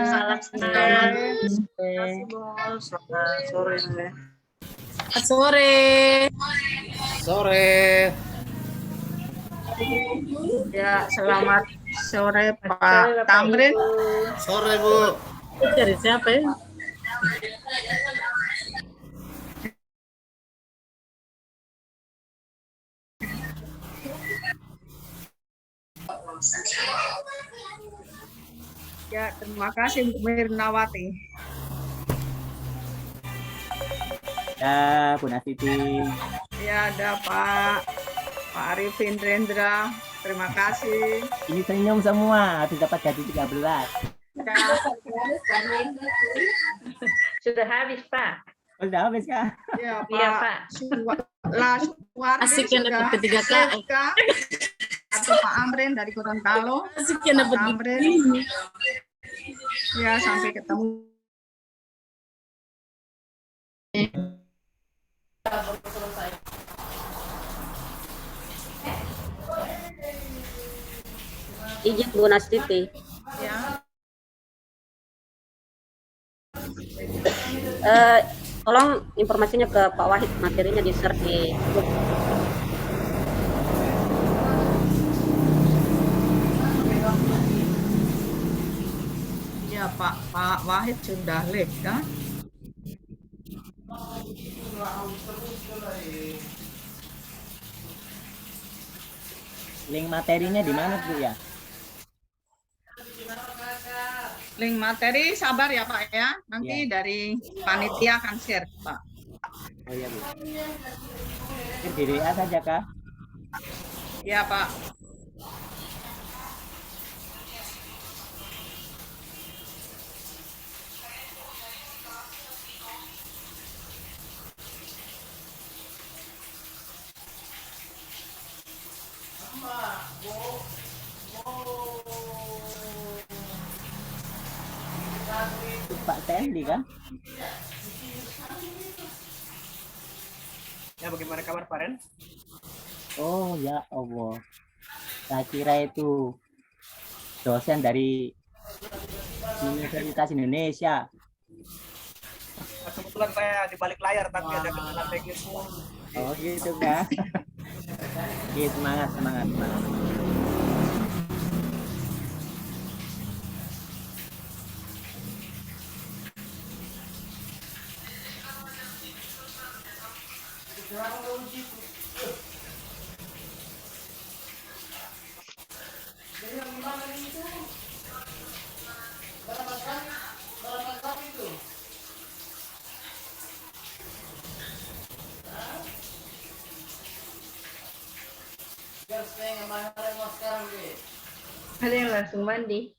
[SPEAKER 12] Salam senang.
[SPEAKER 11] Selamat sore.
[SPEAKER 13] Sore.
[SPEAKER 11] Sore.
[SPEAKER 2] Ya, selamat sore Pak Tamrin.
[SPEAKER 11] Sore Bu.
[SPEAKER 13] Dari siapa ya?
[SPEAKER 2] Ya, terima kasih Bu Mirnawati.
[SPEAKER 10] Ya, Bu Nasiti.
[SPEAKER 2] Ya, ada Pak Arifin Rendra. Terima kasih.
[SPEAKER 10] Ini senyum semua, habis dapat gaji 13.
[SPEAKER 12] Sudah habis Pak.
[SPEAKER 10] Sudah habis Kak?
[SPEAKER 2] Ya, Pak.
[SPEAKER 12] Iya Pak.
[SPEAKER 13] Asik yang dapat ketiga KK.
[SPEAKER 2] Atau Pak Amrin dari Gorontalo.
[SPEAKER 13] Asik yang dapat
[SPEAKER 2] Amrin. Ya, sampai ketemu.
[SPEAKER 8] Izin Bu Nastiti.
[SPEAKER 2] Ya.
[SPEAKER 8] Tolong informasinya ke Pak Wahid, materinya di-share di grup.
[SPEAKER 2] Ya, Pak Wahid sudah live kan?
[SPEAKER 10] Link materinya di mana Bu ya?
[SPEAKER 2] Link materi sabar ya Pak ya. Nanti dari panitia akan share Pak.
[SPEAKER 10] Oh iya Bu. Di WA saja kah?
[SPEAKER 2] Ya Pak.
[SPEAKER 10] Pak Sandy kan?
[SPEAKER 4] Ya, bagaimana kabar Pak Ren?
[SPEAKER 10] Oh ya Allah. Saya kira itu dosen dari Universitas Indonesia.
[SPEAKER 4] Kebetulan saya di balik layar tapi ada kendala teknis.
[SPEAKER 10] Oh gitu kan? Iya, semangat.
[SPEAKER 8] Ada yang langsung mandi.